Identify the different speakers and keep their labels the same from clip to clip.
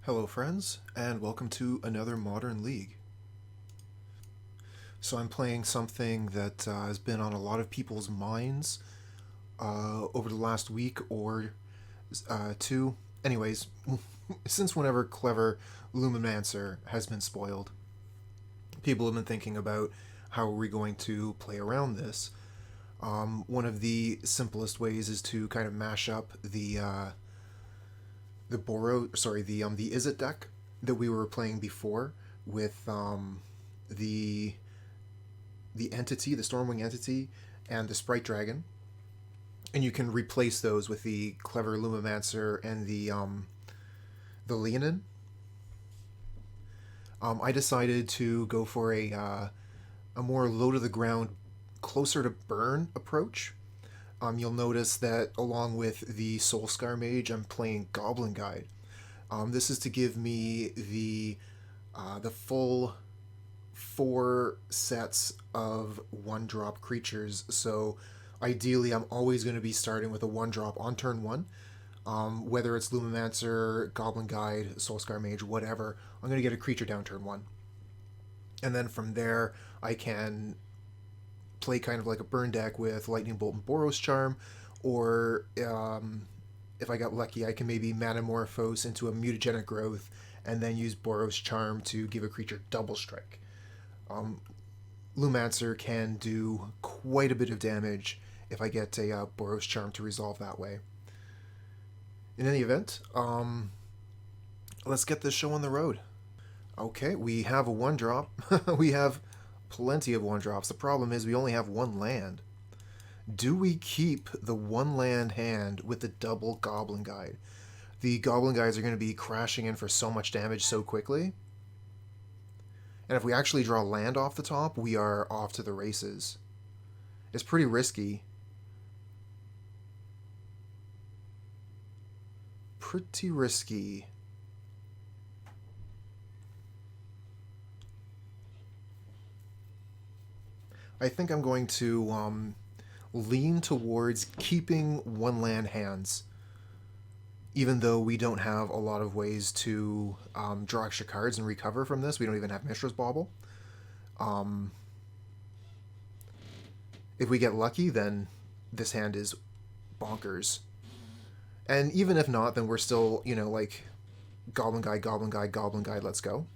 Speaker 1: Hello friends, and welcome to another Modern League. So I'm playing something that has been on a lot of people's minds over the last week or two. Anyways, since whenever Clever Lumimancer has been spoiled, people have been thinking about how are we going to play around this. One of the simplest ways is to kind of mash up the the Izzet deck that we were playing before with the entity, the Stormwing entity, and the Sprite Dragon, and you can replace those with the Clever Lumimancer and the Leonin. I decided to go for a more low to the ground, closer to burn approach. You'll notice that along with the Soul-Scar Mage, I'm playing Goblin Guide. This is to give me the full 4 sets of 1-drop creatures. So ideally, I'm always going to be starting with a 1-drop on turn 1. Whether it's Lumimancer, Goblin Guide, Soul-Scar Mage, whatever, I'm going to get a creature down turn 1. And then from there, I can play kind of like a burn deck with Lightning Bolt and Boros Charm, or if I got lucky, I can maybe Manamorphose into a Mutagenic Growth and then use Boros Charm to give a creature double strike. Lumancer can do quite a bit of damage if I get a Boros Charm to resolve that way. In any event, let's get this show on the road. Okay, we have a 1-drop. We have plenty of 1-drops. The problem is we only have 1 land. Do we keep the 1 land hand with the double Goblin Guide? The Goblin Guides are going to be crashing in for so much damage so quickly. And if we actually draw land off the top, we are off to the races. It's pretty risky. Pretty risky. I think I'm going to lean towards keeping 1 land hands, even though we don't have a lot of ways to draw extra cards and recover from this. We don't even have Mishra's Bauble. If we get lucky, then this hand is bonkers. And even if not, then we're still, like, Goblin Guide, Goblin Guide, Goblin Guide, let's go.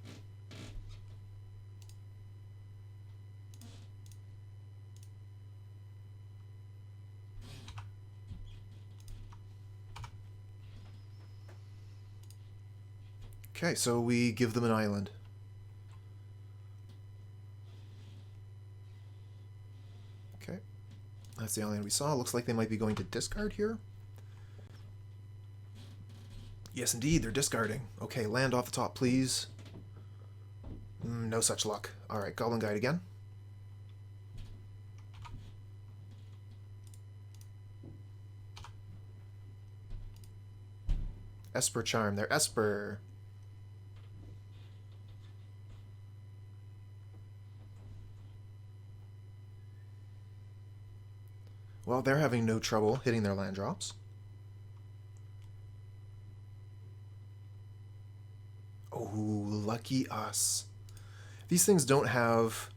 Speaker 1: Okay, so we give them an island. Okay, that's the island we saw. Looks like they might be going to discard here. Yes, indeed, they're discarding. Okay, land off the top, please. No such luck. Alright, Goblin Guide again. Esper Charm, they're Esper. Well, they're having no trouble hitting their land drops. Oh, lucky us. These things don't have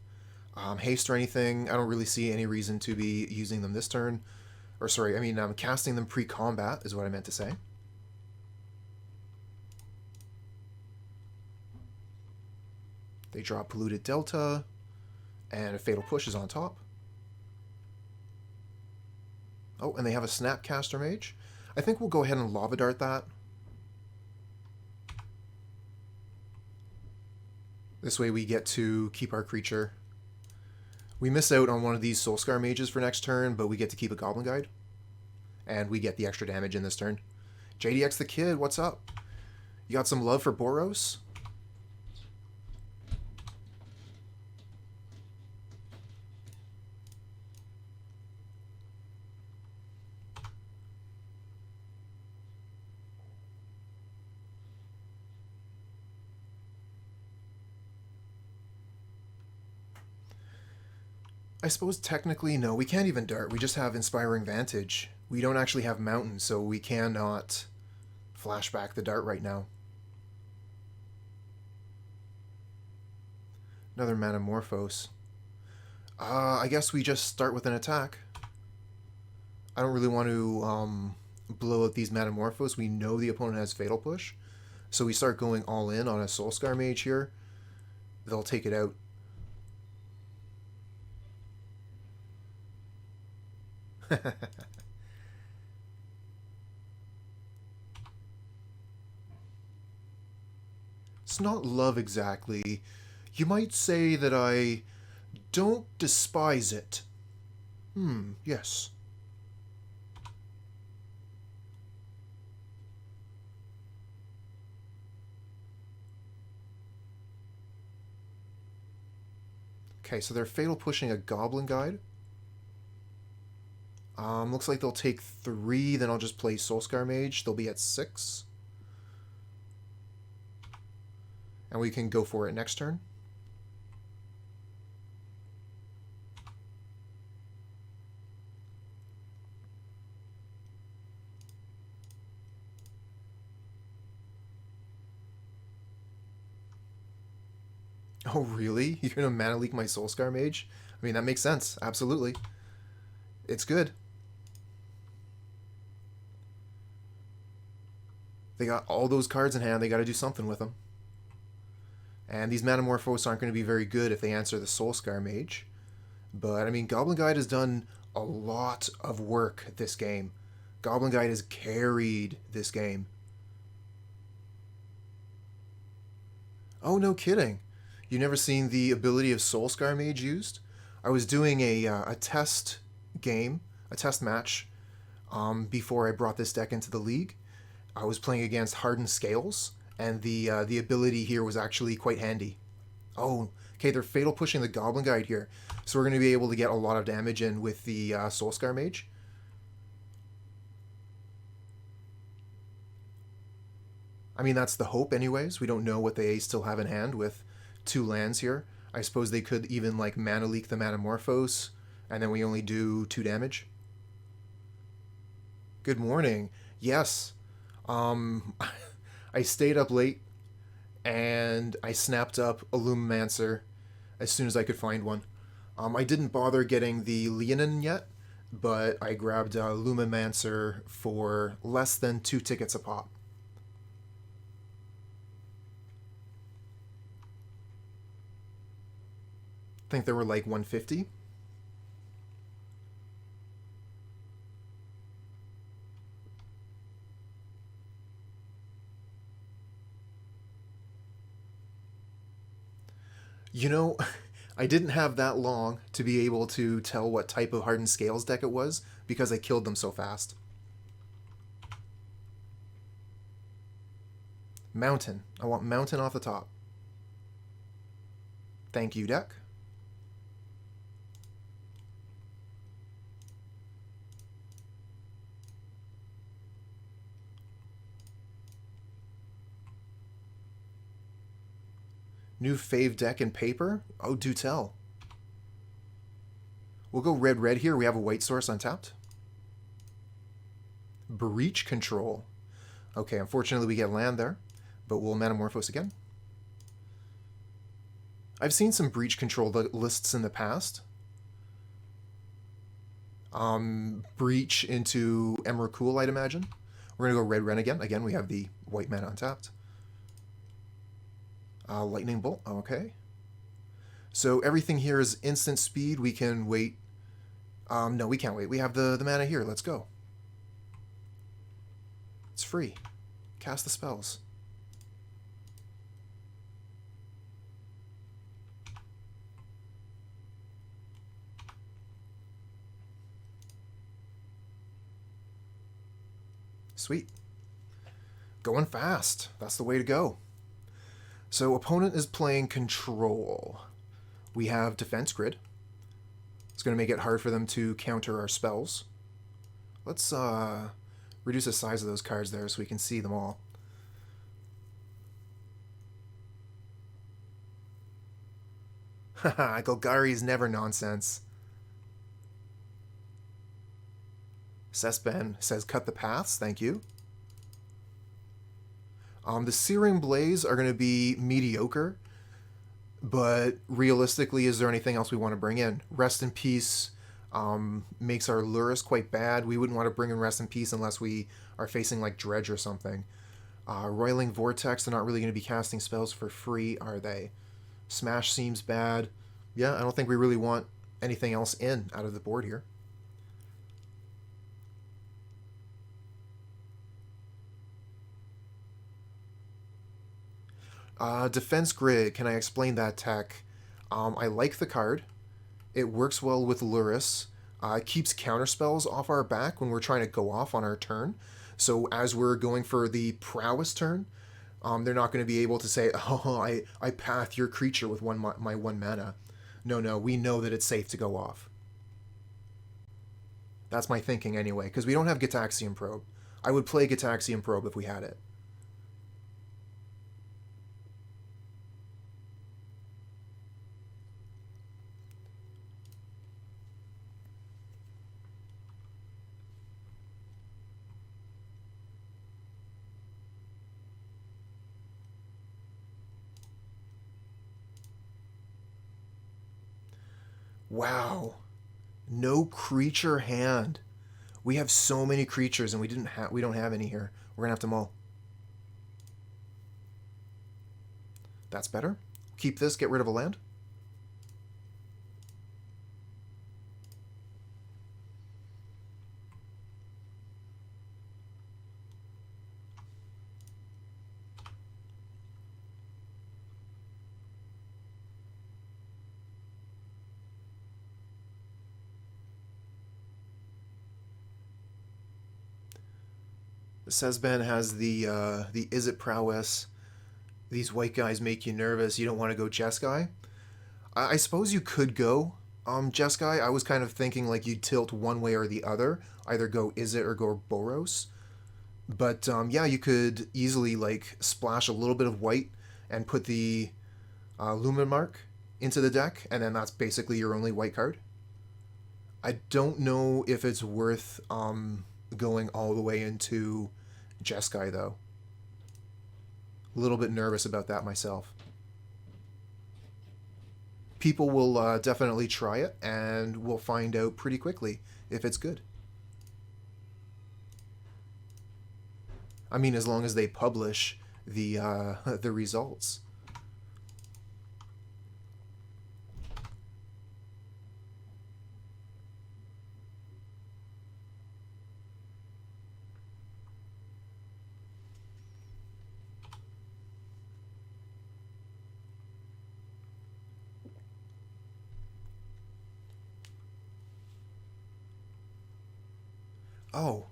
Speaker 1: haste or anything. I don't really see any reason to be using them this turn. Or sorry, I mean casting them pre-combat is what I meant to say. They draw Polluted Delta, and a Fatal Push is on top. Oh, and they have a Snapcaster Mage. I think we'll go ahead and Lava Dart that. This way we get to keep our creature. We miss out on one of these Soul-Scar Mages for next turn, but we get to keep a Goblin Guide. And we get the extra damage in this turn. JDX the Kid, what's up? You got some love for Boros? I suppose technically, no, we can't even dart. We just have Inspiring Vantage. We don't actually have Mountain, so we cannot flashback the dart right now. Another Manamorphose. I guess we just start with an attack. I don't really want to blow out these Manamorphose. We know the opponent has Fatal Push. So we start going all in on a Soul-Scar Mage here. They'll take it out. It's not love exactly. You might say that I don't despise it. Yes. Okay, so they're fatal pushing a Goblin Guide. Looks like they'll take 3, then I'll just play Soul-Scar Mage. They'll be at 6. And we can go for it next turn. Oh, really? You're going to mana leak my Soul-Scar Mage? I mean, that makes sense. Absolutely. It's good. They got all those cards in hand. They got to do something with them. And these Manamorphose aren't going to be very good if they answer the Soul-Scar Mage. But, I mean, Goblin Guide has done a lot of work this game. Goblin Guide has carried this game. Oh, no kidding. You've never seen the ability of Soul-Scar Mage used? I was doing a test game, a test match, before I brought this deck into the league. I was playing against Hardened Scales, and the ability here was actually quite handy. Oh, okay, they're fatal pushing the Goblin Guide here, so we're going to be able to get a lot of damage in with the Soul-Scar Mage. I mean, that's the hope anyways. We don't know what they still have in hand with 2 lands here. I suppose they could even like mana leak the Manamorphose, and then we only do 2 damage. Good morning. Yes. I stayed up late and I snapped up a Lumimancer as soon as I could find one. I didn't bother getting the Leonin yet, but I grabbed a Lumimancer for less than 2 tickets a pop. I think there were like 150. You know, I didn't have that long to be able to tell what type of Hardened Scales deck it was because I killed them so fast. Mountain. I want Mountain off the top. Thank you, deck. New fave deck and paper? Oh, do tell. We'll go red-red here. We have a white source untapped. Breach Control. Okay, unfortunately we get land there, but we'll Manamorphose again. I've seen some Breach Control lists in the past. Breach into Emrakul, I'd imagine. We're going to go red-red again. Again, we have the white mana untapped. Lightning Bolt, okay. So everything here is instant speed. We can wait. No, we can't wait. We have the mana here. Let's go. It's free. Cast the spells. Sweet. Going fast. That's the way to go. So opponent is playing control. We have defense grid. It's going to make it hard for them to counter our spells. Let's reduce the size of those cards there so we can see them all. Haha, Golgari's never nonsense. Sespen says cut the paths, thank you. The Searing Blaze are going to be mediocre. But realistically, is there anything else we want to bring in? Rest in Peace makes our Lurrus quite bad. We wouldn't want to bring in Rest in Peace unless we are facing like Dredge or something. Roiling Vortex, they're not really going to be casting spells for free, are they? Smash seems bad. Yeah, I don't think we really want anything else in out of the board here. Defense Grid, can I explain that tech? I like the card. It works well with Lurrus. It keeps counterspells off our back when we're trying to go off on our turn. So as we're going for the Prowess turn, they're not going to be able to say, oh, I path your creature with my 1 mana. No, we know that it's safe to go off. That's my thinking anyway, because we don't have Gitaxian Probe. I would play Gitaxian Probe if we had it. Wow. No creature hand. We have so many creatures and we don't have any here. We're gonna have to mull. That's better. Keep this, get rid of a land. Sesben has the Is It Prowess. These white guys make you nervous. You don't want to go Jeskai. I suppose you could go Jeskai. I was kind of thinking like you'd tilt one way or the other. Either go Is It or go Boros. But yeah, you could easily like splash a little bit of white and put the Lumimark into the deck, and then that's basically your only white card. I don't know if it's worth going all the way into Jeskai, though. A little bit nervous about that myself. People will definitely try it, and we'll find out pretty quickly if it's good. I mean, as long as they publish the the results. Oh,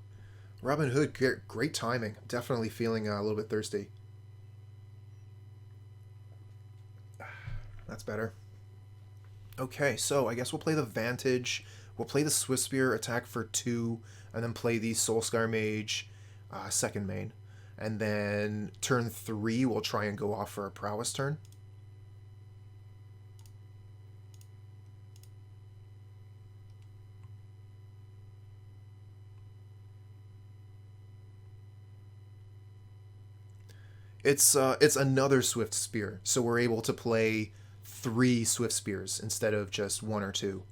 Speaker 1: Robin Hood, great timing. Definitely feeling a little bit thirsty. That's better. Okay, so I guess we'll play the Vantage. We'll play the Swiftspear, attack for 2, and then play the Soul-Scar Mage, second main. And then turn 3, we'll try and go off for a Prowess turn. It's another Swiftspear, so we're able to play 3 Swiftspears instead of just 1 or 2.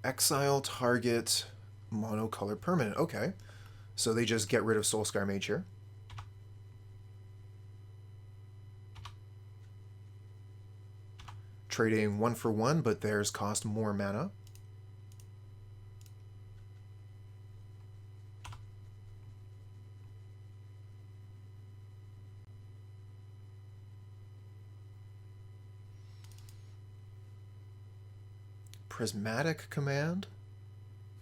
Speaker 1: Exile target monocolor permanent. Okay, so they just get rid of Soul-Scar Mage here. Trading 1 for 1, but theirs cost more mana. Prismatic Command?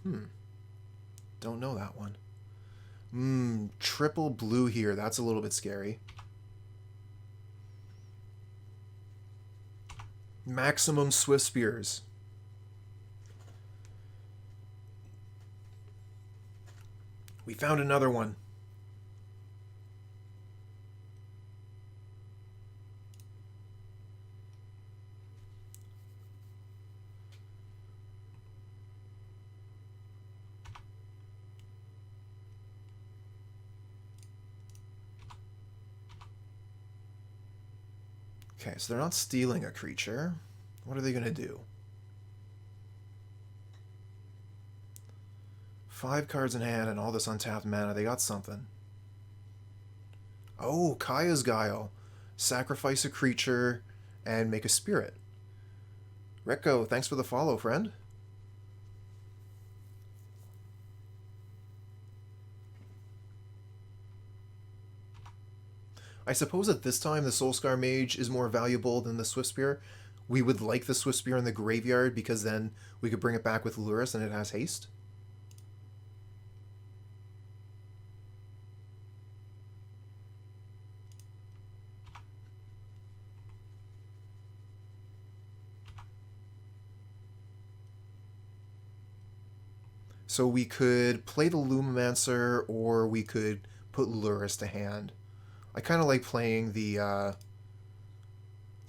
Speaker 1: Don't know that one. Triple blue here. That's a little bit scary. Maximum Swiftspears. We found another one. Okay, so they're not stealing a creature. What are they going to do? 5 cards in hand and all this untapped mana. They got something. Oh, Kaya's Guile. Sacrifice a creature and make a spirit. Rekko, thanks for the follow, friend. I suppose at this time the Soul-Scar Mage is more valuable than the Swiftspear. We would like the Swiftspear in the graveyard because then we could bring it back with Lurrus and it has haste. So we could play the Lumimancer or we could put Lurrus to hand. I kind of like playing the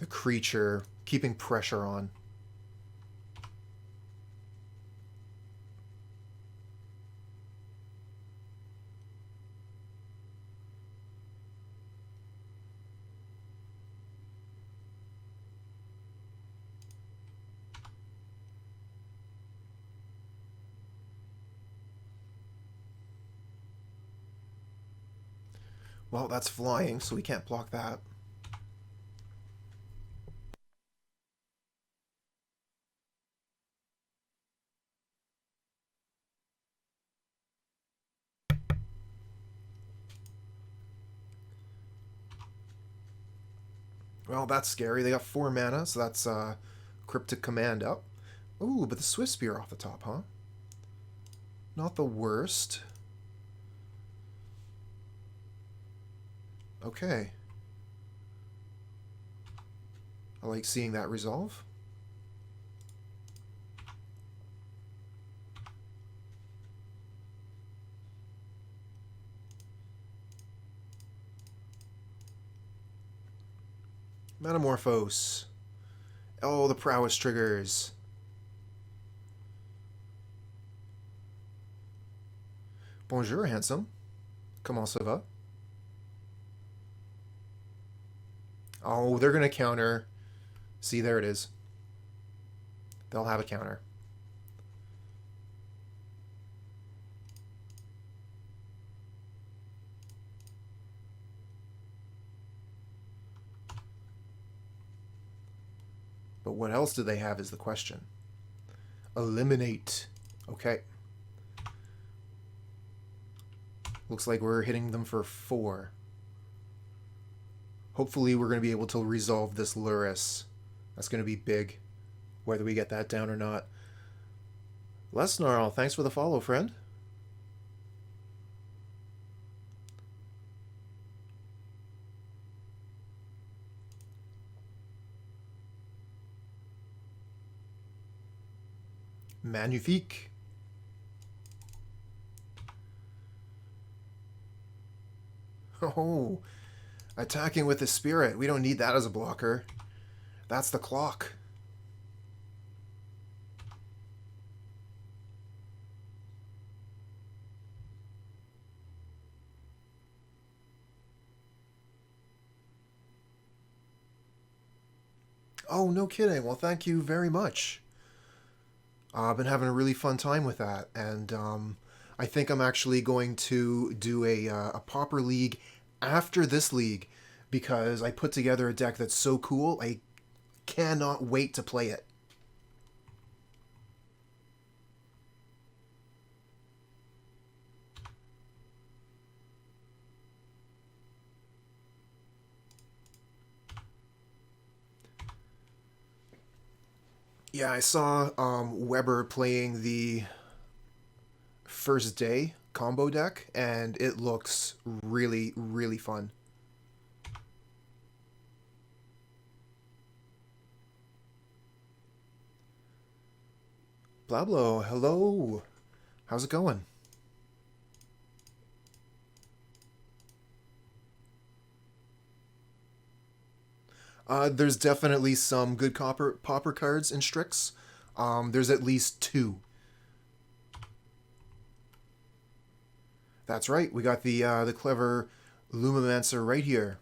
Speaker 1: creature, keeping pressure on. Well, that's flying, so we can't block that. Well, that's scary. They got 4 mana, so that's Cryptic Command up. Ooh, but the Swiftspear off the top, huh? Not the worst. Okay. I like seeing that resolve. Manamorphose. Oh, the Prowess triggers. Bonjour, handsome. Comment ça va? Oh, they're going to counter. See, there it is. They'll have a counter. But what else do they have is the question. Eliminate. Okay. Looks like we're hitting them for 4. Hopefully we're going to be able to resolve this Lurrus. That's going to be big, whether we get that down or not. Lesnarl, thanks for the follow, friend. Magnifique. Oh, attacking with the spirit. We don't need that as a blocker. That's the clock. Oh, no kidding. Well, thank you very much. I've been having a really fun time with that, and I think I'm actually going to do a Pauper League after this league because I put together a deck that's so cool, I cannot wait to play it. Yeah, I saw Weber playing the first day combo deck, and it looks really, really fun. Blablo, hello. How's it going? There's definitely some good pauper cards in Strix. There's at least 2. That's right. We got the Clever Lumimancer right here.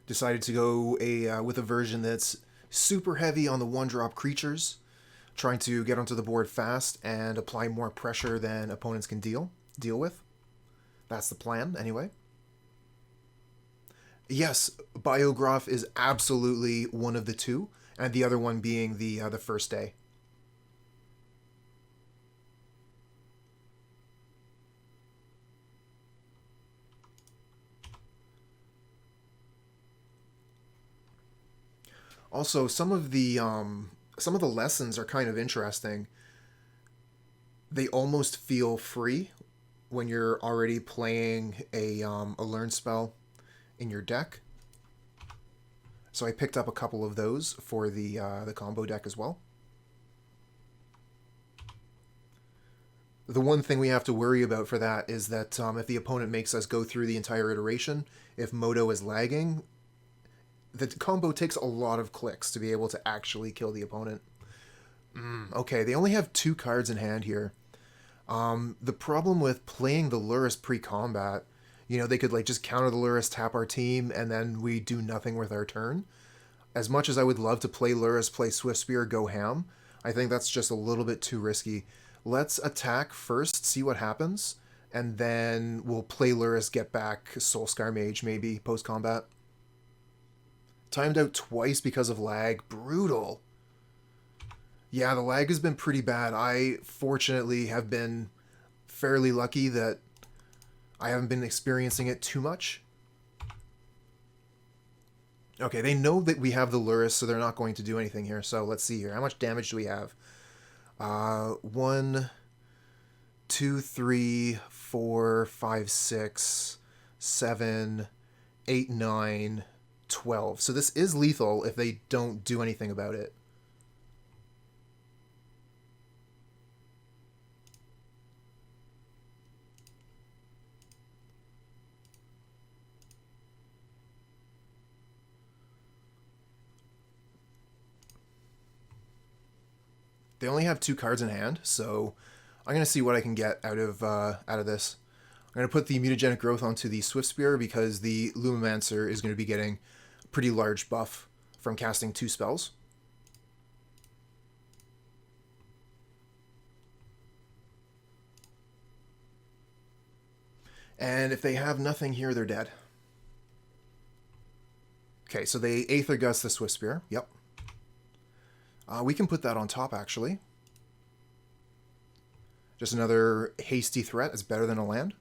Speaker 1: Decided to go with a version that's super heavy on the one-drop creatures, trying to get onto the board fast and apply more pressure than opponents can deal with. That's the plan, anyway. Yes, Biograph is absolutely one of the two, and the other one being the first day. Also, some of the lessons are kind of interesting. They almost feel free when you're already playing a learn spell in your deck. So I picked up a couple of those for the combo deck as well. The one thing we have to worry about for that is that if the opponent makes us go through the entire iteration, if Moto is lagging, the combo takes a lot of clicks to be able to actually kill the opponent. Okay, they only have 2 cards in hand here. The problem with playing the Lurrus pre-combat, they could just counter the Lurrus, tap our team, and then we do nothing with our turn. As much as I would love to play Lurrus, play Swiftspear, go ham, I think that's just a little bit too risky. Let's attack first, see what happens, and then we'll play Lurrus, get back Soul-Scar Mage maybe post-combat. Timed out twice because of lag. Brutal. Yeah, the lag has been pretty bad. I, fortunately, have been fairly lucky that I haven't been experiencing it too much. Okay, they know that we have the Lurrus, so they're not going to do anything here. So let's see here. How much damage do we have? 1, 2, 3, 4, 5, 6, 7, 8, 9... 12. So this is lethal if they don't do anything about it. They only have 2 cards in hand, so I'm going to see what I can get out of this. I'm going to put the Mutagenic Growth onto the Swiftspear because the Lumimancer is going to be getting a pretty large buff from casting 2 spells. And if they have nothing here, they're dead. Okay, so they Aether Gust the Swiftspear. Yep. We can put that on top, actually. Just another hasty threat. It's better than a land.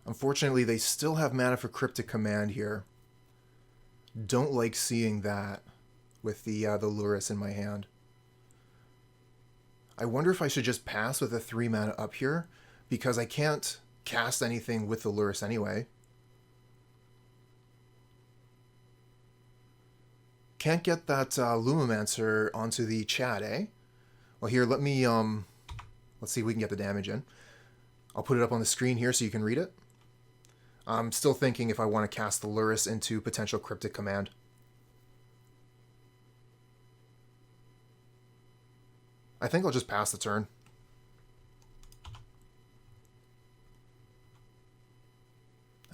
Speaker 1: Unfortunately, they still have mana for Cryptic Command here. Don't like seeing that with the Lurrus in my hand. I wonder if I should just pass with a 3 mana up here, because I can't cast anything with the Lurrus anyway. Can't get that Lumimancer onto the chat, eh? Well, here, let me, let's see if we can get the damage in. I'll put it up on the screen here so you can read it. I'm still thinking if I want to cast the Lurrus into potential Cryptic Command. I think I'll just pass the turn.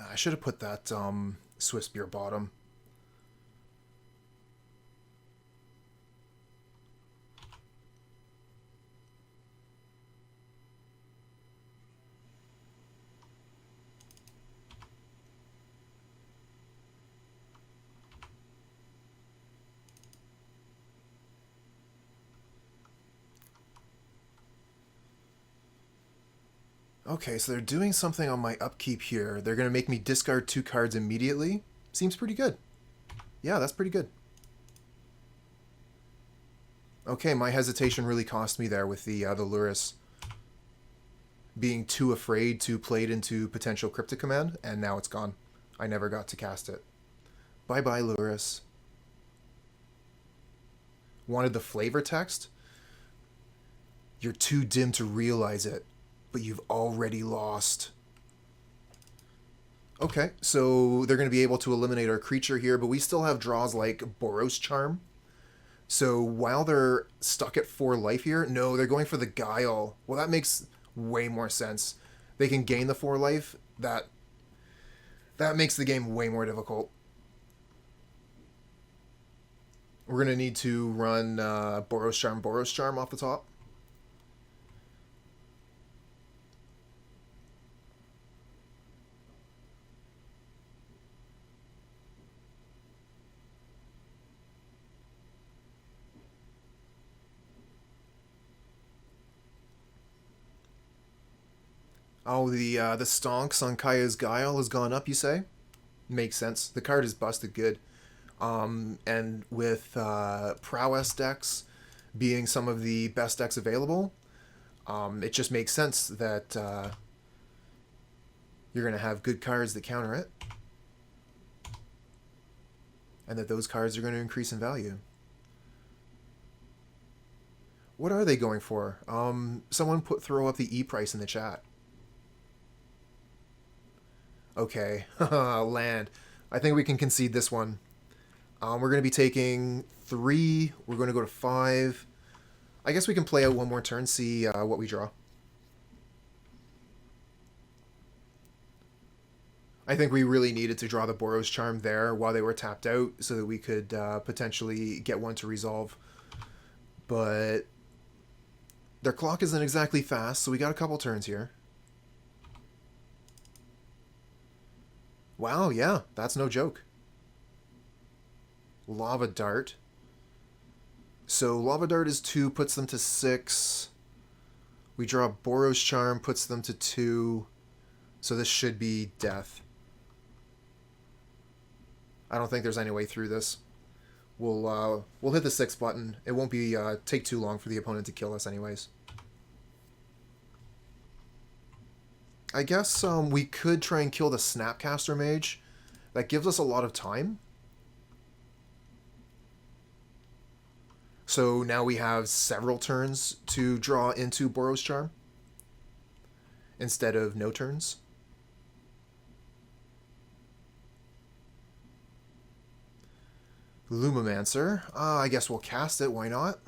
Speaker 1: I should have put that Swiftspear bottom. Okay, so they're doing something on my upkeep here. They're going to make me discard 2 cards immediately. Seems pretty good. Yeah, that's pretty good. Okay, my hesitation really cost me there with the Lurrus being too afraid to play it into potential Cryptic Command, and now it's gone. I never got to cast it. Bye-bye, Lurrus. Wanted the flavor text? You're too dim to realize it, but you've already lost. Okay, so they're going to be able to eliminate our creature here, but we still have draws like Boros Charm. So while they're stuck at 4 life here, no, they're going for the Guile. Well, that makes way more sense. They can gain the 4 life. That makes the game way more difficult. We're going to need to run Boros Charm off the top. Oh, the stonks on Kaya's Guile has gone up, you say? Makes sense. The card is busted good. And with Prowess decks being some of the best decks available, it just makes sense that you're going to have good cards that counter it. And that those cards are going to increase in value. What are they going for? Someone throw up the E price in the chat. Okay, land. I think we can concede this one. We're going to be taking 3. We're going to go to 5. I guess we can play out one more turn, see what we draw. I think we really needed to draw the Boros Charm there while they were tapped out so that we could potentially get one to resolve. But their clock isn't exactly fast, so we got a couple turns here. Wow, yeah, that's no joke. Lava Dart. So Lava Dart is 2, puts them to 6. We draw Boros Charm, puts them to 2. So this should be death. I don't think there's any way through this. We'll hit the 6 button. It won't be take too long for the opponent to kill us anyways. I guess we could try and kill the Snapcaster Mage. That gives us a lot of time. So now we have several turns to draw into Boros Charm instead of no turns. Lumimancer. I guess we'll cast it. Why not?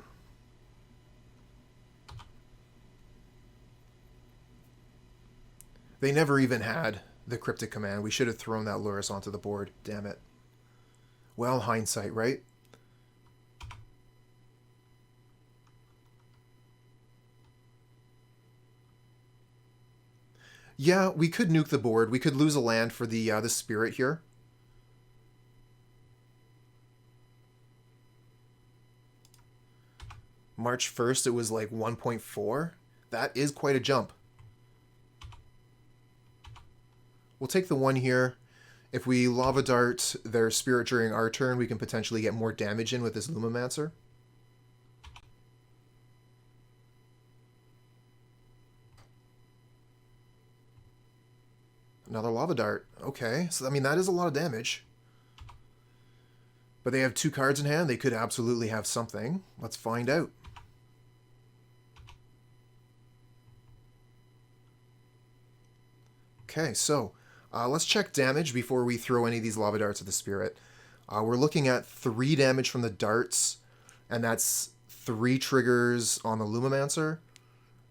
Speaker 1: They never even had the Cryptic Command. We should have thrown that Lurrus onto the board. Damn it. Well, hindsight, right? Yeah, we could nuke the board. We could lose a land for the Spirit here. March 1st, it was like 1.4. That is quite a jump. We'll take the 1 here. If we Lava Dart their Spirit during our turn, we can potentially get more damage in with this Lumimancer. Another Lava Dart. Okay, so I mean, that is a lot of damage. But they have 2 cards in hand. They could absolutely have something. Let's find out. Okay, so let's check damage before we throw any of these Lava Darts at the Spirit. We're looking at 3 damage from the darts, and that's 3 triggers on the Lumimancer.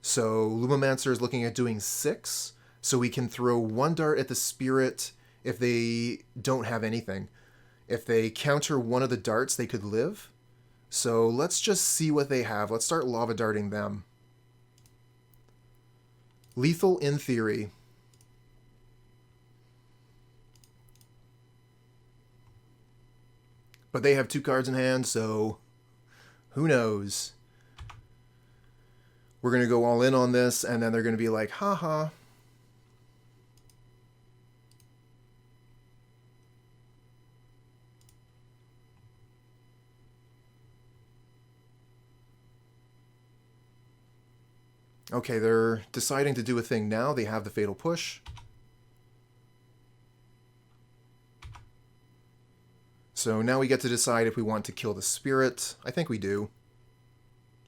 Speaker 1: So Lumimancer is looking at doing 6. So we can throw 1 dart at the Spirit if they don't have anything. If they counter one of the darts, they could live. So let's just see what they have. Let's start Lava Darting them. Lethal in theory. But they have 2 cards in hand, so who knows? We're going to go all in on this, and then they're going to be like, haha. Okay, they're deciding to do a thing now. They have the Fatal Push. So now we get to decide if we want to kill the Spirit. I think we do.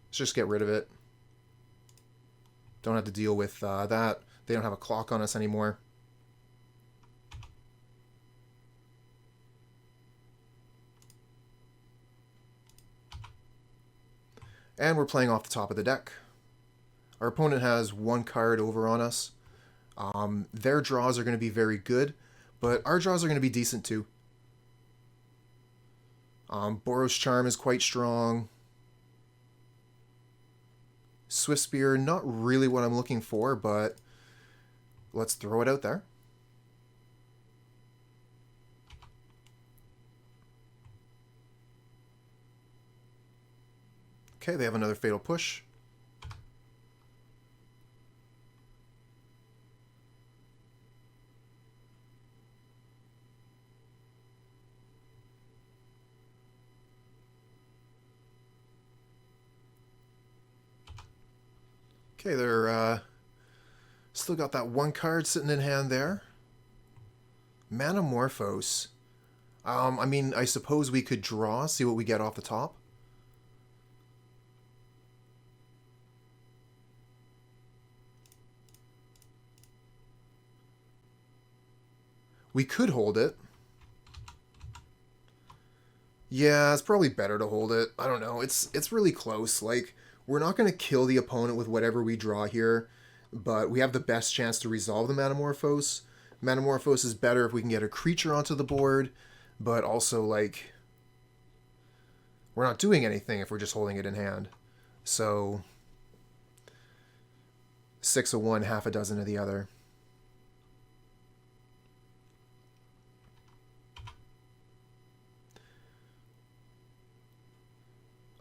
Speaker 1: Let's just get rid of it. Don't have to deal with that. They don't have a clock on us anymore. And we're playing off the top of the deck. Our opponent has one card over on us. Their draws are going to be very good, but our draws are going to be decent too. Boros Charm is quite strong. Swiftspear, not really what I'm looking for, but let's throw it out there. Okay, they have another Fatal Push. Okay, they're still got that one card sitting in hand there. Manamorphose. I mean, I suppose we could draw, see what we get off the top. We could hold it. Yeah, it's probably better to hold it. I don't know. It's really close. Like, we're not going to kill the opponent with whatever we draw here, but we have the best chance to resolve the Manamorphose. Manamorphose is better if we can get a creature onto the board, but also, like, we're not doing anything if we're just holding it in hand. So, 6 of one, half a dozen of the other.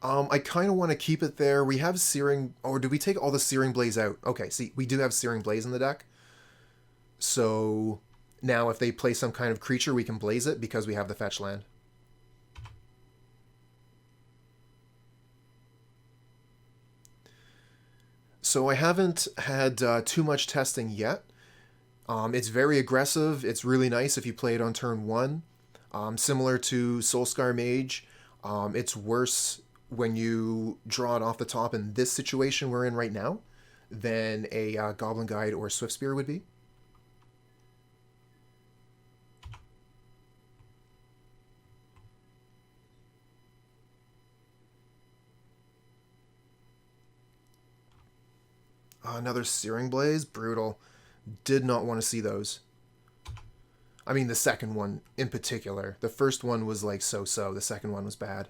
Speaker 1: I kind of want to keep it there. We have Searing... Or did we take all the Searing Blaze out? Okay, see, we do have Searing Blaze in the deck. So now if they play some kind of creature, we can blaze it because we have the fetch land. So I haven't had too much testing yet. It's very aggressive. It's really nice if you play it on turn 1. Similar to Soul-Scar Mage. It's worse when you draw it off the top in this situation we're in right now than a Goblin Guide or Swiftspear would be. Another Searing Blaze? Brutal. Did not want to see those. I mean, the second one in particular. The first one was like so-so. The second one was bad.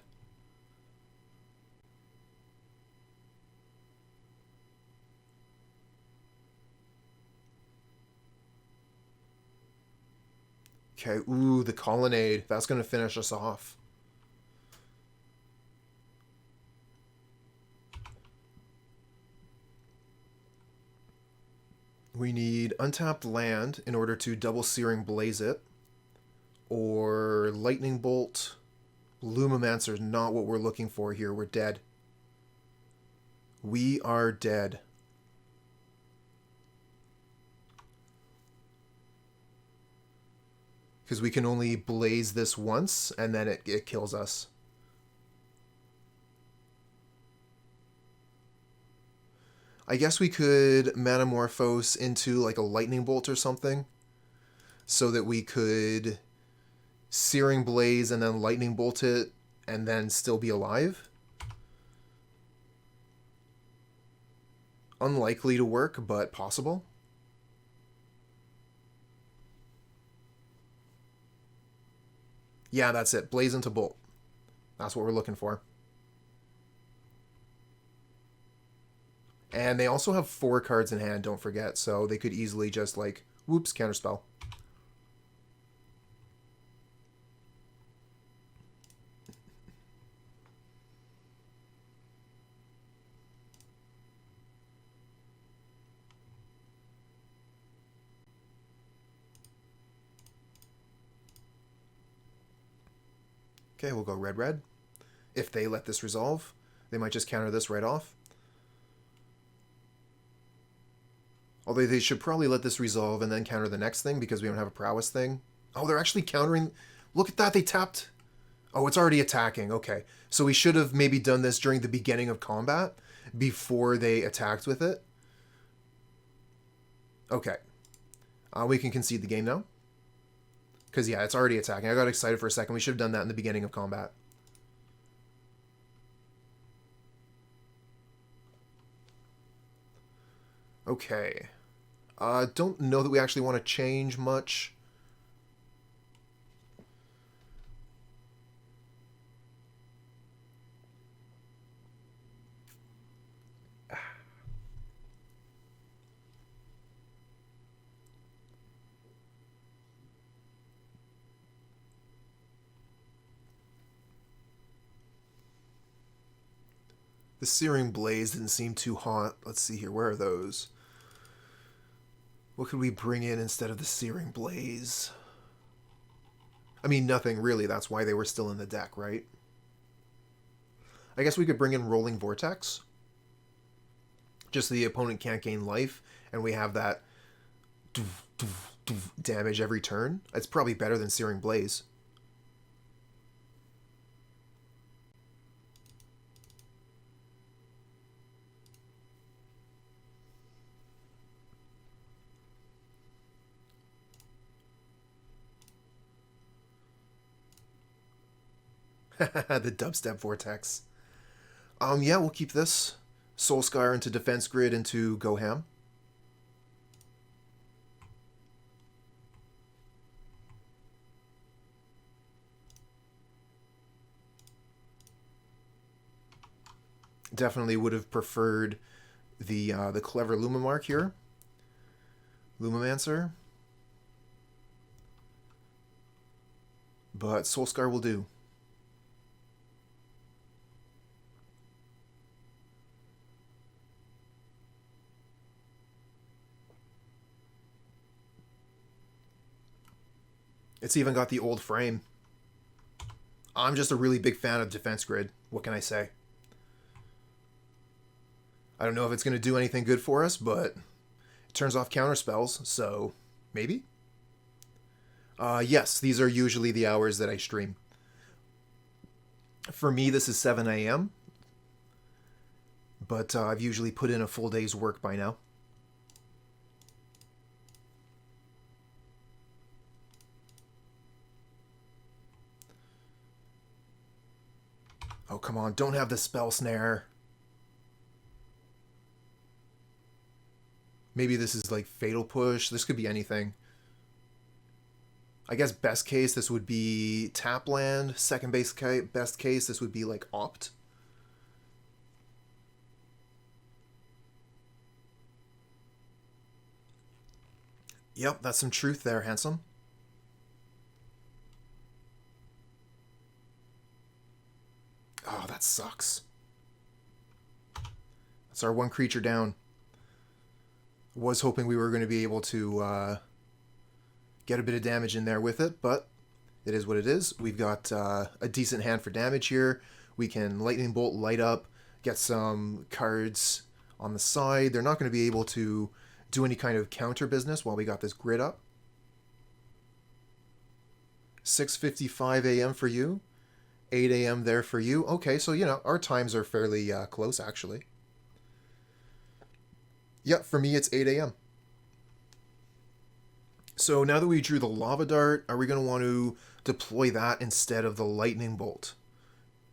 Speaker 1: Okay, ooh, the Colonnade. That's going to finish us off. We need untapped land in order to double Searing Blaze it. Or Lightning Bolt. Lumimancer is not what we're looking for here. We're dead. We are dead. Because we can only blaze this once, and then it kills us. I guess we could Manamorphose into like a Lightning Bolt or something, so that we could Searing Blaze and then Lightning Bolt it, and then still be alive. Unlikely to work, but possible. Yeah, that's it. Blaze into Bolt. That's what we're looking for. And they also have 4 cards in hand, don't forget, so they could easily just, like, whoops, counterspell. Okay, we'll go red-red. If they let this resolve, they might just counter this right off. Although they should probably let this resolve and then counter the next thing because we don't have a prowess thing. Oh, they're actually countering. Look at that, they tapped. Oh, it's already attacking. Okay, so we should have maybe done this during the beginning of combat before they attacked with it. Okay, we can concede the game now. Because, yeah, it's already attacking. I got excited for a second. We should have done that in the beginning of combat. Okay. Don't know that we actually want to change much. The Searing Blaze didn't seem too hot. Let's see here. Where are those? What could we bring in instead of the Searing Blaze? I mean, nothing really. That's why they were still in the deck, right? I guess we could bring in Roiling Vortex. Just so the opponent can't gain life, and we have that damage every turn. It's probably better than Searing Blaze. The Dubstep Vortex. Yeah, we'll keep this. Soul-Scar into Defense Grid into Go Ham. Definitely would have preferred the Clever Lumimark here. Lumimancer. But Soul-Scar will do. It's even got the old frame. I'm just a really big fan of Defense Grid. What can I say? I don't know if it's going to do anything good for us, but it turns off counter spells, so maybe? Yes, these are usually the hours that I stream. For me, this is 7 a.m., but I've usually put in a full day's work by now. Oh, come on, don't have the spell snare. Maybe this is like Fatal Push. This could be anything. I guess best case, this would be tap land. Second best case, this would be like Opt. Yep, that's some truth there, handsome. Oh, that sucks. That's our one creature down. Was hoping we were going to be able to get a bit of damage in there with it, but it is what it is. We've got a decent hand for damage here. We can Lightning Bolt light up, get some cards on the side. They're not going to be able to do any kind of counter business while we got this grid up. 6:55 a.m. for you. 8 a.m. there for you. Okay, so, you know, our times are fairly close, actually. Yep, for me it's 8 a.m. So now that we drew the Lava Dart, are we going to want to deploy that instead of the Lightning Bolt?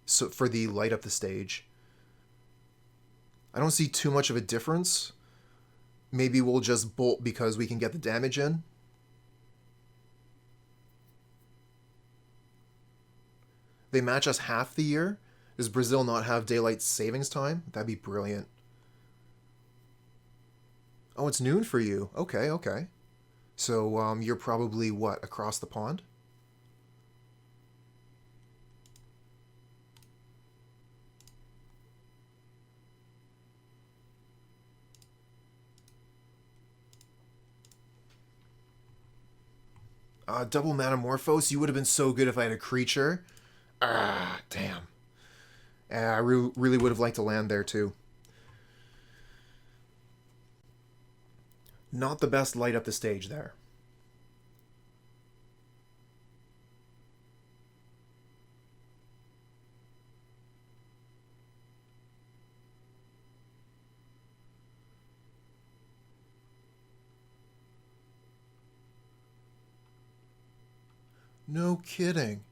Speaker 1: So for the light up the stage. I don't see too much of a difference. Maybe we'll just bolt because we can get the damage in. They match us half the year. Does Brazil not have daylight savings time? That'd be brilliant. Oh, it's noon for you. Okay, okay. So you're probably, what, across the pond? Double Manamorphose, you would have been so good if I had a creature. Ah, damn. I really would have liked to land there, too. Not the best light up the stage there. No kidding.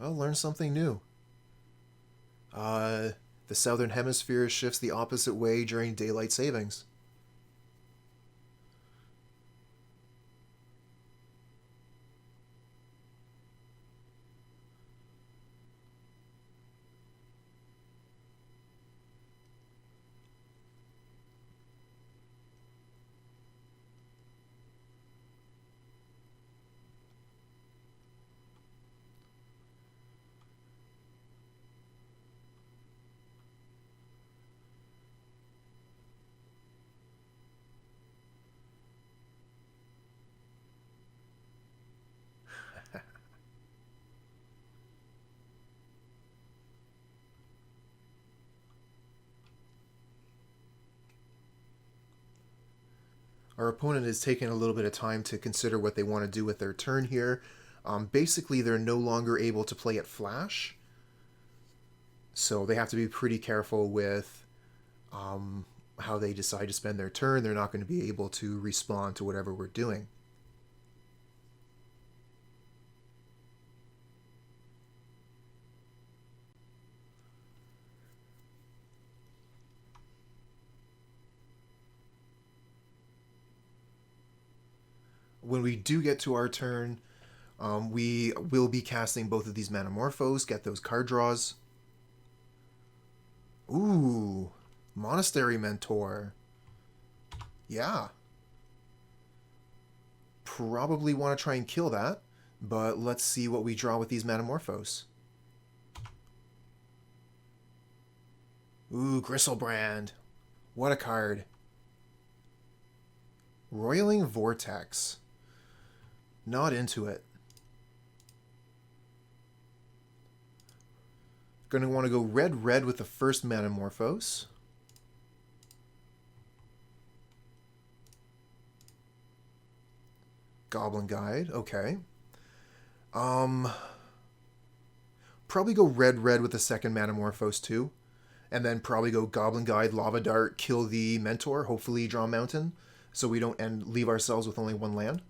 Speaker 1: I'll learn something new. The The Southern Hemisphere shifts the opposite way during daylight savings. Our opponent is taking a little bit of time to consider what they want to do with their turn here. Basically, they're no longer able to play at Flash, so they have to be pretty careful with how they decide to spend their turn. They're not going to be able to respond to whatever we're doing. When we do get to our turn, we will be casting both of these Manamorphose, get those card draws. Ooh, Monastery Mentor. Yeah. Probably want to try and kill that, but let's see what we draw with these Manamorphose. Ooh, Gristlebrand. What a card. Roiling Vortex. Not into it. Going to want to go red with the first Manamorphose. Goblin Guide, okay. Probably go red with the second Manamorphose too. And then probably go Goblin Guide, Lava Dart, kill the Mentor, hopefully draw Mountain, so we don't leave ourselves with only one land.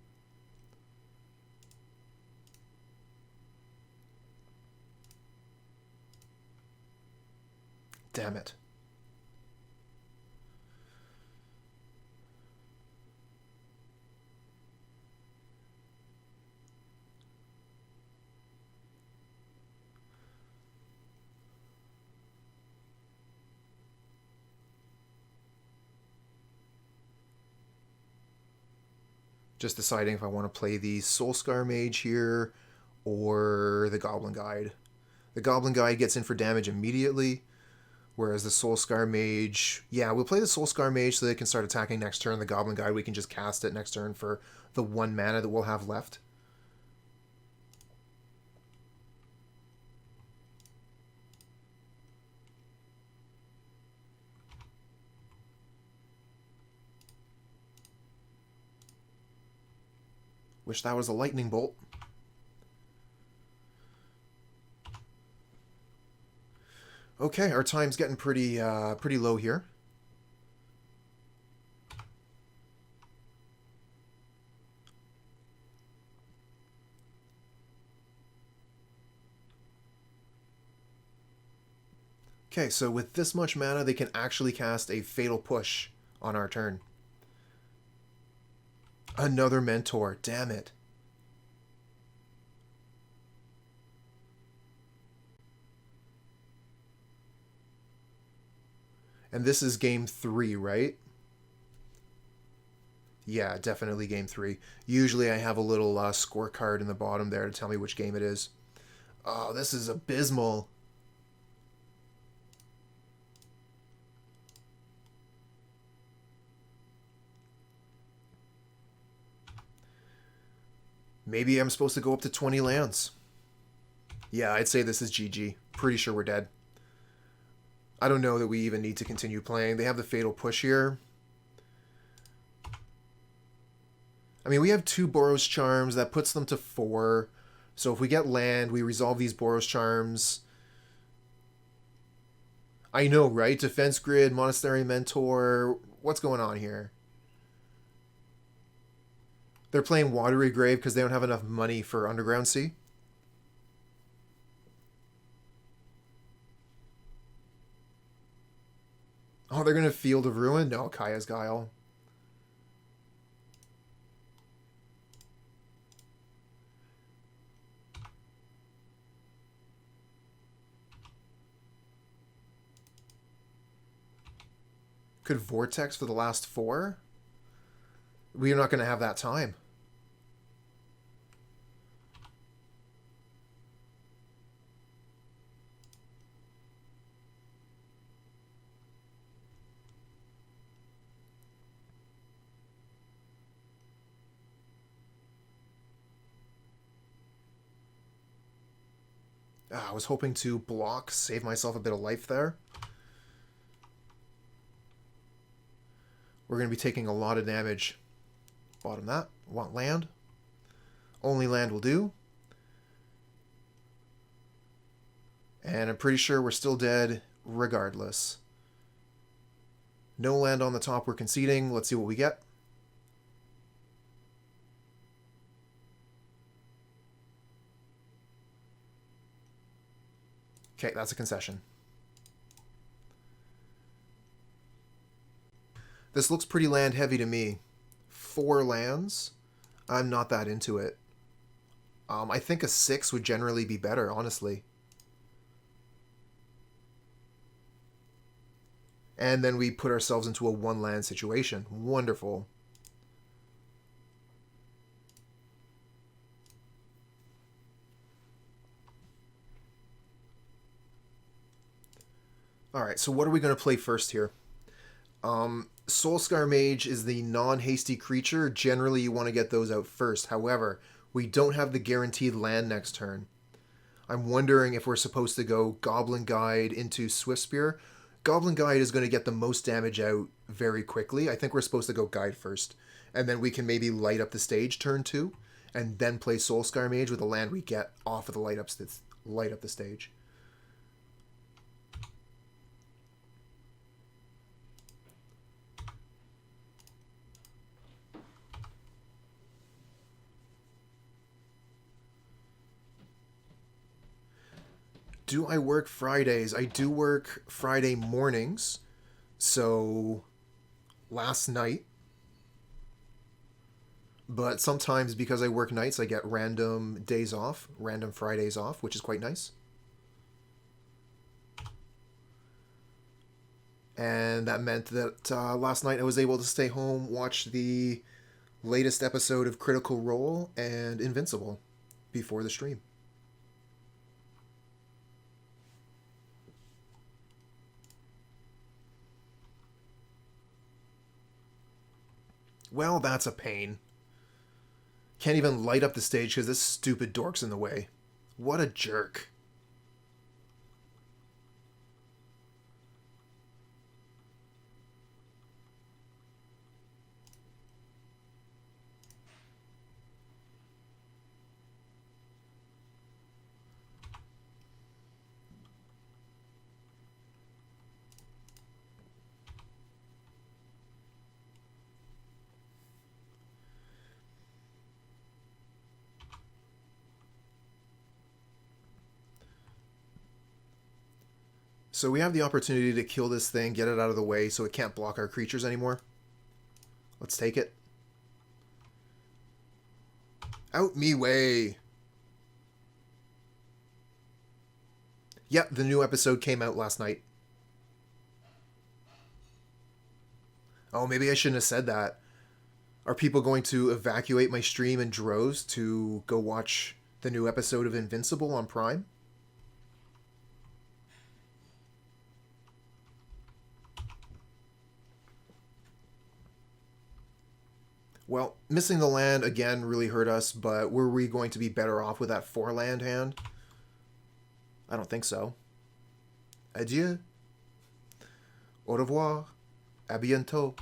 Speaker 1: Damn it. Just deciding if I want to play the Soul-Scar Mage here or the Goblin Guide. The Goblin Guide gets in for damage immediately, whereas the Soul-Scar Mage... Yeah, we'll play the Soul-Scar Mage so they can start attacking next turn. The Goblin Guide, we can just cast it next turn for the 1 mana that we'll have left. Wish that was a lightning bolt. Okay, our time's getting pretty low here. Okay, so with this much mana, they can actually cast a Fatal Push on our turn. Another Mentor, damn it. And this is game 3, right? Yeah, definitely game 3. Usually I have a little scorecard in the bottom there to tell me which game it is. Oh, this is abysmal. Maybe I'm supposed to go up to 20 lands. Yeah, I'd say this is GG. Pretty sure we're dead. I don't know that we even need to continue playing. They have the Fatal Push here. I mean, we have 2 Boros Charms. That puts them to 4. So if we get land, we resolve these Boros Charms. I know, right? Defense Grid, Monastery Mentor. What's going on here? They're playing Watery Grave because they don't have enough money for Underground Sea. Oh, they're going to Field of Ruin? No, Kaya's Guile. Could Vortex for the last 4? We're not going to have that time. I was hoping to block, save myself a bit of life there. We're going to be taking a lot of damage. Bottom that. Want land? Only land will do. And I'm pretty sure we're still dead regardless. No land on the top, we're conceding. Let's see what we get. Okay, that's a concession. This looks pretty land heavy to me. 4 lands? I'm not that into it. I think a 6 would generally be better, honestly. And then we put ourselves into a 1-land situation. Wonderful. Alright, so what are we going to play first here? Soul-Scar Mage is the non-hasty creature. Generally, you want to get those out first. However, we don't have the guaranteed land next turn. I'm wondering if we're supposed to go Goblin Guide into Swiftspear. Goblin Guide is going to get the most damage out very quickly. I think we're supposed to go Guide first. And then we can maybe light up the stage turn 2. And then play Soul-Scar Mage with the land we get off of the light up the stage. Do I work Fridays? I do work Friday mornings. So, last night. But sometimes because I work nights, I get random days off. Random Fridays off, which is quite nice. And that meant that last night I was able to stay home, watch the latest episode of Critical Role and Invincible before the stream. Well, that's a pain. Can't even light up the stage because this stupid dork's in the way. What a jerk. So we have the opportunity to kill this thing, get it out of the way so it can't block our creatures anymore. Let's take it. Out me way! Yep, the new episode came out last night. Oh, maybe I shouldn't have said that. Are people going to evacuate my stream in droves to go watch the new episode of Invincible on Prime? Well, missing the land, again, really hurt us, but were we going to be better off with that 4-land hand? I don't think so. Adieu. Au revoir. À bientôt.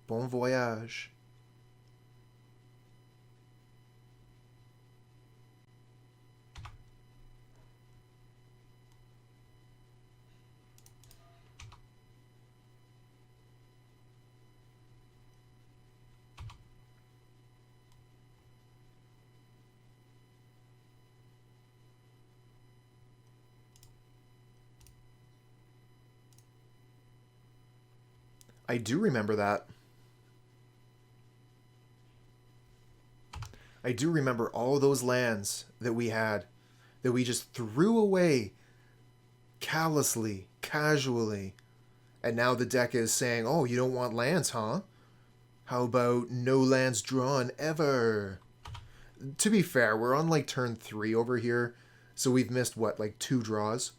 Speaker 1: Bon voyage. I do remember that. I do remember all those lands that we had, that we just threw away callously, casually. And now the deck is saying, oh, you don't want lands, huh? How about no lands drawn ever? To be fair, we're on like turn 3 over here, so we've missed, what, like 2 draws?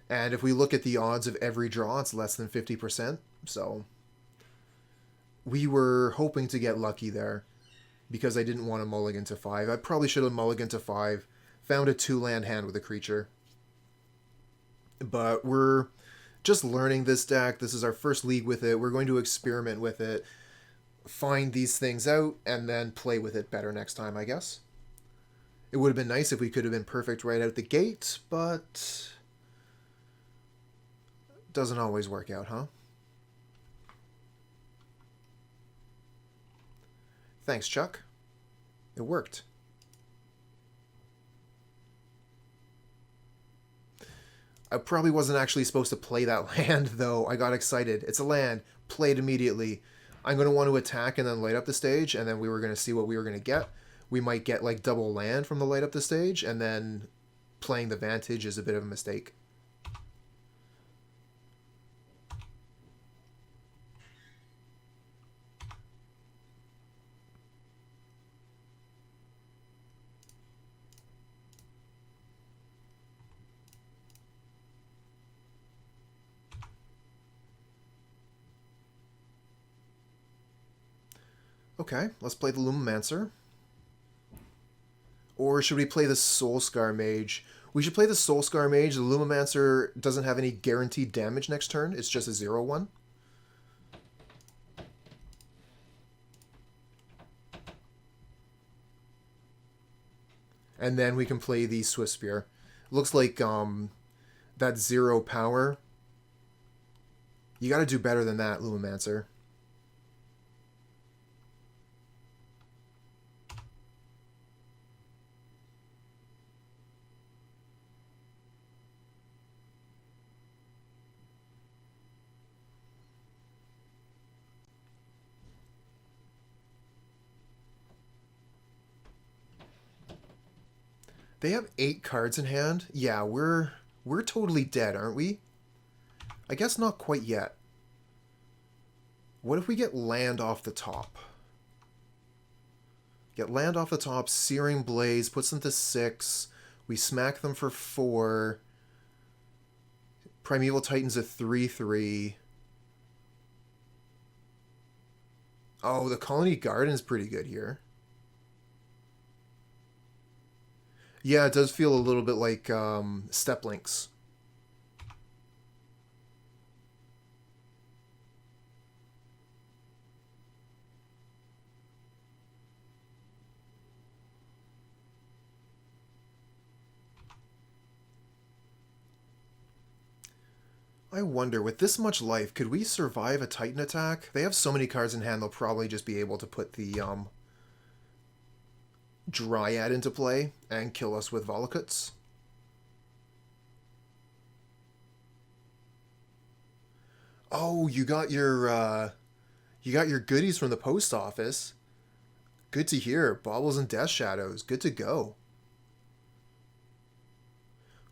Speaker 1: And if we look at the odds of every draw, it's less than 50%, so we were hoping to get lucky there because I didn't want to mulligan to 5. I probably should have mulliganed to 5, found a 2-land hand with a creature. But we're just learning this deck. This is our first league with it. We're going to experiment with it, find these things out, and then play with it better next time, I guess. It would have been nice if we could have been perfect right out the gate, but doesn't always work out, huh? Thanks, Chuck. It worked. I probably wasn't actually supposed to play that land, though. I got excited. It's a land. Played immediately. I'm going to want to attack and then light up the stage, and then we were going to see what we were going to get. We might get, like, double land from the light up the stage, and then playing the Vantage is a bit of a mistake. Okay, let's play the Lumimancer. Or should we play the Soul-Scar Mage? We should play the Soul-Scar Mage. The Lumimancer doesn't have any guaranteed damage next turn. It's just a 0/1. And then we can play the Swiftspear. Looks like that 0 power. You got to do better than that, Lumimancer. They have 8 cards in hand. Yeah, we're totally dead, aren't we? I guess not quite yet. What if we get land off the top? Get land off the top, Searing Blaze, puts them to 6. We smack them for 4. Primeval Titan's a 3/3. Oh, the Colony Garden's pretty good here. Yeah, it does feel a little bit like Step Links. I wonder, with this much life, could we survive a Titan attack? They have so many cards in hand, they'll probably just be able to put the Dryad into play and kill us with Volakuts. Oh, you got your goodies from the post office. Good to hear. Baubles and Death Shadows. Good to go.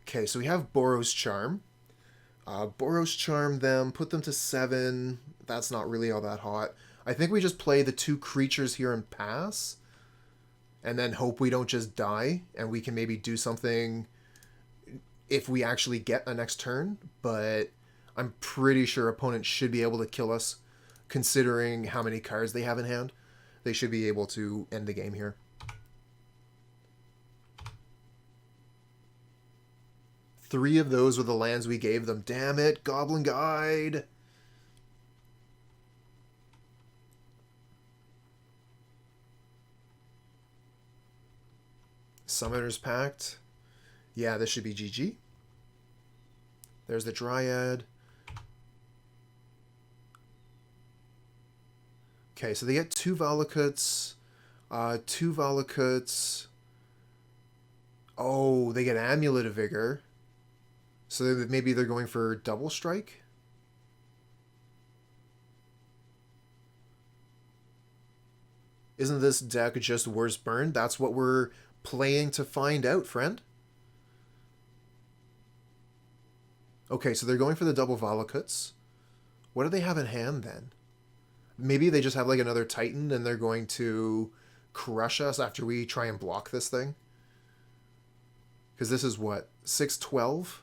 Speaker 1: Okay, so we have Boros Charm. Boros Charm them, put them to 7. That's not really all that hot. I think we just play the 2 creatures here and pass. And then hope we don't just die, and we can maybe do something if we actually get a next turn. But I'm pretty sure opponents should be able to kill us, considering how many cards they have in hand. They should be able to end the game here. 3 of those were the lands we gave them. Damn it, Goblin Guide! Summoner's Pact. Yeah, this should be GG. There's the Dryad. Okay, so they get 2 Volakuts. 2 Volakuts. Oh, they get Amulet of Vigor. So maybe they're going for double strike? Isn't this deck just worse burn? That's what we're playing to find out, friend. Okay, so they're going for the double Valakuts. What do they have in hand then? Maybe they just have like another Titan and they're going to crush us after we try and block this thing. Because this is what? 6-12?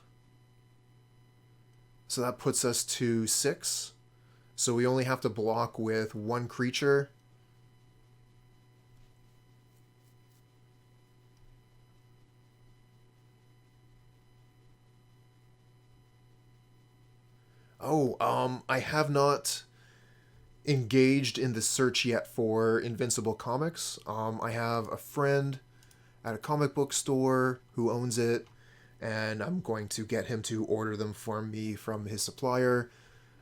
Speaker 1: So that puts us to 6. So we only have to block with one creature. Oh, I have not engaged in the search yet for Invincible comics. I have a friend at a comic book store who owns it, and I'm going to get him to order them for me from his supplier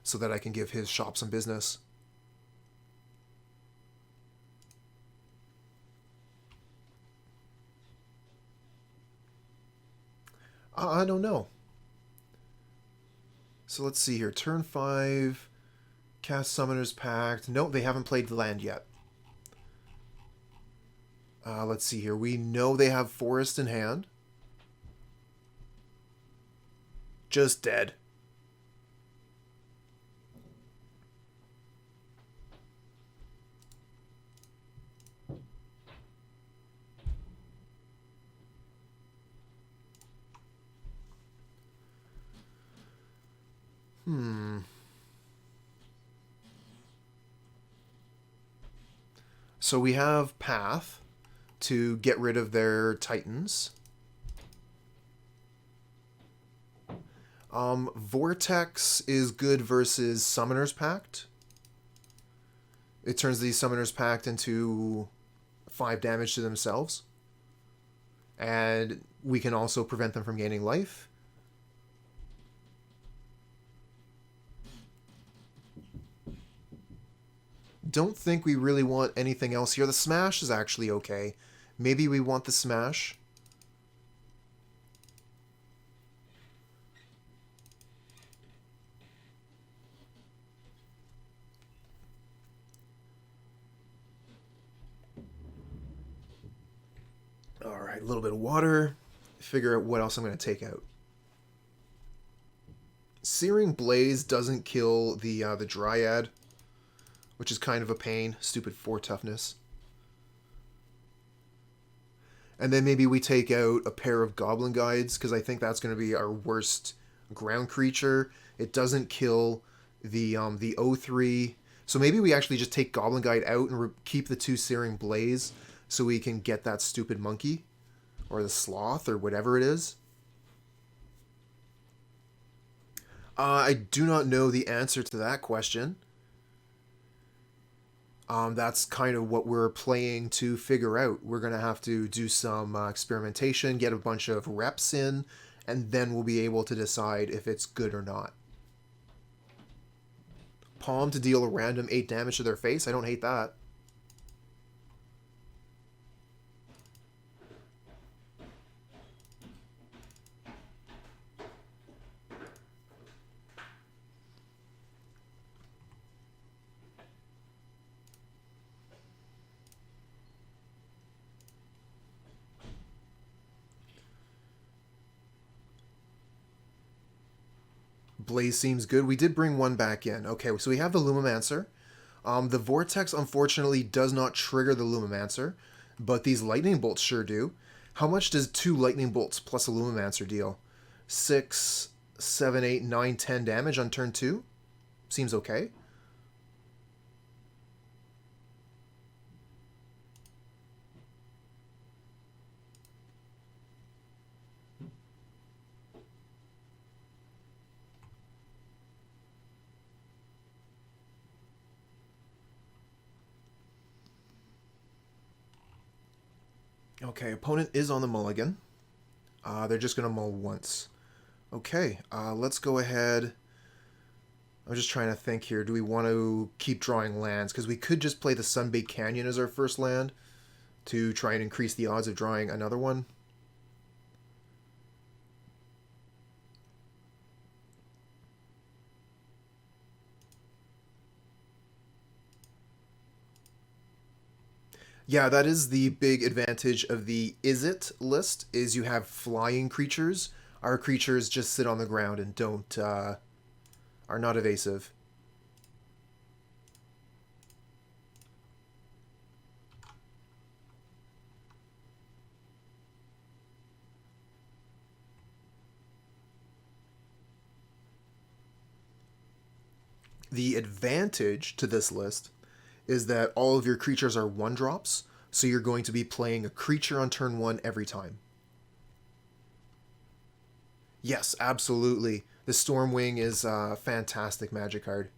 Speaker 1: so that I can give his shop some business. I don't know. So let's see here. Turn 5, cast Summoner's Pact. Nope, they haven't played the land yet. Let's see here. We know they have Forest in hand. Just dead. So we have Path to get rid of their Titans. Vortex is good versus Summoner's Pact. It turns the Summoner's Pact into 5 damage to themselves. And we can also prevent them from gaining life. Don't think we really want anything else here. The Smash is actually okay. Maybe we want the Smash. Alright, a little bit of water. Figure out what else I'm going to take out. Searing Blaze doesn't kill the Dryad, which is kind of a pain. Stupid 4 toughness. And then maybe we take out a pair of Goblin Guides, because I think that's going to be our worst ground creature. It doesn't kill the 0-3. So maybe we actually just take Goblin Guide out and keep the 2 Searing Blaze so we can get that stupid monkey. Or the sloth, or whatever it is. I do not know the answer to that question. That's kind of what we're playing to figure out. We're going to have to do some experimentation, get a bunch of reps in, and then we'll be able to decide if it's good or not. Palm to deal a random 8 damage to their face. I don't hate that. Blaze seems good. We did bring one back in. Okay, so we have the Lumimancer. The Vortex, unfortunately, does not trigger the Lumimancer, but these Lightning Bolts sure do. How much does 2 Lightning Bolts plus a Lumimancer deal? 6, 7, 8, 9, 10 damage on turn 2? Seems okay. Okay, opponent is on the mulligan. They're just going to mull once. Okay, let's go ahead. I'm just trying to think here. Do we want to keep drawing lands? Because we could just play the Sunbaked Canyon as our first land to try and increase the odds of drawing another one. Yeah, that is the big advantage of the Is It list, is you have flying creatures. Our creatures just sit on the ground and don't, are not evasive. The advantage to this list is that all of your creatures are 1-drops, so you're going to be playing a creature on turn 1 every time. Yes, absolutely. The Stormwing is a fantastic Magic card.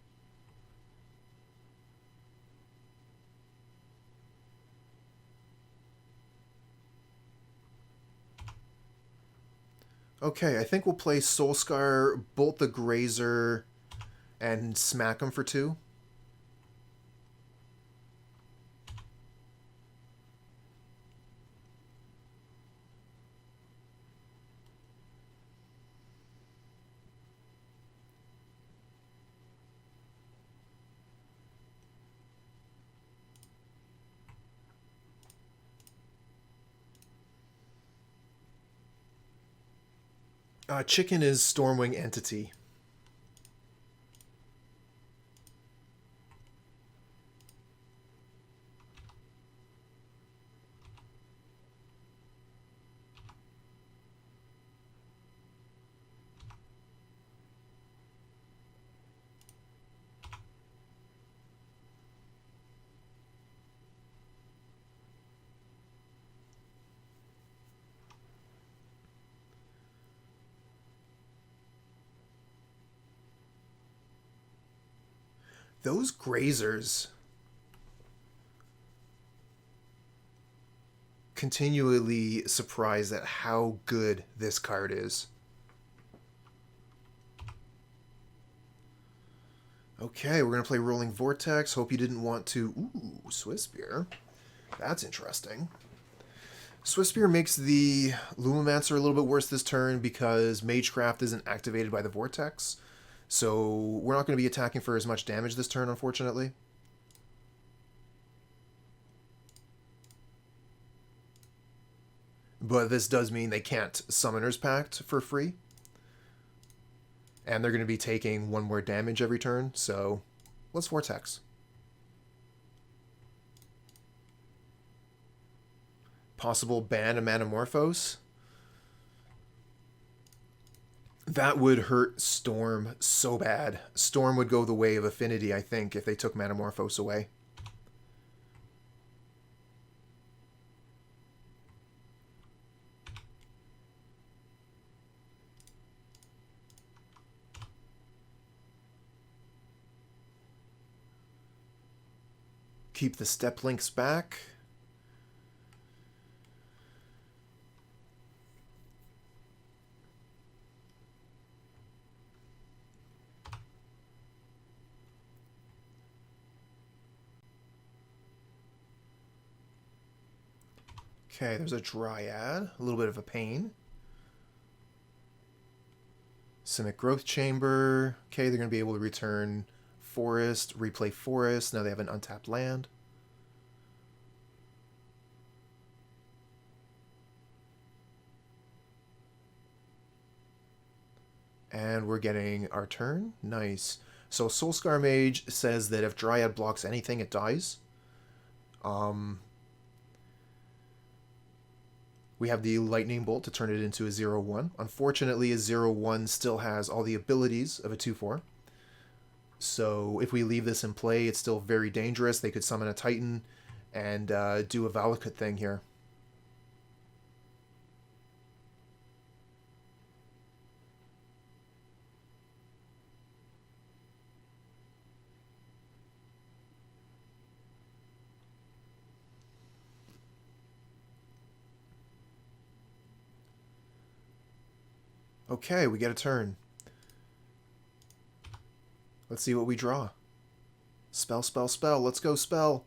Speaker 1: Okay, I think we'll play Soul-Scar, Bolt the Grazer, and smack him for 2. Chicken is Stormwing Entity. Those Grazers continually surprised at how good this card is. Okay, we're going to play Roiling Vortex. Hope you didn't want to... Ooh, Swiftspear. That's interesting. Swiftspear makes the Lumimancer a little bit worse this turn because Magecraft isn't activated by the Vortex. So we're not going to be attacking for as much damage this turn, unfortunately. But this does mean they can't Summoner's Pact for free. And they're going to be taking 1 more damage every turn, so let's Vortex. Possible ban a Manamorphose. That would hurt Storm so bad. Storm would go the way of Affinity, I think, if they took Manamorphose away. Keep the step links back. Okay, there's a Dryad. A little bit of a pain. Simic Growth Chamber. Okay, they're going to be able to return Forest, replay Forest. Now they have an untapped land. And we're getting our turn. Nice. So Soul-Scar Mage says that if Dryad blocks anything, it dies. We have the Lightning Bolt to turn it into a 0-1. Unfortunately, a 0-1 still has all the abilities of a 2-4. So if we leave this in play, it's still very dangerous. They could summon a Titan and do a Valakut thing here. Okay, we get a turn. Let's see what we draw. Spell, spell, spell. Let's go spell.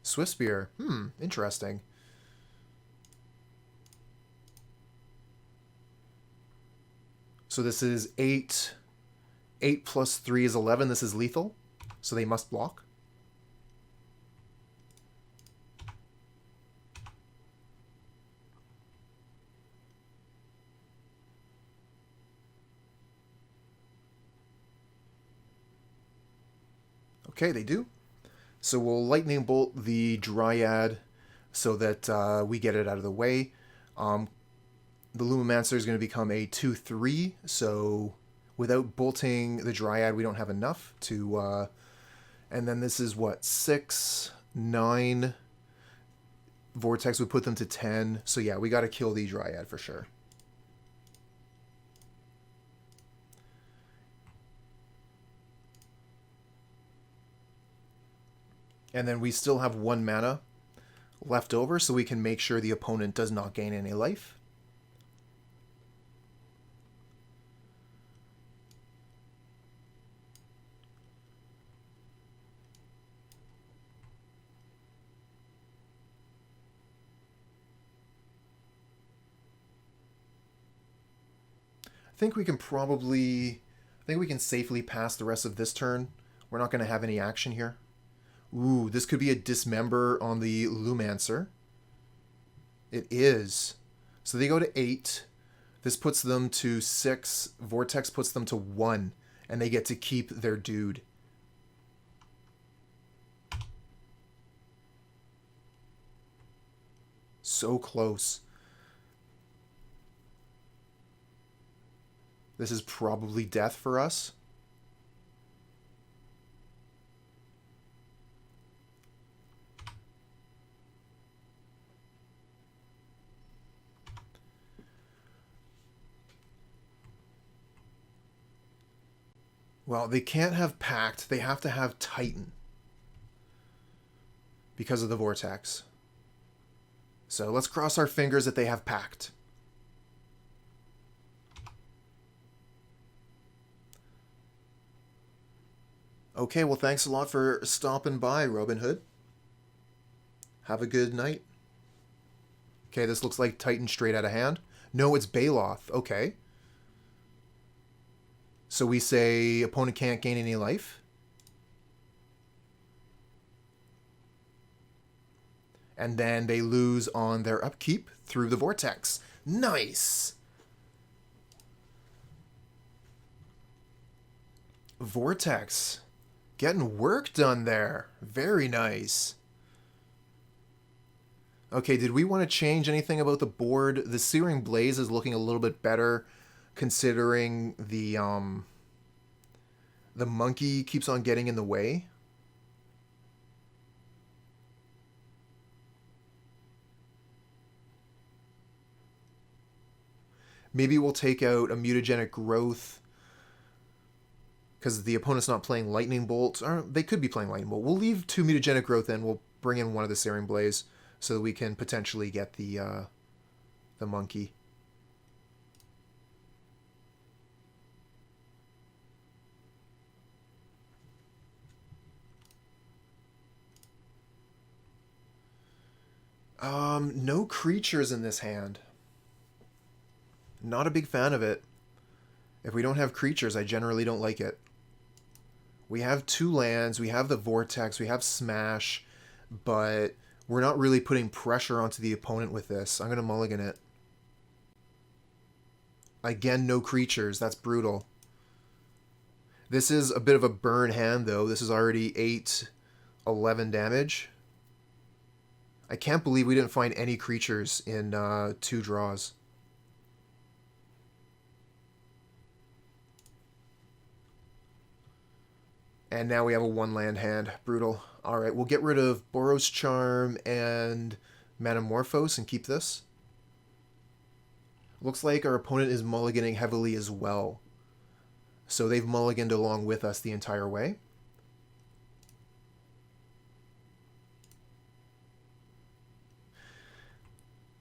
Speaker 1: Swiftspear. Interesting. So this is 8. 8 plus 3 is 11. This is lethal. So they must block. Okay, they do. So we'll Lightning Bolt the Dryad so that we get it out of the way. The Lumimancer is going to become a 2/3, so without bolting the Dryad, we don't have enough to... and then this is what, 6, 9... Vortex would put them to 10. So yeah, we got to kill the Dryad for sure. And then we still have 1 mana left over, so we can make sure the opponent does not gain any life. I think we can safely pass the rest of this turn. We're not going to have any action here. Ooh, this could be a Dismember on the Lumancer. It is. So they go to 8. This puts them to 6. Vortex puts them to 1. And they get to keep their dude. So close. This is probably death for us. Well, they can't have Pact. They have to have Titan. Because of the Vortex. So let's cross our fingers that they have Pact. Okay, well, thanks a lot for stopping by, Robin Hood. Have a good night. Okay, this looks like Titan straight out of hand. No, it's Baloth. Okay. So we say opponent can't gain any life. And then they lose on their upkeep through the Vortex. Nice! Vortex. Getting work done there. Very nice. Okay, did we want to change anything about the board? The Searing Blaze is looking a little bit better, considering the monkey keeps on getting in the way. Maybe we'll take out a Mutagenic Growth, because the opponent's not playing Lightning Bolt. Or they could be playing Lightning Bolt. We'll leave 2 Mutagenic Growth in. We'll bring in one of the Searing Blaze so that we can potentially get the monkey. No creatures in this hand. Not a big fan of it. If we don't have creatures, I generally don't like it. We have 2 lands, we have the Vortex, we have Smash, but we're not really putting pressure onto the opponent with this. I'm going to mulligan it. Again, no creatures. That's brutal. This is a bit of a burn hand, though. This is already 8, 11 damage. I can't believe we didn't find any creatures in 2 draws. And now we have a 1-land hand. Brutal. Alright, we'll get rid of Boros Charm and Manamorphose and keep this. Looks like our opponent is mulliganing heavily as well. So they've mulliganed along with us the entire way.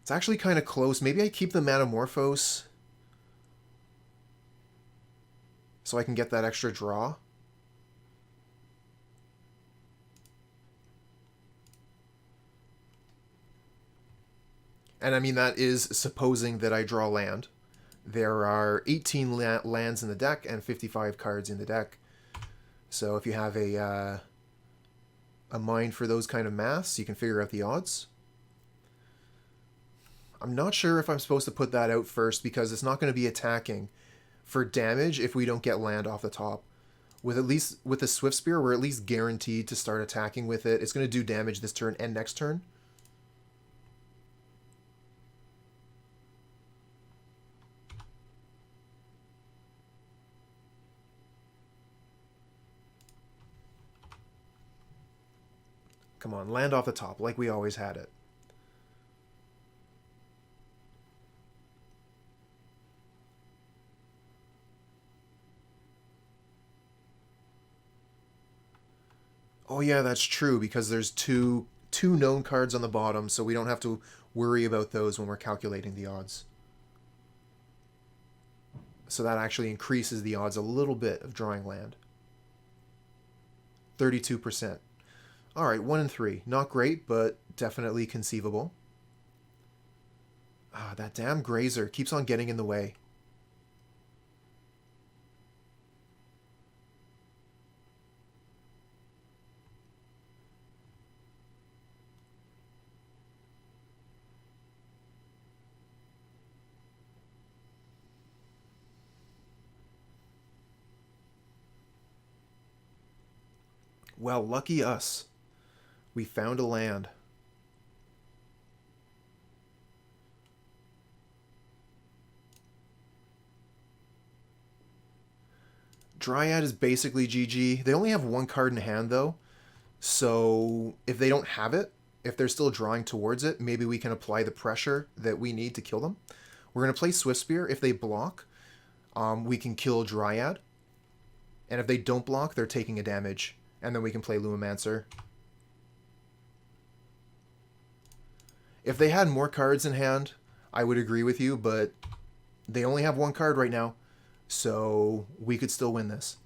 Speaker 1: It's actually kind of close. Maybe I keep the Manamorphose so I can get that extra draw. And I mean, that is supposing that I draw land. There are 18 lands in the deck and 55 cards in the deck. So if you have a mind for those kind of maths, you can figure out the odds. I'm not sure if I'm supposed to put that out first because it's not going to be attacking for damage if we don't get land off the top. With the Swiftspear, we're at least guaranteed to start attacking with it. It's going to do damage this turn and next turn. Come on, land off the top like we always had it. Oh yeah, that's true, because there's two known cards on the bottom, so we don't have to worry about those when we're calculating the odds. So that actually increases the odds a little bit of drawing land. 32%. Alright, 1 and 3. Not great, but definitely conceivable. Ah, that damn Grazer keeps on getting in the way. Well, lucky us. We found a land. Dryad is basically GG. They only have one card in hand, though. So if they don't have it, if they're still drawing towards it, maybe we can apply the pressure that we need to kill them. We're going to play Swiftspear. If they block, we can kill Dryad. And if they don't block, they're taking a damage. And then we can play Lumimancer. If they had more cards in hand, I would agree with you, but they only have one card right now, so we could still win this.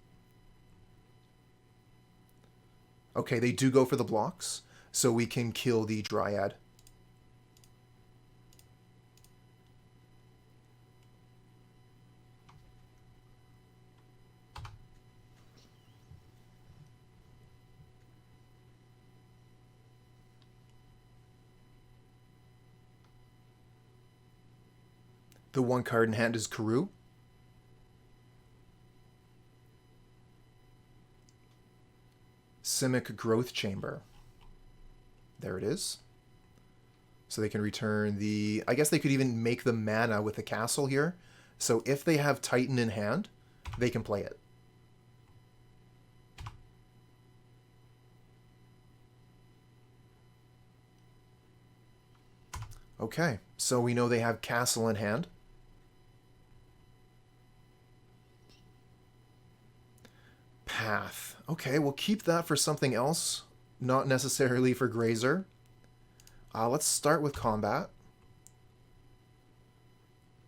Speaker 1: Okay, they do go for the blocks, so we can kill the Dryad. The one card in hand is Karoo. Simic Growth Chamber. There it is. So they can return the... I guess they could even make the mana with the castle here. So if they have Titan in hand, they can play it. Okay, so we know they have castle in hand. Path. Okay, we'll keep that for something else, not necessarily for Grazer. Let's start with combat.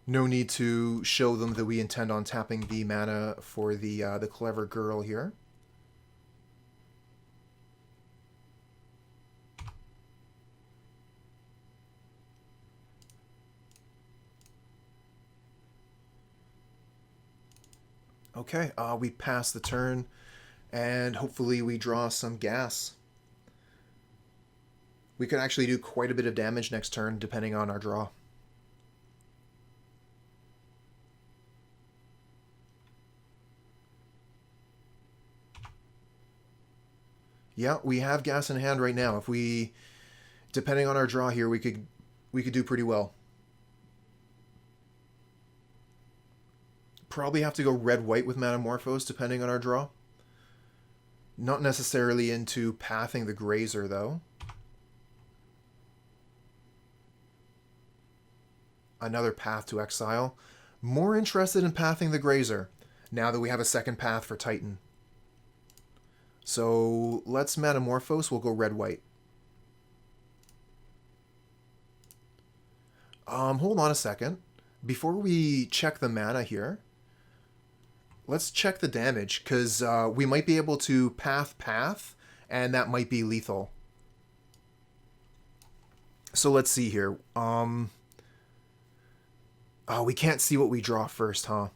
Speaker 1: No need to show them that we intend on tapping the mana for the clever girl here. Okay, we pass the turn, and hopefully we draw some gas. We could actually do quite a bit of damage next turn, depending on our draw. Yeah, we have gas in hand right now. If we, depending on our draw here, we could do pretty well. Probably have to go red-white with Manamorphose, depending on our draw. Not necessarily into pathing the Grazer, though. Another path to Exile. More interested in pathing the Grazer, now that we have a second path for Titan. So let's Manamorphose, we'll go red-white. Hold on a second. Before we check the mana here, let's check the damage, because we might be able to path, and that might be lethal. So let's see here. Oh, we can't see what we draw first, huh?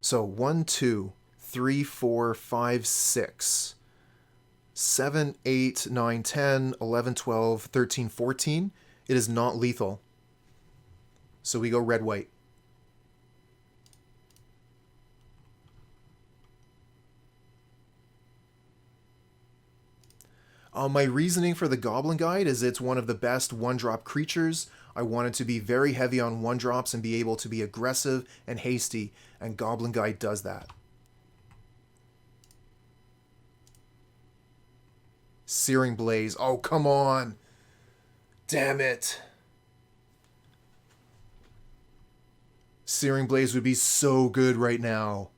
Speaker 1: So 1, 2, 3, 4, 5, 6, 7, 8, 9, 10, 11, 12, 13, 14. It is not lethal. So we go red-white. My reasoning for the Goblin Guide is it's one of the best one-drop creatures. I want it to be very heavy on one-drops and be able to be aggressive and hasty, and Goblin Guide does that. Searing Blaze. Oh, come on. Damn it. Searing Blaze would be so good right now.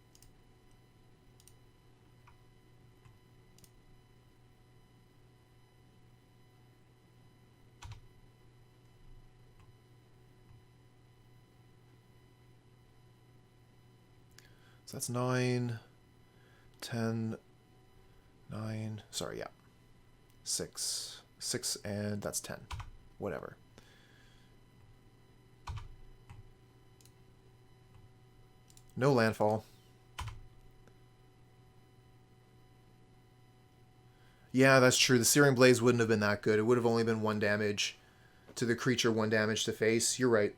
Speaker 1: So that's 9, 10, 9, sorry, yeah. 6, and that's 10. Whatever. No landfall. Yeah, that's true. The Searing Blaze wouldn't have been that good. It would have only been 1 damage to the creature, 1 damage to face. You're right.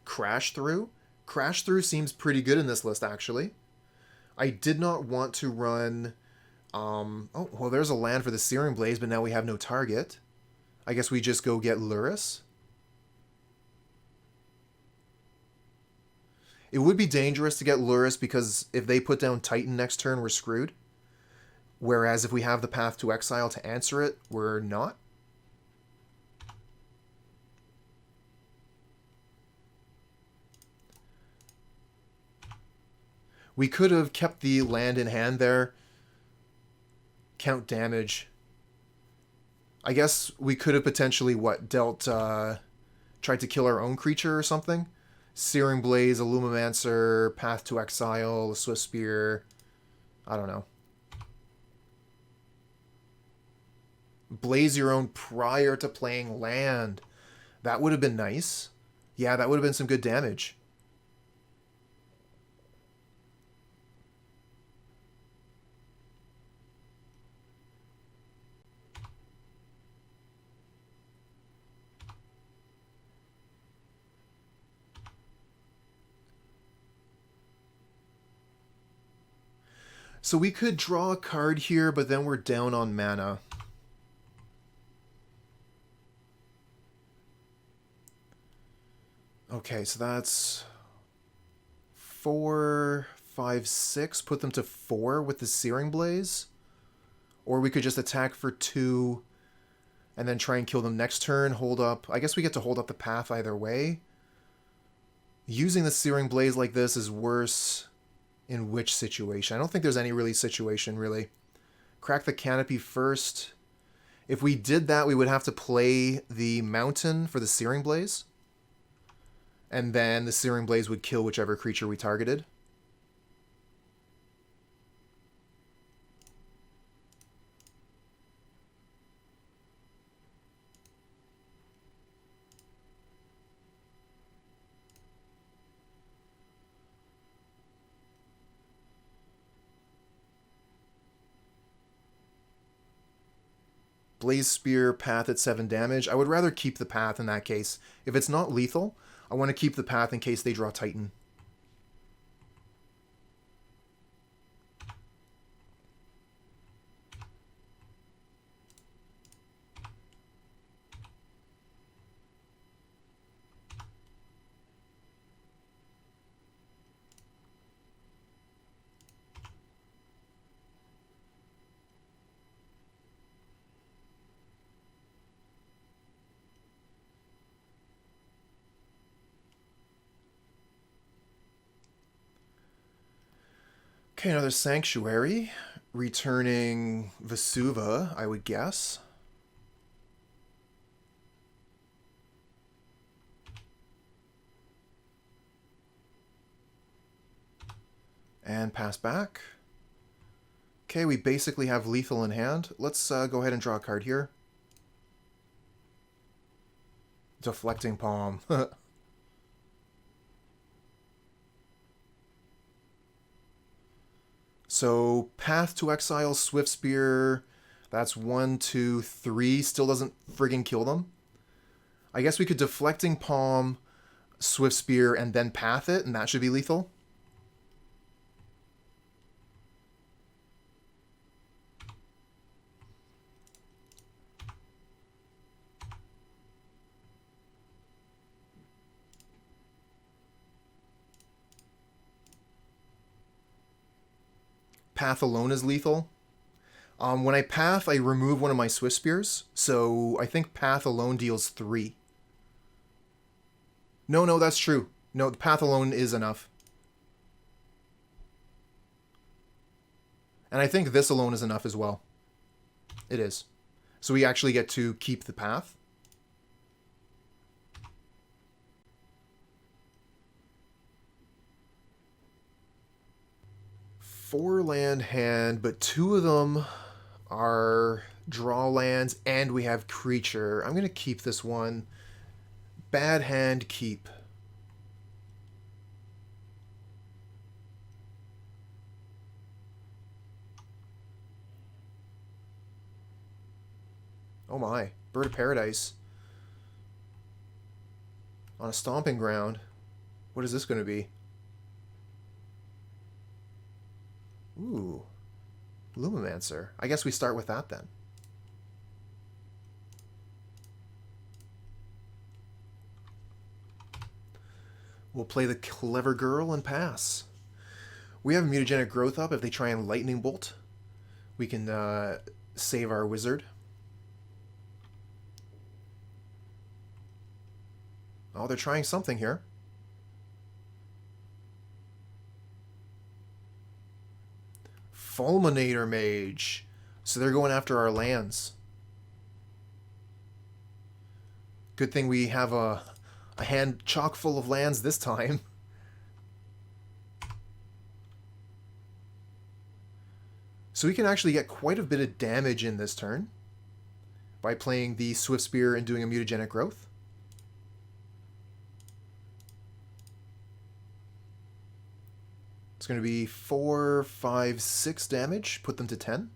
Speaker 1: Crash Through? Crash Through seems pretty good in this list, actually. I did not want to run... oh, well, there's a land for the Searing Blaze, but now we have no target. I guess we just go get Lurrus. It would be dangerous to get Lurrus because if they put down Titan next turn, we're screwed. Whereas if we have the Path to Exile to answer it, we're not. We could have kept the land in hand there. Count damage. I guess we could have potentially, dealt, tried to kill our own creature or something? Searing Blaze, a Lumimancer, Path to Exile, a Swiftspear. I don't know. Blaze your own prior to playing land. That would have been nice. Yeah, that would have been some good damage. So we could draw a card here, but then we're down on mana. Okay, so that's 4, 5, 6. Put them to 4 with the Searing Blaze. Or we could just attack for 2 and then try and kill them next turn. Hold up. I guess we get to hold up the path either way. Using the Searing Blaze like this is worse in which situation? I don't think there's any really situation, really. Crack the Canopy first. If we did that, we would have to play the Mountain for the Searing Blaze. And then the Searing Blaze would kill whichever creature we targeted. Blaze Spear, Path at 7 damage. I would rather keep the Path in that case. If it's not lethal, I want to keep the Path in case they draw Titan. Okay, another Sanctuary. Returning Vesuva, I would guess. And pass back. Okay, we basically have lethal in hand. Let's go ahead and draw a card here. Deflecting Palm. So, Path to Exile, Swiftspear, that's 1, 2, 3, still doesn't friggin' kill them. I guess we could Deflecting Palm, Swiftspear and then path it, and that should be lethal. Path alone is lethal. When I path, I remove one of my Swiftspears, so I think path alone deals 3. No, that's true. No, the path alone is enough. And I think this alone is enough as well. It is. So we actually get to keep the path. Four land hand, but 2 of them are draw lands, and we have creature. I'm going to keep this one. Bad hand, keep. Oh my, Bird of Paradise. On a stomping ground. What is this going to be? Ooh. Lumimancer. I guess we start with that then. We'll play the Clever Girl and pass. We have Mutagenic Growth up. If they try and Lightning Bolt, we can save our wizard. Oh, they're trying something here. Fulminator Mage. So they're going after our lands. Good thing we have a hand chock full of lands this time. So we can actually get quite a bit of damage in this turn by playing the Swiftspear and doing a Mutagenic Growth. It's going to be 4, 5, 6 damage. Put them to 10.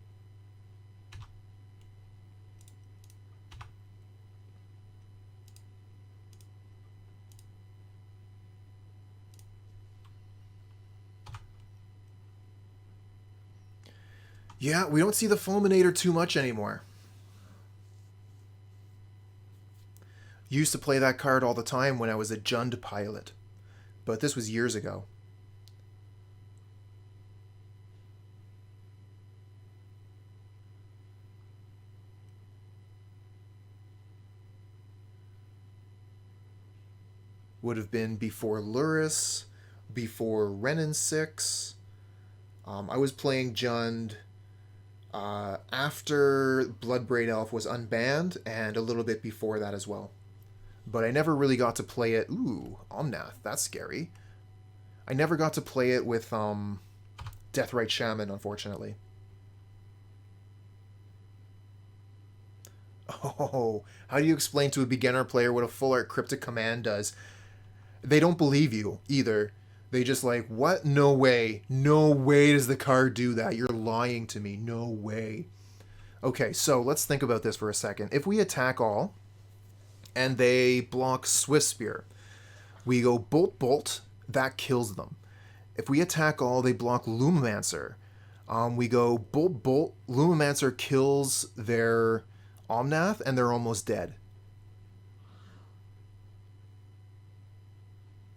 Speaker 1: Yeah, we don't see the Fulminator too much anymore. Used to play that card all the time when I was a Jund pilot, but this was years ago. Would have been before Luris, before Renin 6. I was playing Jund after Bloodbraid Elf was unbanned, and a little bit before that as well. But I never really got to play it. Ooh, Omnath, that's scary. I never got to play it with Deathrite Shaman, unfortunately. Oh, how do you explain to a beginner player what a full art Cryptic Command does? They don't believe you either. They just like, what? No way. No way does the card do that. You're lying to me. No way. Okay, so let's think about this for a second. If we attack all, and they block Swiftspear, we go Bolt Bolt, that kills them. If we attack all, they block Lumimancer. We go Bolt Bolt, Lumimancer kills their Omnath, and they're almost dead.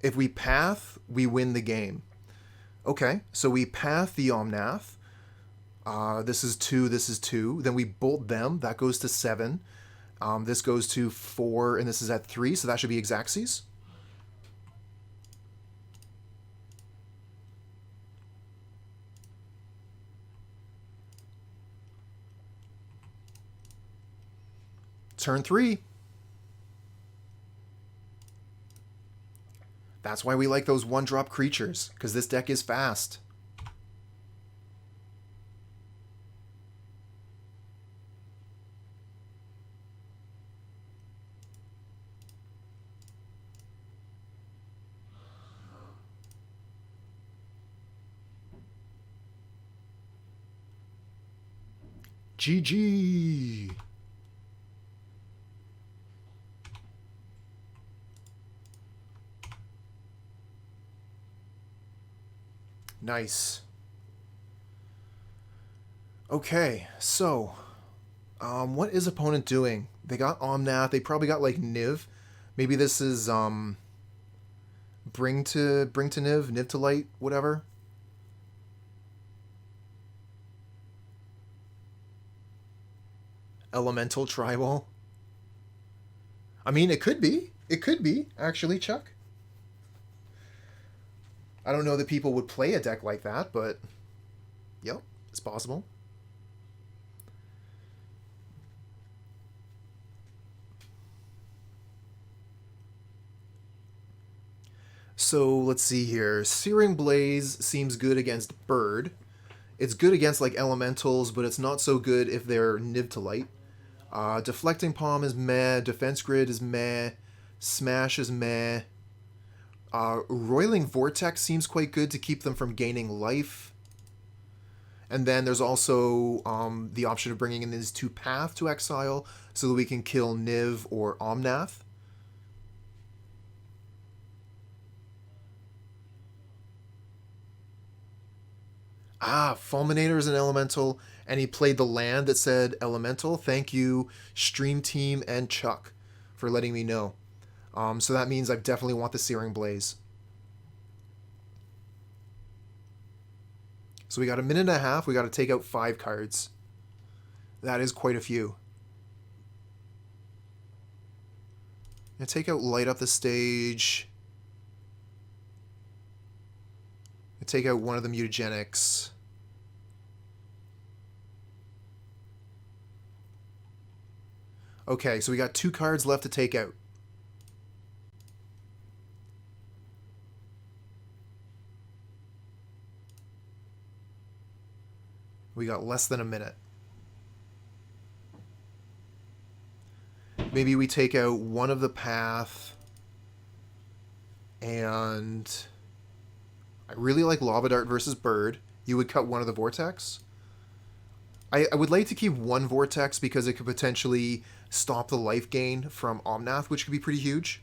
Speaker 1: If we path, we win the game. Okay, so we path the Omnath. This is 2, this is 2. Then we bolt them, that goes to 7. This goes to 4, and this is at 3, so that should be Xaxes. Turn 3. That's why we like those 1-drop creatures, because this deck is fast. GG! Nice. Okay, so what is opponent doing? They got Omnath. They probably got like Niv. Maybe this is bring to Niv, Niv to light, whatever. Elemental tribal. I mean, it could be. It could be, actually, Chuck. I don't know that people would play a deck like that, but yep, it's possible. So let's see here. Searing Blaze seems good against Bird. It's good against like elementals, but it's not so good if they're Niv to light. Deflecting Palm is meh. Defense Grid is meh. Smash is meh. Roiling Vortex seems quite good to keep them from gaining life. And then there's also the option of bringing in these 2 Path to Exile so that we can kill Niv or Omnath. Fulminator is an elemental, and he played the land that said elemental. Thank you, Stream Team and Chuck, for letting me know. So that means I definitely want the Searing Blaze. So we got a minute and a half. We got to take out 5 cards. That is quite a few. And take out Light Up the Stage. And take out one of the Mutagenics. Okay, so we got 2 cards left to take out. We got less than a minute. Maybe we take out one of the Path. And I really like Lava Dart versus Bird. You would cut one of the Vortex. I would like to keep one Vortex because it could potentially stop the life gain from Omnath, which could be pretty huge.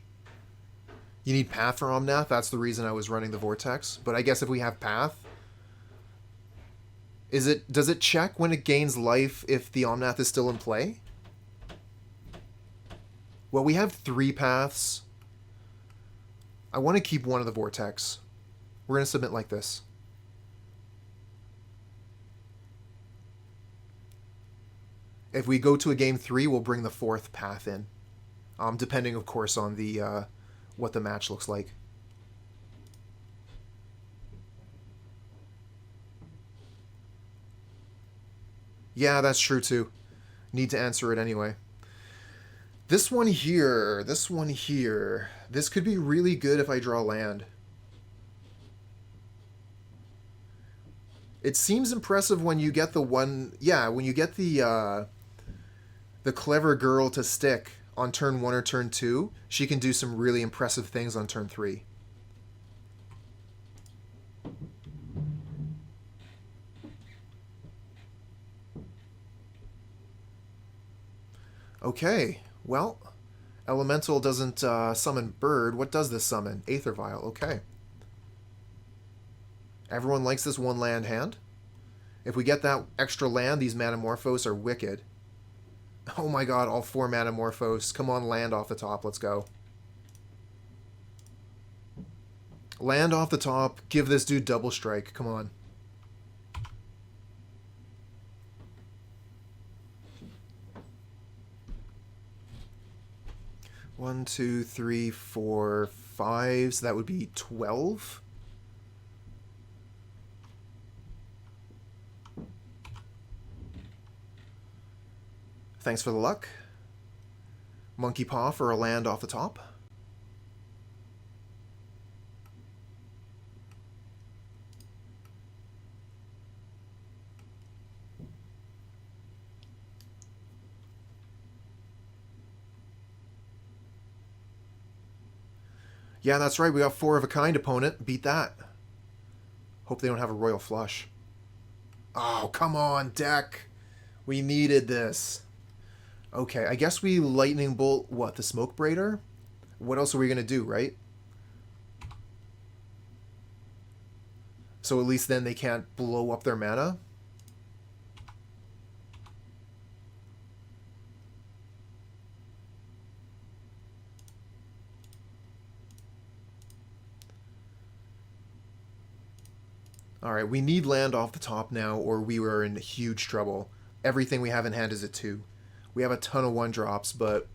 Speaker 1: You need Path for Omnath. That's the reason I was running the Vortex. But I guess if we have Path... Does it check when it gains life if the Omnath is still in play? Well, we have 3 Paths. I want to keep one of the Vortex. We're going to submit like this. If we go to a game 3, we'll bring the 4th Path in. Depending, of course, on the what the match looks like. Yeah, that's true too. Need to answer it anyway. This one here, this could be really good if I draw land. It seems impressive when you get the one, yeah, when you get the clever girl to stick on turn 1 or turn 2, she can do some really impressive things on turn 3. Okay, well, Elemental doesn't summon Bird. What does this summon? Aether Vial, okay. Everyone likes this 1 land hand. If we get that extra land, these Manamorphose are wicked. Oh my god, all 4 Manamorphose. Come on, land off the top, let's go. Land off the top, give this dude double strike, come on. One, 2, 3, 4, 5. So that would be 12. Thanks for the luck. Monkey Paw for a land off the top. Yeah, that's right. We got 4 of a kind opponent. Beat that. Hope they don't have a royal flush. Oh, come on, deck. We needed this. Okay, I guess we lightning bolt, what, the Smoke Braider? What else are we going to do, right? So at least then they can't blow up their mana. Alright, we need land off the top now, or we were in huge trouble. Everything we have in hand is a 2. We have a ton of 1-drops, but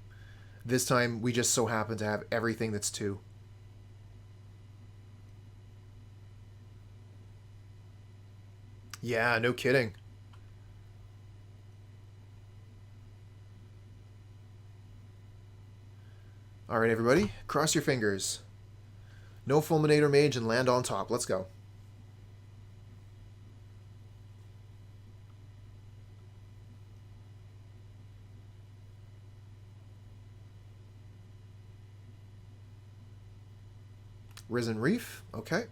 Speaker 1: this time we just so happen to have everything that's 2. Yeah, no kidding. Alright, everybody, cross your fingers. No Fulminator Mage and land on top. Let's go. Risen Reef, okay.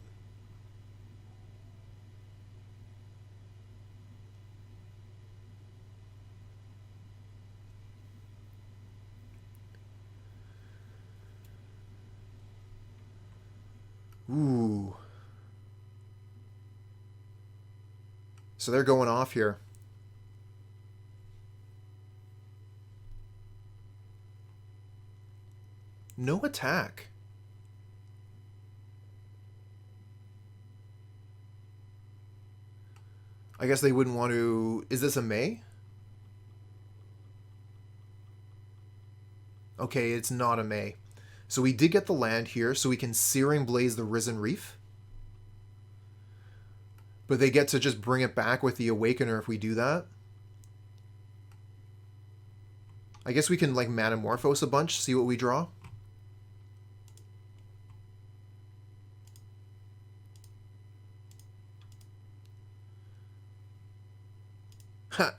Speaker 1: Ooh. So they're going off here. No attack. I guess they wouldn't want to... Is this a May? Okay, it's not a May. So we did get the land here, so we can Searing Blaze the Risen Reef. But they get to just bring it back with the Awakener if we do that. I guess we can, like, Manamorphose a bunch, see what we draw.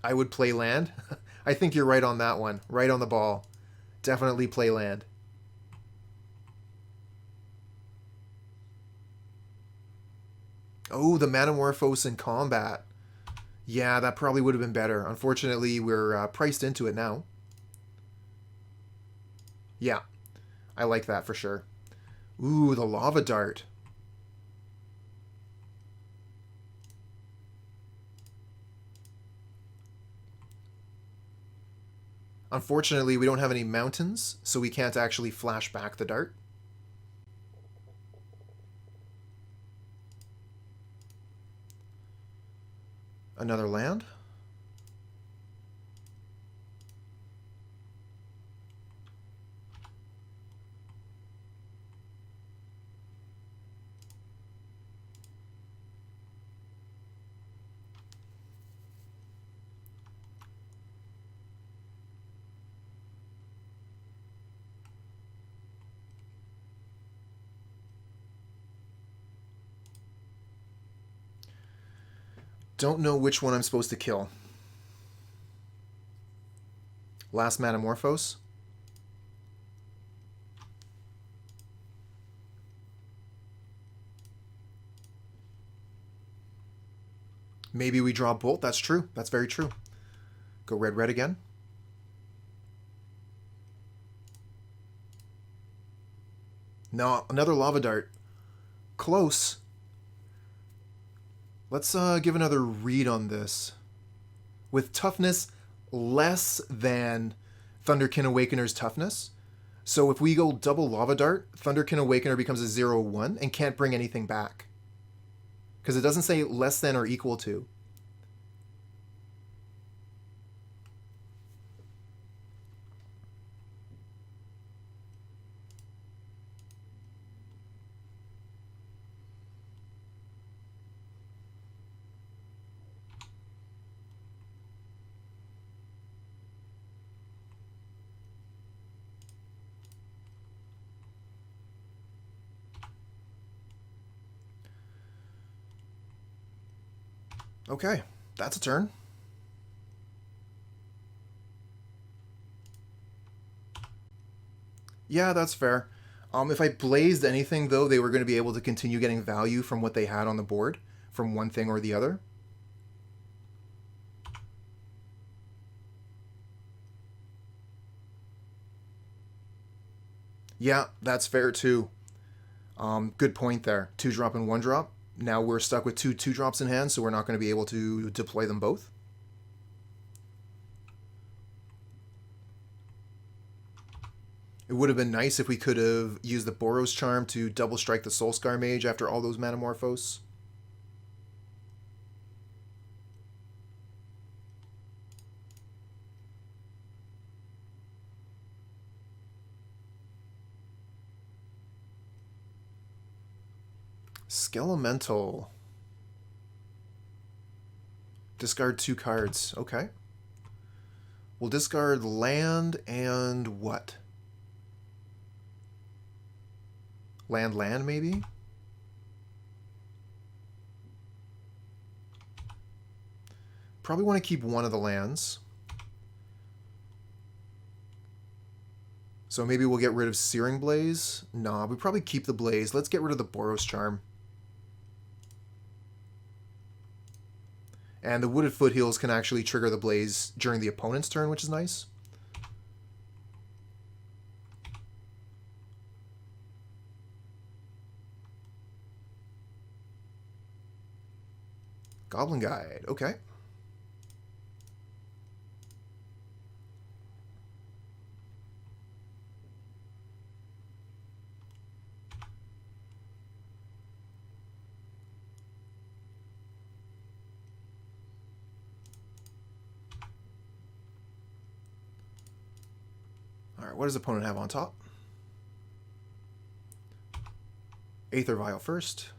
Speaker 1: I would play land. I think you're right on that one. Right on the ball. Definitely play land. Oh, the Manamorphose in combat. Yeah, that probably would have been better. Unfortunately, we're priced into it now. Yeah, I like that for sure. Ooh, the Lava Dart. Unfortunately, we don't have any mountains, so we can't actually flash back the dart. Another land. Don't know which one I'm supposed to kill. Last Manamorphose. Maybe we draw Bolt. That's true. That's very true. Go red, red again. No, another Lava Dart. Close. Let's give another read on this. With toughness less than Thunderkin Awakener's toughness. So if we go double Lava Dart, Thunderkin Awakener becomes a 0-1 and can't bring anything back. Because it doesn't say less than or equal to. Okay, that's a turn. Yeah, that's fair. If I blazed anything, though, they were going to be able to continue getting value from what they had on the board, from one thing or the other. Yeah, that's fair, too. Good point there. 2-drop and 1-drop. Now we're stuck with two 2-drops in hand, so we're not going to be able to deploy them both. It would have been nice if we could have used the Boros Charm to double strike the Soul-Scar Mage after all those Manamorphose. Skelemental. Discard 2 cards. Okay. We'll discard land and what? Land, maybe? Probably want to keep one of the lands. So maybe we'll get rid of Searing Blaze. Nah, we probably keep the Blaze. Let's get rid of the Boros Charm. And the Wooded Foothills can actually trigger the Blaze during the opponent's turn, which is nice. Goblin Guide, okay. Alright, what does the opponent have on top? Aether Vial first.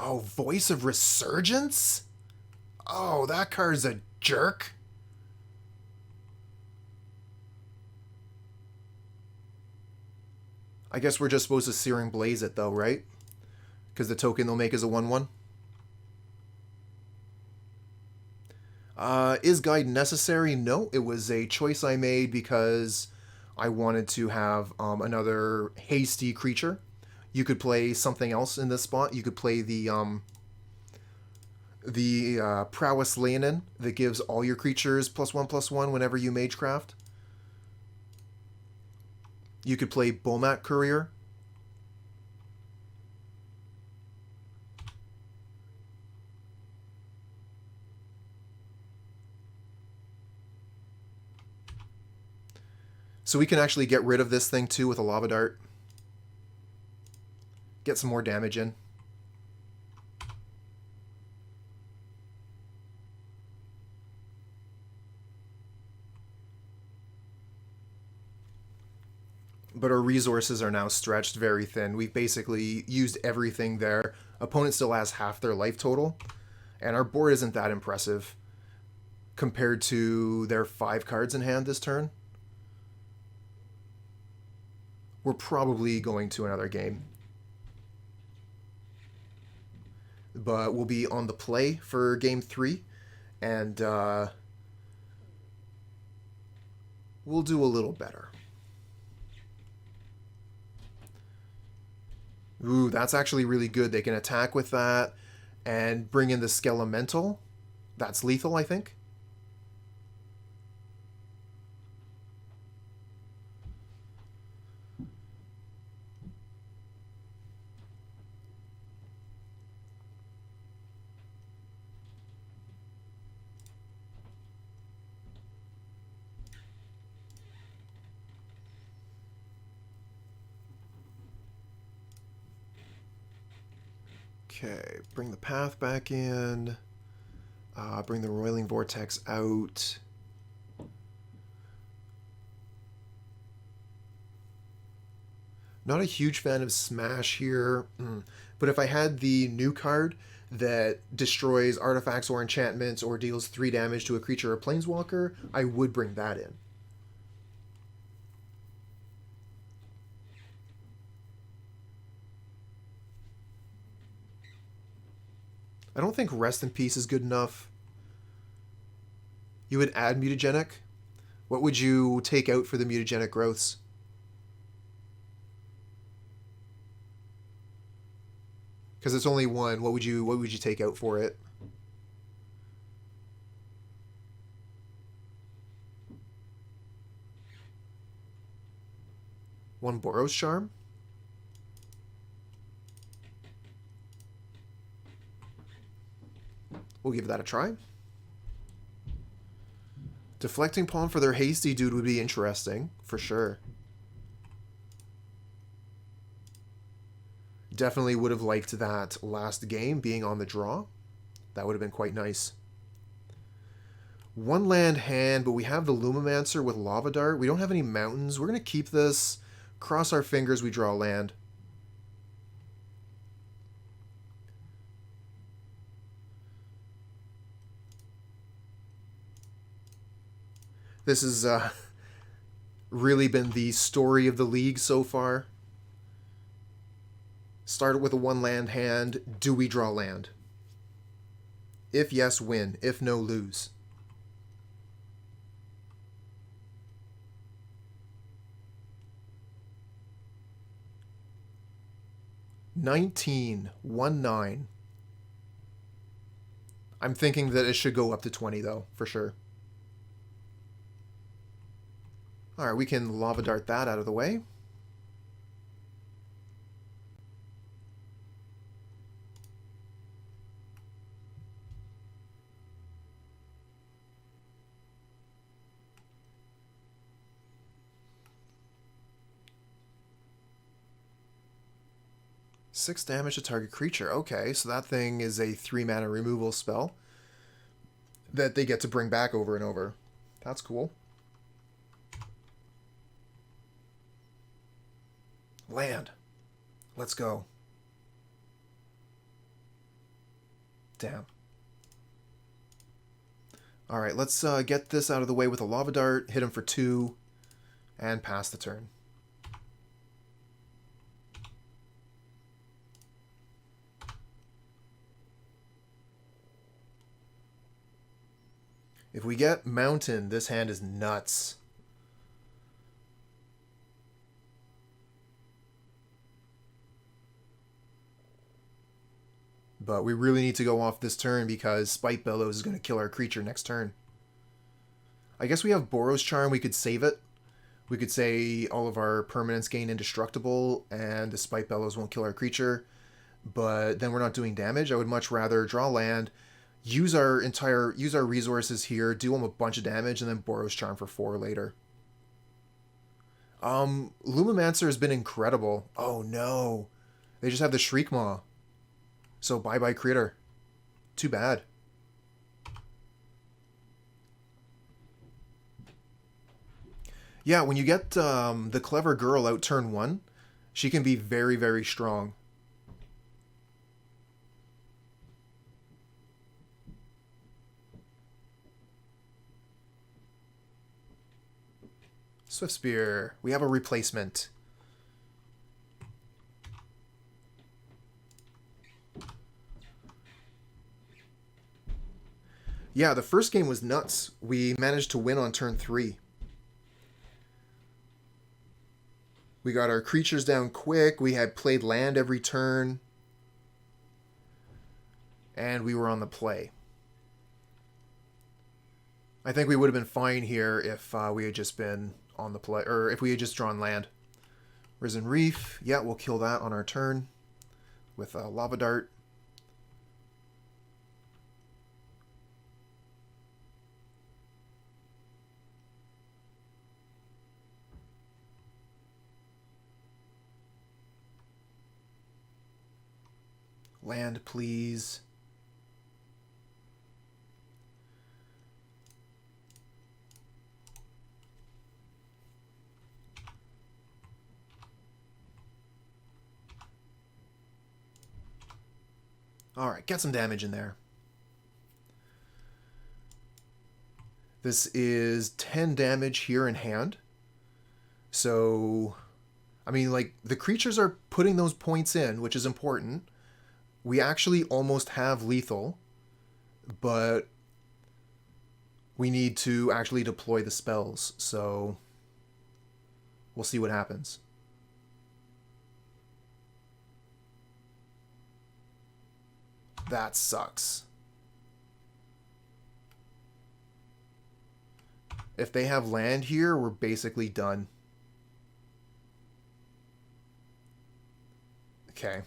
Speaker 1: Oh, Voice of Resurgence? Oh, that card's a jerk. I guess we're just supposed to Searing Blaze it though, right? Because the token they'll make is a 1/1. Is Guide necessary? No, it was a choice I made because I wanted to have another hasty creature. You could play something else in this spot. You could play the Prowess Leonin that gives all your creatures +1/+1 whenever you Magecraft. You could play Bomat Courier. So we can actually get rid of this thing too with a Lava Dart. Get some more damage in. But our resources are now stretched very thin. We've basically used everything there. Opponent still has half their life total. And our board isn't that impressive compared to their 5 cards in hand this turn. We're probably going to another game. But we'll be on the play for game 3. And we'll do a little better. Ooh, that's actually really good. They can attack with that and bring in the Skelemental. That's lethal, I think. Okay, bring the path back in. Bring the Roiling Vortex out. Not a huge fan of Smash here, but if I had the new card that destroys artifacts or enchantments or deals 3 damage to a creature or planeswalker, I would bring that in. I don't think Rest in Peace is good enough. You would add Mutagenic? What would you take out for the Mutagenic Growths? Because it's only 1. What would you take out for it? One Boros Charm? We'll give that a try. Deflecting Palm for their hasty dude would be interesting, for sure. Definitely would have liked that last game being on the draw. That would have been quite nice. One land hand, but we have the Lumimancer with Lava Dart. We don't have any mountains. We're going to keep this. Cross our fingers, we draw land. This has really been the story of the league so far. Start with a one land hand. Do we draw land? If yes, win. If no, lose. $19.19. I'm thinking that it should go up to 20 though, for sure. Alright, we can Lava Dart that out of the way. Six damage to target creature. Okay, so that thing is a 3-mana removal spell that they get to bring back over and over. That's cool. Land. Let's go. Damn. Alright, let's get this out of the way with a Lava Dart, hit him for 2, and pass the turn. If we get Mountain, this hand is nuts. But we really need to go off this turn because Spite Bellows is going to kill our creature next turn. I guess we have Boros Charm. We could save it. We could say all of our permanents gain indestructible and the Spite Bellows won't kill our creature. But then we're not doing damage. I would much rather draw land, use our resources here, do them a bunch of damage, and then Boros Charm for 4 later. Lumimancer has been incredible. Oh no. They just have the Shriekmaw. So bye-bye critter. Too bad. Yeah, when you get the Clever Girl out turn 1, she can be very, very strong. Swiftspear. We have a replacement. Yeah, the first game was nuts. We managed to win on turn 3. We got our creatures down quick. We had played land every turn. And we were on the play. I think we would have been fine here if we had just been on the play, or if we had just drawn land. Risen Reef. Yeah, we'll kill that on our turn with a Lava Dart. Land, please. Alright, get some damage in there. This is 10 damage here in hand. So, I mean, like, the creatures are putting those points in, which is important. We actually almost have lethal, but we need to actually deploy the spells, so we'll see what happens. That sucks. If they have land here, we're basically done. Okay.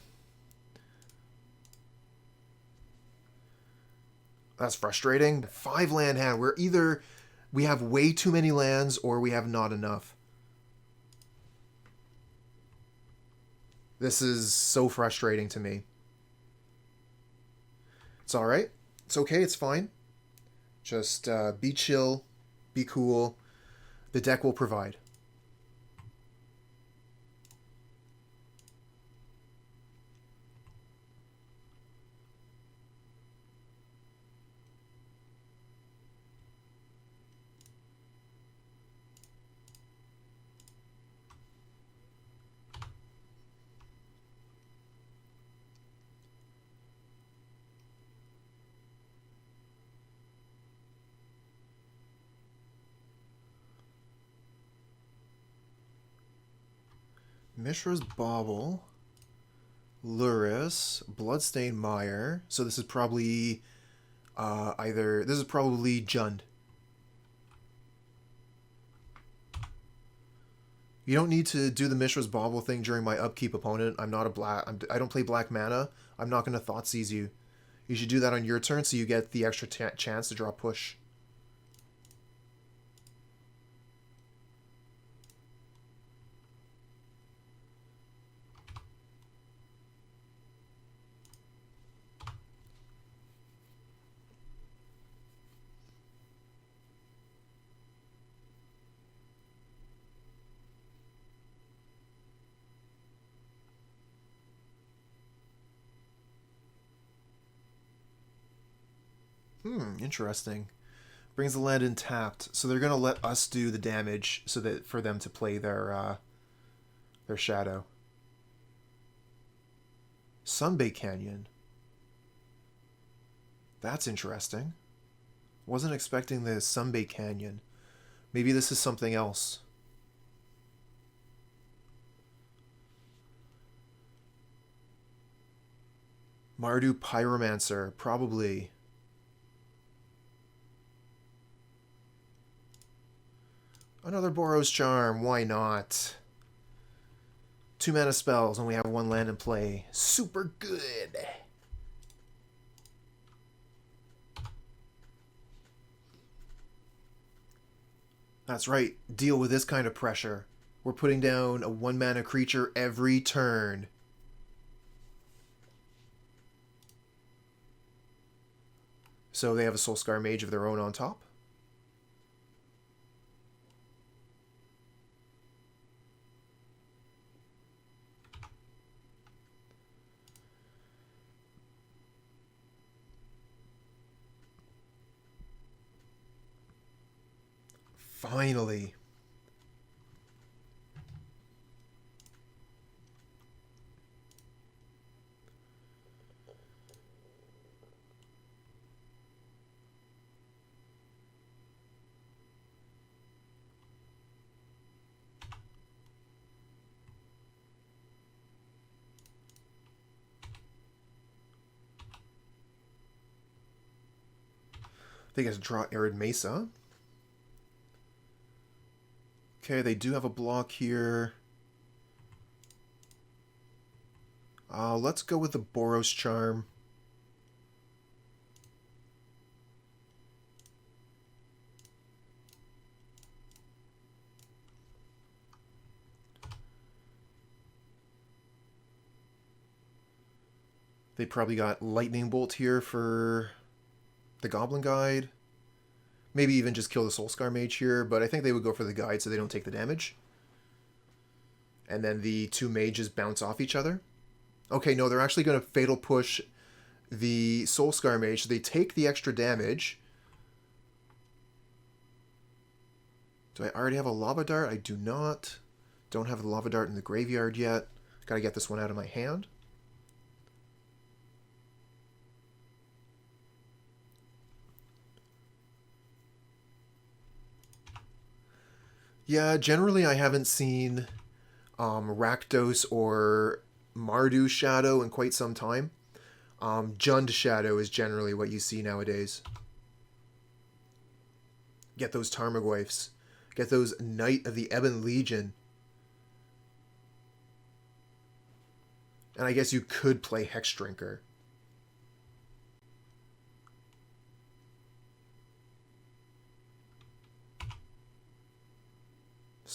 Speaker 1: That's frustrating. 5-land hand. We have way too many lands or we have not enough. This is so frustrating to me. It's alright. It's okay. It's fine. Just be chill. Be cool. The deck will provide. Mishra's Bauble, Luris, Bloodstained Mire. So this is probably this is probably Jund. You don't need to do the Mishra's Bauble thing during my upkeep, opponent. I don't play black mana. I'm not going to Thoughtseize you. You should do that on your turn so you get the extra chance to draw push. Interesting. Brings the land in tapped, so they're gonna let us do the damage so that for them to play their shadow. Sunbaked Canyon. That's interesting. Wasn't expecting the Sunbaked Canyon. Maybe this is something else. Mardu Pyromancer, probably. Another Boros Charm, why not? 2 mana spells and we have 1 land in play. Super good! That's right, deal with this kind of pressure. We're putting down a 1 mana creature every turn. So they have a Soul-Scar Mage of their own on top. Finally. They get to draw Arid Mesa. Okay, they do have a block here. Let's go with the Boros Charm. They probably got Lightning Bolt here for the Goblin Guide. Maybe even just kill the Soul-Scar Mage here, but I think they would go for the guide so they don't take the damage. And then the 2 mages bounce off each other. Okay, no, they're actually going to Fatal Push the Soul-Scar Mage, so they take the extra damage. Do I already have a Lava Dart? I do not. Don't have the Lava Dart in the graveyard yet. Gotta get this one out of my hand. Yeah, generally I haven't seen Rakdos or Mardu Shadow in quite some time. Jund Shadow is generally what you see nowadays. Get those Tarmogoyfs. Get those Knight of the Ebon Legion. And I guess you could play Hex Drinker.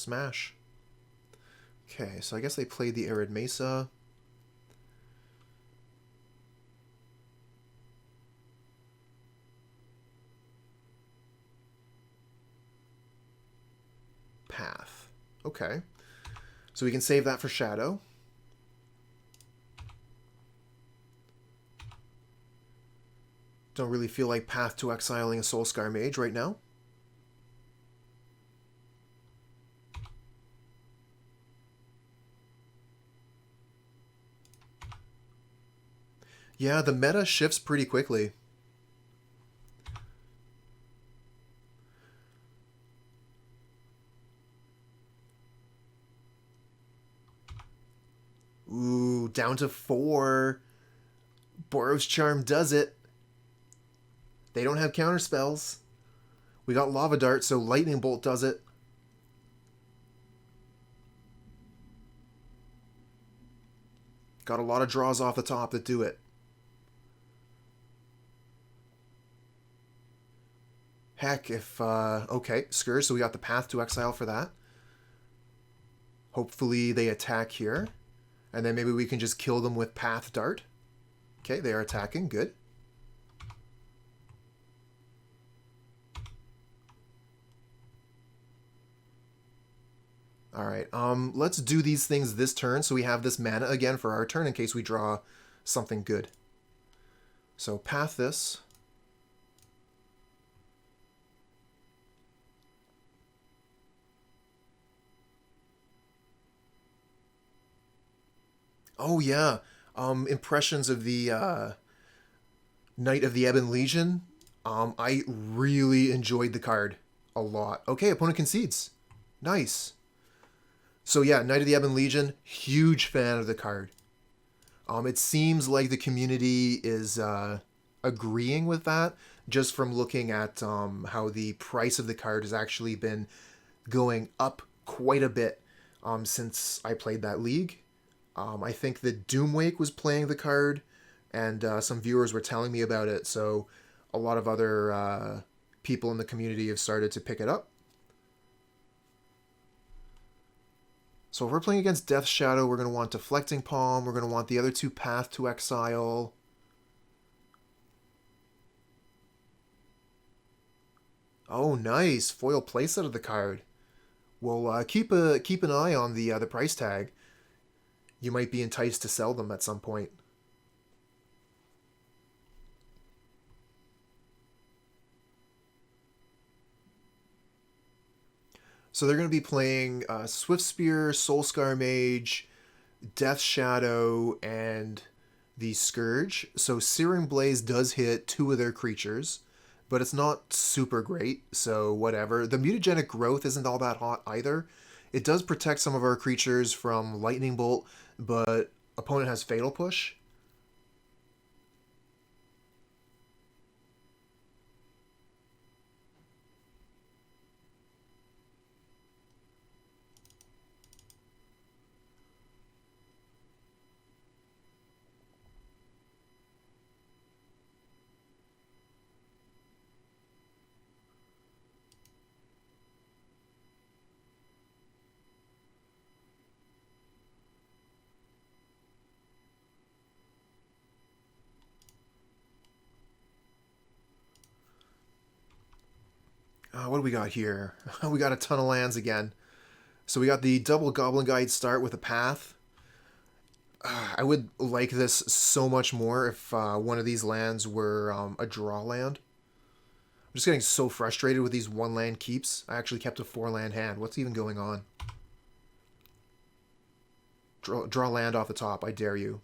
Speaker 1: Smash. Okay, so I guess they played the Arid Mesa. Path. Okay. So we can save that for Shadow. Don't really feel like Path to exiling a Soul-Scar Mage right now. Yeah, the meta shifts pretty quickly. Ooh, down to 4. Boros Charm does it. They don't have counter spells. We got Lava Dart, so Lightning Bolt does it. Got a lot of draws off the top that do it. Heck, if... okay, Scourge, so we got the Path to Exile for that. Hopefully they attack here. And then maybe we can just kill them with Path Dart. Okay, they are attacking. Good. Alright, let's do these things this turn so we have this mana again for our turn in case we draw something good. So path this. Oh yeah, impressions of the Knight of the Ebon Legion. I really enjoyed the card a lot. Okay, opponent concedes. Nice. So yeah, Knight of the Ebon Legion, huge fan of the card. It seems like the community is agreeing with that, just from looking at how the price of the card has actually been going up quite a bit since I played that league. I think that Doomwake was playing the card, and some viewers were telling me about it, so a lot of other people in the community have started to pick it up. So if we're playing against Death Shadow, we're going to want Deflecting Palm, we're going to want the other two Path to Exile. Oh, nice. Foil playset of the card. Well, keep an eye on the price tag. You might be enticed to sell them at some point. So they're going to be playing Swiftspear, Soul-Scar Mage, Death Shadow, and the Scourge. So Searing Blaze does hit 2 of their creatures, but it's not super great, so whatever. The Mutagenic Growth isn't all that hot either. It does protect some of our creatures from Lightning Bolt, but opponent has Fatal Push. What do we got here? We got a ton of lands again. So we got the double Goblin Guide start with a path. I would like this so much more if one of these lands were a draw land. I'm just getting so frustrated with these 1-land keeps. I actually kept a 4-land hand. What's even going on? Draw land off the top, I dare you.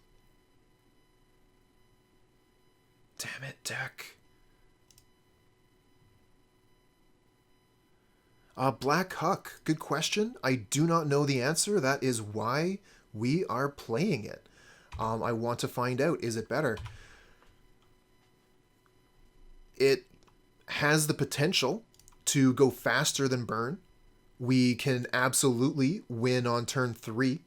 Speaker 1: Damn it, deck. Black Huck, good question. I do not know the answer. That is why we are playing it. I want to find out, is it better? It has the potential to go faster than burn. We can absolutely win on turn 3.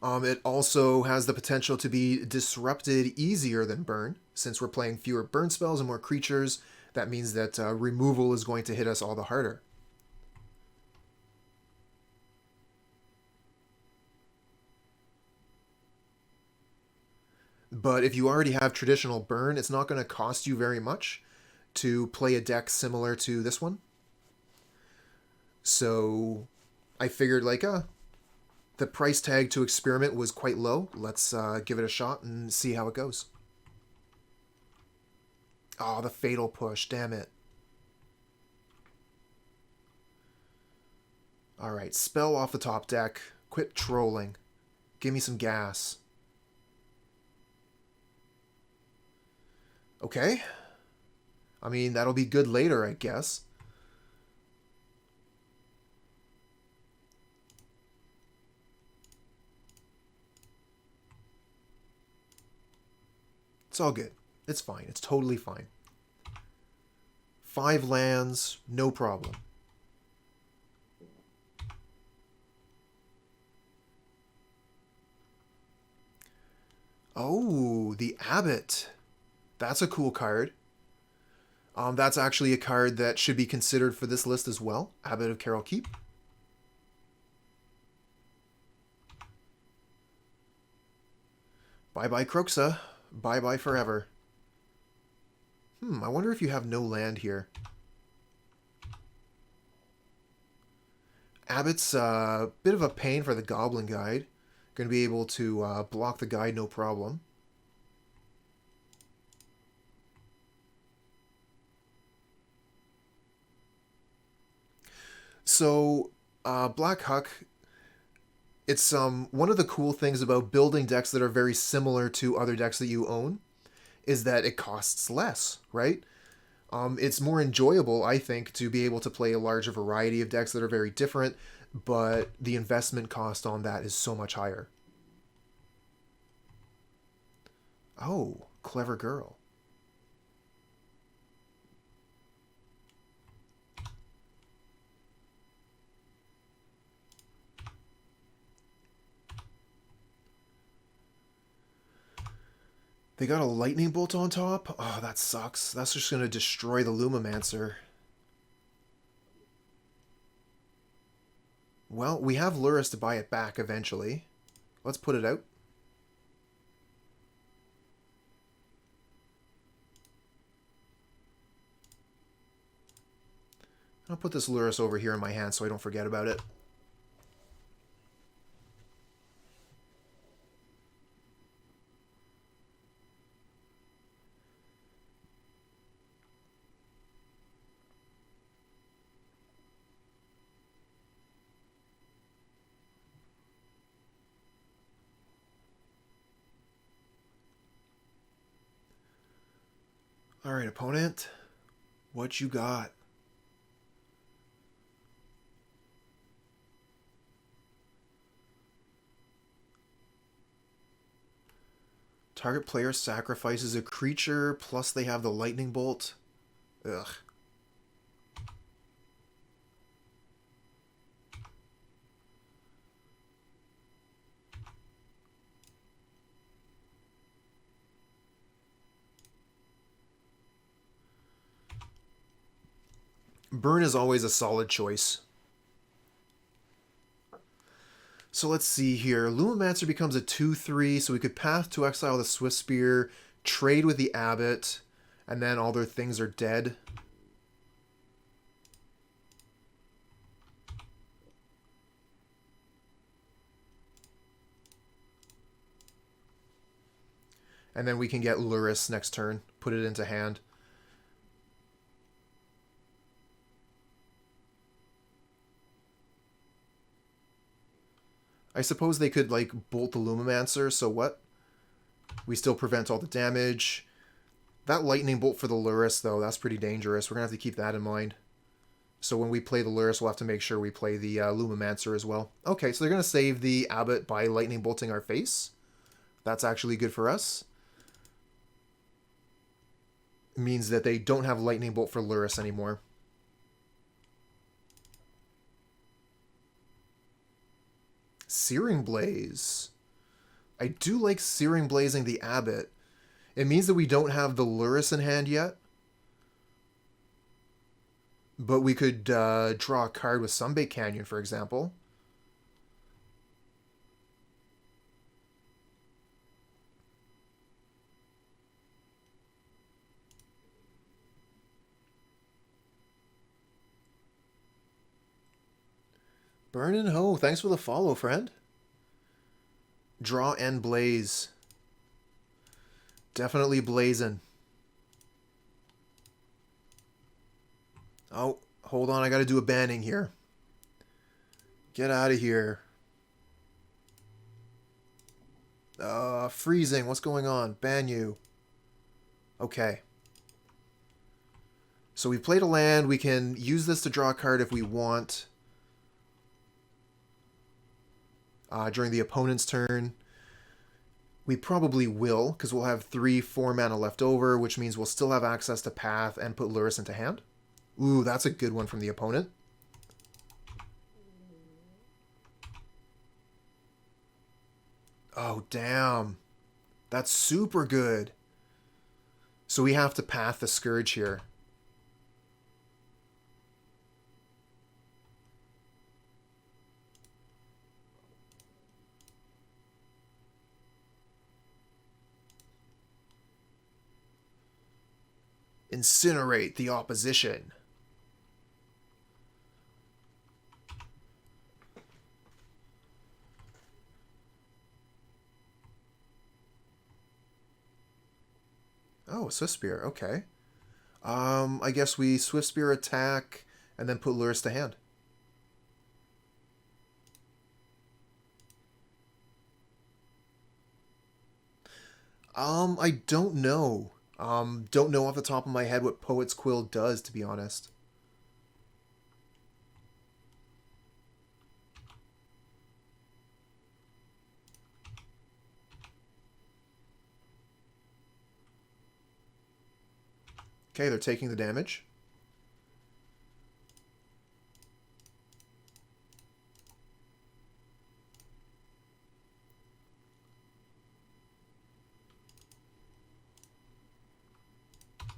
Speaker 1: It also has the potential to be disrupted easier than burn, since we're playing fewer burn spells and more creatures. That means that removal is going to hit us all the harder. But if you already have traditional burn, it's not going to cost you very much to play a deck similar to this one. So I figured like, the price tag to experiment was quite low. Let's give it a shot and see how it goes. Oh, the Fatal Push, damn it. Alright, spell off the top deck. Quit trolling. Give me some gas. Okay. I mean, that'll be good later, I guess. It's all good. It's fine. It's totally fine. 5 lands, no problem. Oh, the Abbot. That's a cool card. That's actually a card that should be considered for this list as well. Abbot of Carol Keep. Bye-bye Croxa. Bye-bye forever. I wonder if you have no land here. Abbot's a bit of a pain for the Goblin guide. Going to be able to block the guide no problem. So, Black Huck, it's one of the cool things about building decks that are very similar to other decks that you own is that it costs less, right? It's more enjoyable, I think, to be able to play a larger variety of decks that are very different, but the investment cost on that is so much higher. Oh, clever girl. They got a lightning bolt on top? Oh, that sucks. That's just going to destroy the Lumimancer. Well, we have Lurrus to buy it back eventually. Let's put it out. I'll put this Lurrus over here in my hand so I don't forget about it. Alright, opponent. What you got? Target player sacrifices a creature, plus they have the lightning bolt. Ugh. Burn is always a solid choice. So let's see here. Lumimancer becomes a 2/3, so we could path to exile the Swiftspear, trade with the Abbot, and then all their things are dead. And then we can get Lurrus next turn, put it into hand. I suppose they could, like, bolt the Lumimancer, so what? We still prevent all the damage. That lightning bolt for the Lurrus, though, that's pretty dangerous. We're going to have to keep that in mind. So when we play the Lurrus, we'll have to make sure we play the Lumimancer as well. Okay, so they're going to save the Abbot by lightning bolting our face. That's actually good for us. It means that they don't have lightning bolt for Lurrus anymore. Searing Blaze. I do like Searing Blazing the Abbot. It means that we don't have the Lurrus in hand yet. But we could draw a card with Sunbaked Canyon, for example. Burn and Ho, thanks for the follow, friend. Draw and Blaze. Definitely blazing. Oh, hold on, I gotta do a banning here. Get out of here. Freezing, what's going on? Ban you. Okay. So we played a land, we can use this to draw a card if we want. During the opponent's turn. We probably will, because we'll have 3/4 mana left over, which means we'll still have access to Path and put Lurrus into hand. Ooh, that's a good one from the opponent. Oh, damn. That's super good. So we have to Path the Scourge here. Incinerate the opposition. Oh, Swiftspear, okay. I guess we Swiftspear attack and then put Lurrus to hand. I don't know. Don't know off the top of my head what Poet's Quill does, to be honest. Okay, they're taking the damage.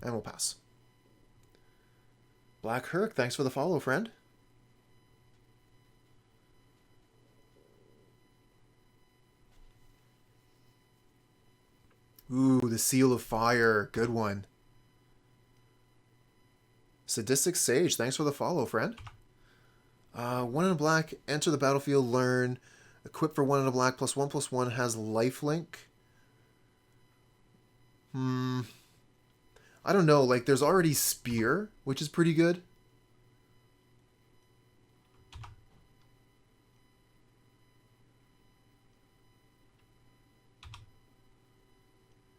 Speaker 1: And we'll pass. Black Herc, thanks for the follow, friend. Ooh, the Seal of Fire. Good one. Sadistic Sage, thanks for the follow, friend. 1 in a black, enter the battlefield, learn. Equip for 1 in a black, +1/+1, has lifelink. I don't know, like, there's already Spear, which is pretty good.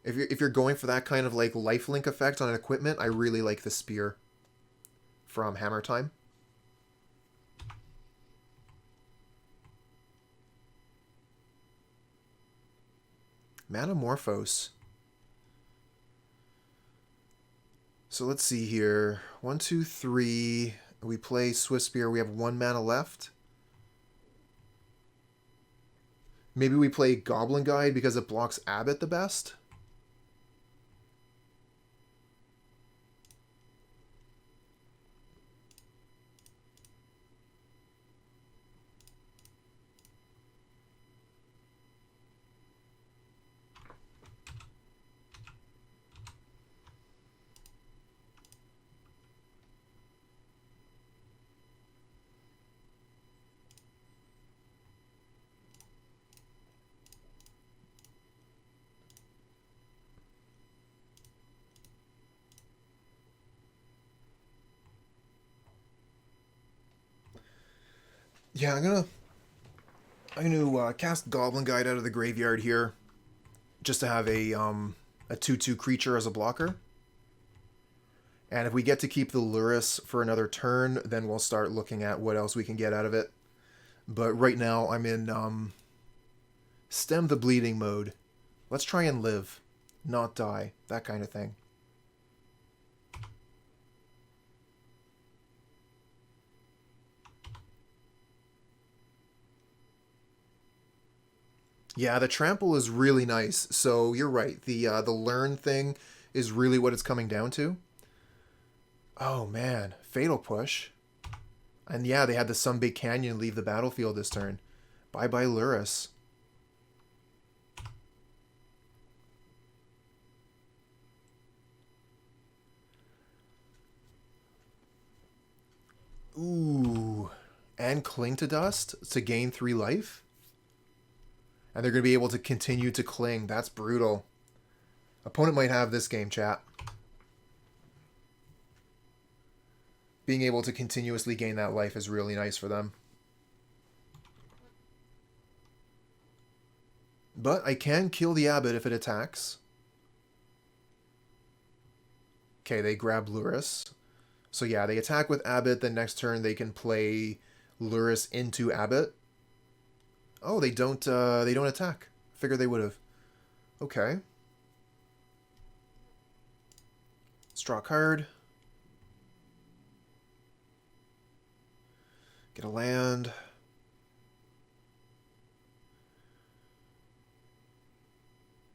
Speaker 1: If you're going for that kind of, like, lifelink effect on an equipment, I really like the Spear from Hammer Time. Manamorphose. So let's see here. 1, 2, 3. We play Swiftspear. We have 1 mana left. Maybe we play Goblin Guide because it blocks Abbott the best. Yeah, I'm gonna cast Goblin Guide out of the graveyard here, just to have a 2/2 creature as a blocker. And if we get to keep the Lurrus for another turn, then we'll start looking at what else we can get out of it. But right now, I'm in Stem the Bleeding mode. Let's try and live, not die, that kind of thing. Yeah, the trample is really nice. So you're right. The learn thing is really what it's coming down to. Oh man, Fatal Push. And yeah, they had the Sunbaked Canyon leave the battlefield this turn. Bye-bye Lurrus. Ooh. and Cling to Dust to gain 3 life. And they're going to be able to continue to cling. That's brutal. Opponent might have this game, chat. Being able to continuously gain that life is really nice for them. But I can kill the Abbot if it attacks. Okay, they grab Luris. So yeah, they attack with Abbot. Then next turn they can play Luris into Abbot. Oh, they don't attack. Figure they would have. Okay. Let's draw a card. Get a land.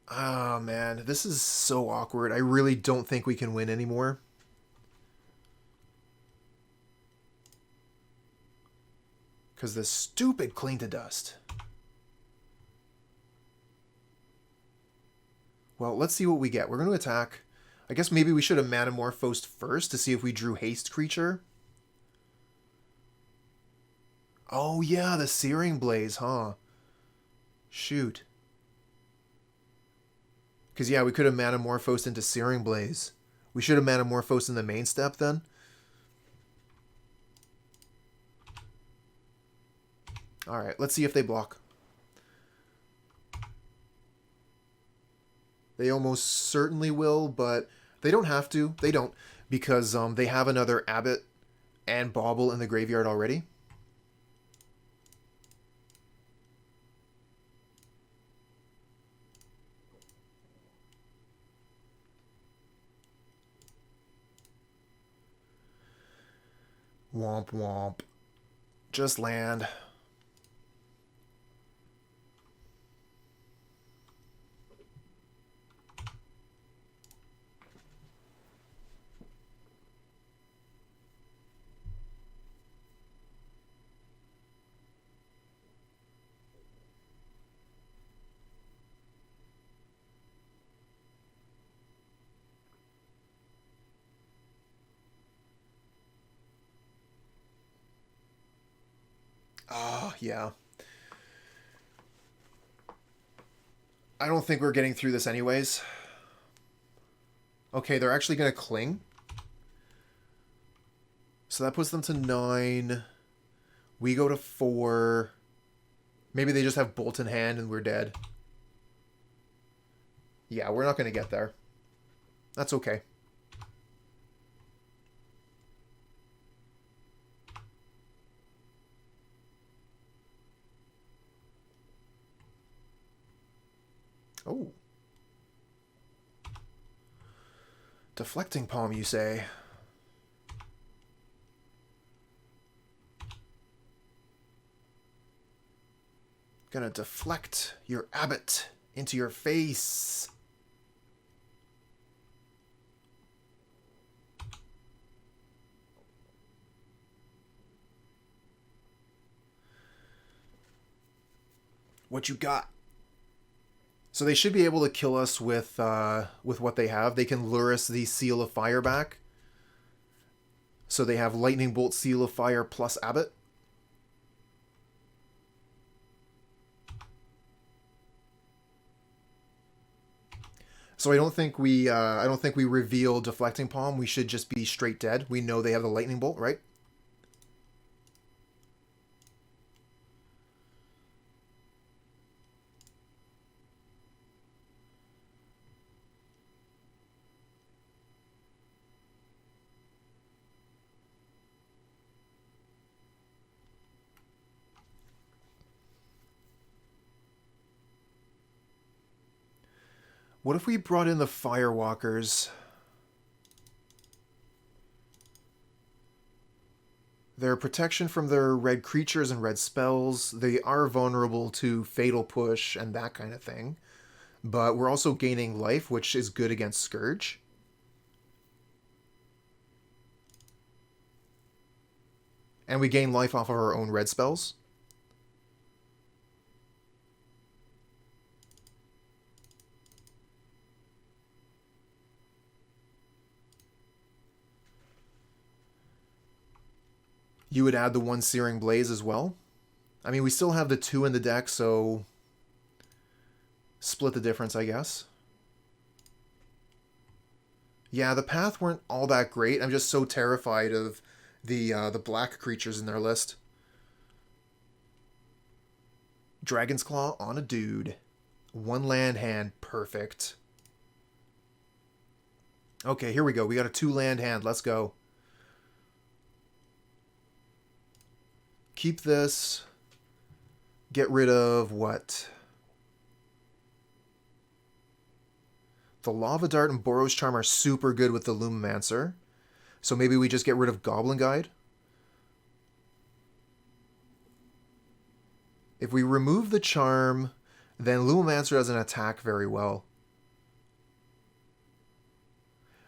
Speaker 1: Ah, man, this is so awkward. I really don't think we can win anymore. Because this stupid Cling to Dust. Well, let's see what we get. We're going to attack. I guess maybe we should have Manamorphosed first to see if we drew Haste Creature. Oh, yeah, the Searing Blaze, huh? Shoot. Because, yeah, we could have Manamorphosed into Searing Blaze. We should have Manamorphosed in the main step, then. Alright, let's see if they block. They almost certainly will, but they don't have to. They don't, because they have another Abbot and Bauble in the graveyard already. Womp womp. Just land. Oh, yeah. I don't think we're getting through this anyways. Okay, they're actually going to cling. So that puts them to 9. We go to 4. Maybe they just have Bolt in hand and we're dead. Yeah, we're not going to get there. That's okay. Oh. Deflecting Palm, you say? Gonna deflect your Abbot into your face. What you got? So they should be able to kill us with what they have. They can lure us the Seal of Fire back. So they have Lightning Bolt, Seal of Fire, plus Abbot. So I don't think we reveal Deflecting Palm. We should just be straight dead. We know they have the Lightning Bolt, right? What if we brought in the Firewalkers? Their protection from their red creatures and red spells. They are vulnerable to Fatal Push and that kind of thing. But we're also gaining life, which is good against Scourge. And we gain life off of our own red spells. You would add the one Searing Blaze as well. I mean, we still have the 2 in the deck, so split the difference, I guess. Yeah, the path weren't all that great. I'm just so terrified of the black creatures in their list. Dragon's Claw on a dude. 1 land hand, perfect. Okay, here we go. We got a 2 land hand. Let's go. Keep this. Get rid of what? The Lava Dart and Boros Charm are super good with the Lumimancer. So maybe we just get rid of Goblin Guide. If we remove the Charm, then Lumimancer doesn't attack very well.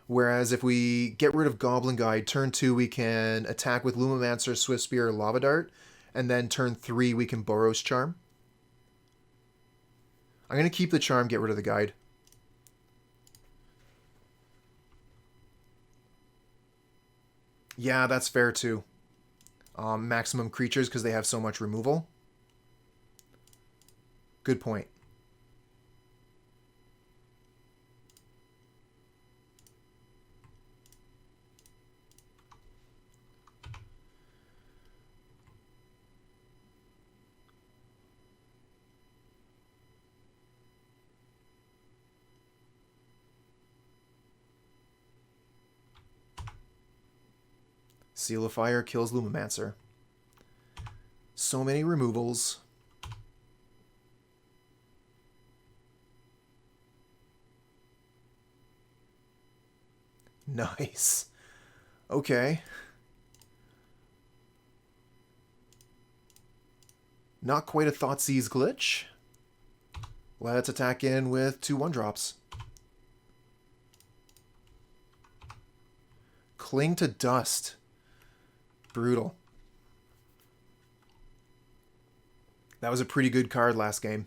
Speaker 1: Whereas if we get rid of Goblin Guide, turn 2 we can attack with Lumimancer, Swiftspear, Lava Dart, and then turn 3 we can Boros Charm. I'm going to keep the Charm, get rid of the Guide. Yeah, that's fair too. Maximum creatures because they have so much removal. Good point. Seal of Fire kills Lumimancer. So many removals. Nice. Okay. Not quite a Thoughtseize glitch. Let's attack in with 2 1-drops. Cling to Dust. Brutal. That was a pretty good card last game.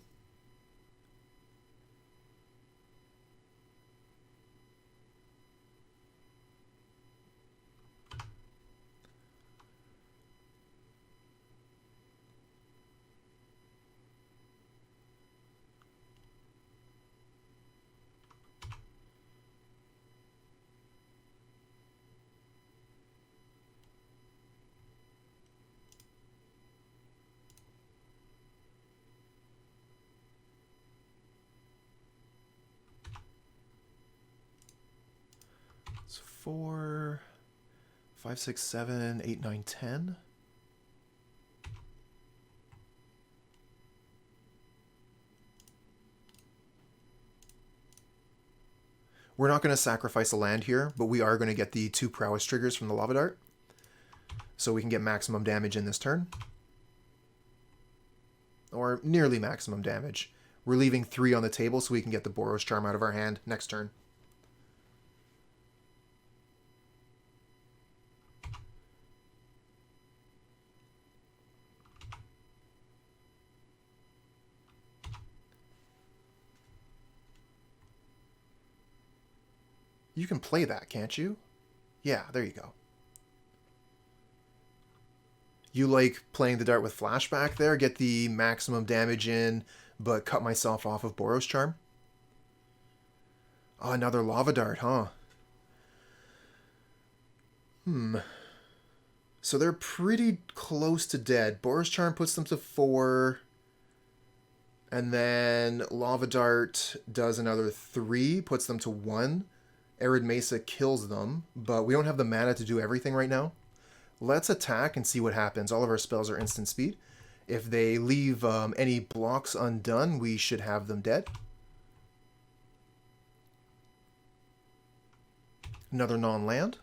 Speaker 1: It's 4, 5, 6, 7, 8, 9, 10. We're not going to sacrifice a land here, but we are going to get the 2 Prowess triggers from the Lava Dart. So we can get maximum damage in this turn. Or nearly maximum damage. We're leaving 3 on the table so we can get the Boros Charm out of our hand next turn. You can play that, can't you? Yeah, there you go. You like playing the dart with flashback there? Get the maximum damage in, but cut myself off of Boros Charm? Oh, another Lava Dart, huh? So they're pretty close to dead. Boros Charm puts them to 4. And then Lava Dart does another 3, puts them to 1. Arid Mesa kills them, but we don't have the mana to do everything right now. Let's attack and see what happens. All of our spells are instant speed. If they leave any blocks undone, we should have them dead. Another non-land.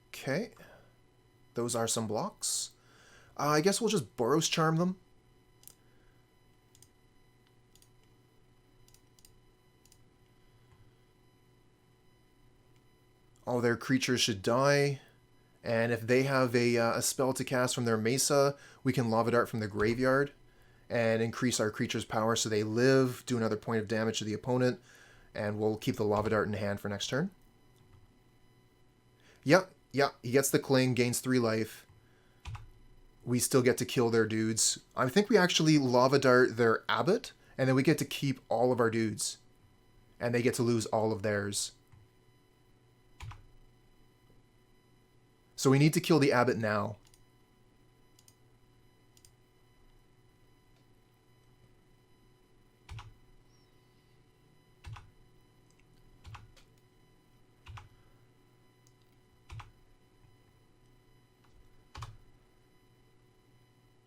Speaker 1: Okay. Those are some blocks. I guess we'll just Boros Charm them. All their creatures should die. And if they have a spell to cast from their Mesa, we can Lava Dart from the graveyard and increase our creature's power so they live, do another point of damage to the opponent, And we'll keep the Lava Dart in hand for next turn. Yep, he gets the Cling, gains 3 life. We still get to kill their dudes. I think we actually Lava Dart their Abbot, and then we get to keep all of our dudes. And they get to lose all of theirs. So we need to kill the Abbot now.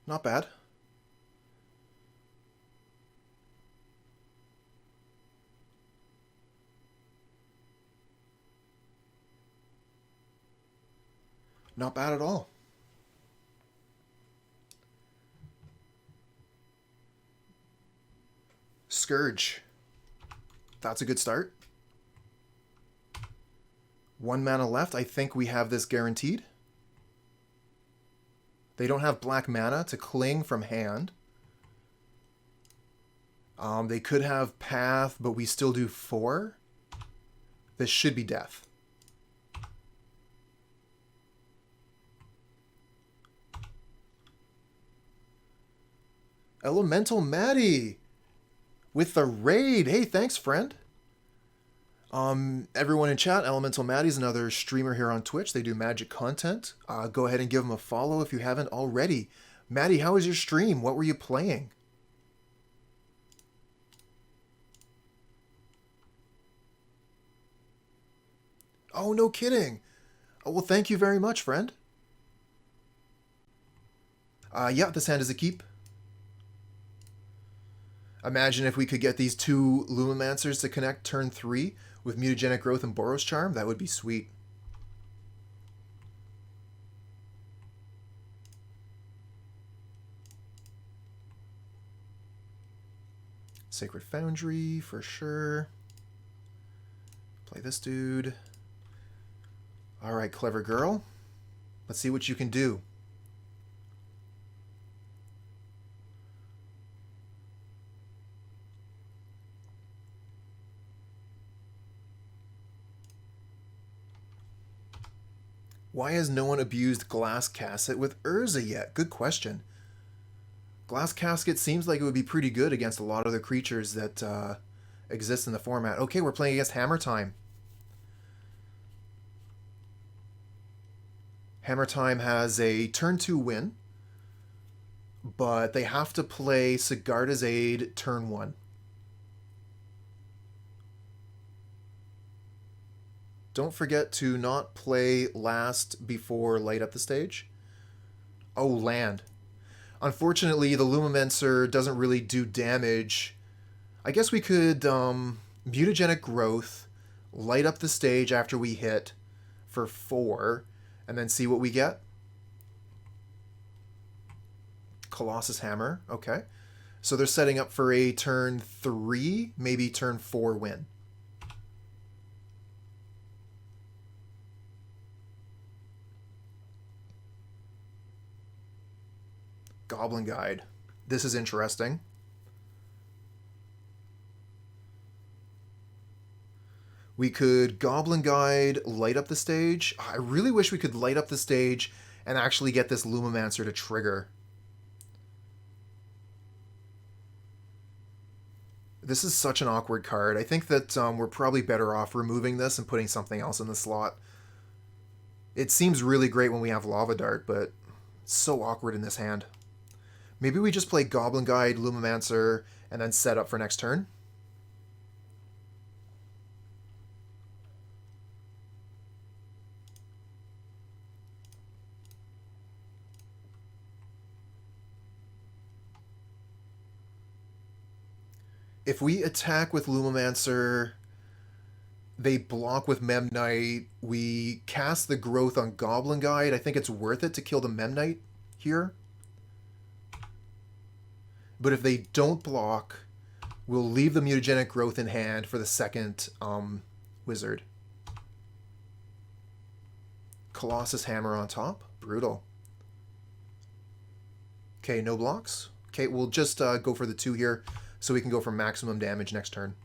Speaker 1: Not bad. Not bad at all. Scourge. That's a good start. 1 mana left. I think we have this guaranteed. They don't have black mana to cling from hand. They could have Path, but we still do 4. This should be death. Elemental Maddie with the raid. Hey, thanks, friend. Everyone in chat, Elemental Maddie's another streamer here on Twitch. They do magic content. Go ahead and give them a follow if you haven't already. Maddie, how was your stream? What were you playing? Oh, no kidding. Oh, well, thank you very much, friend. Yeah, this hand is a keep. Imagine if we could get these 2 Lumimancers to connect turn 3 with Mutagenic Growth and Boros Charm. That would be sweet. Sacred Foundry for sure. Play this dude. Alright, clever girl. Let's see what you can do. Why has no one abused Glass Casket with Urza yet? Good question. Glass Casket seems like it would be pretty good against a lot of the creatures that exist in the format. Okay, we're playing against Hammer Time. Hammer Time has a turn 2 win, but they have to play Sigarda's Aid turn 1. Don't forget to not play last before light up the stage. Oh, land. Unfortunately, the Lumimancer doesn't really do damage. I guess we could Mutagenic Growth, light up the stage after we hit for 4, and then see what we get. Colossus Hammer, okay. So they're setting up for a turn 3, maybe turn 4 win. Goblin Guide. This is interesting. We could Goblin Guide, light up the stage. I really wish we could light up the stage and actually get this Lumimancer to trigger. This is such an awkward card. I think that we're probably better off removing this and putting something else in the slot. It seems really great when we have Lava Dart, but it's so awkward in this hand. Maybe we just play Goblin Guide, Lumimancer, and then set up for next turn. If we attack with Lumimancer, they block with Memnite, we cast the Growth on Goblin Guide. I think it's worth it to kill the Memnite here. But if they don't block, we'll leave the Mutagenic Growth in hand for the second wizard. Colossus Hammer on top. Brutal. Okay, no blocks. Okay, we'll just go for the 2 here so we can go for maximum damage next turn.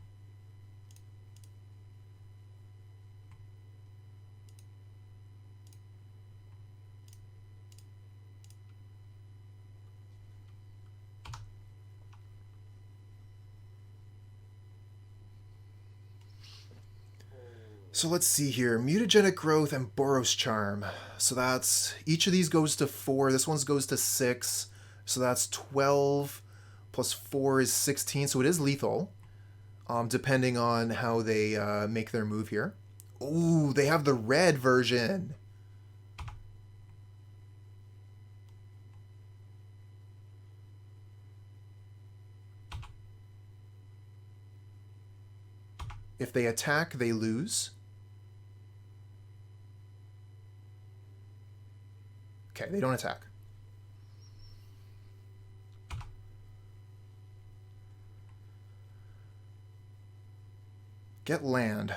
Speaker 1: So let's see here. Mutagenic Growth and Boros Charm. So that's... each of these goes to 4. This one goes to 6. So that's 12 plus 4 is 16. So it is lethal, depending on how they make their move here. Ooh, they have the red version. If they attack, they lose. Okay, they don't attack. Get land.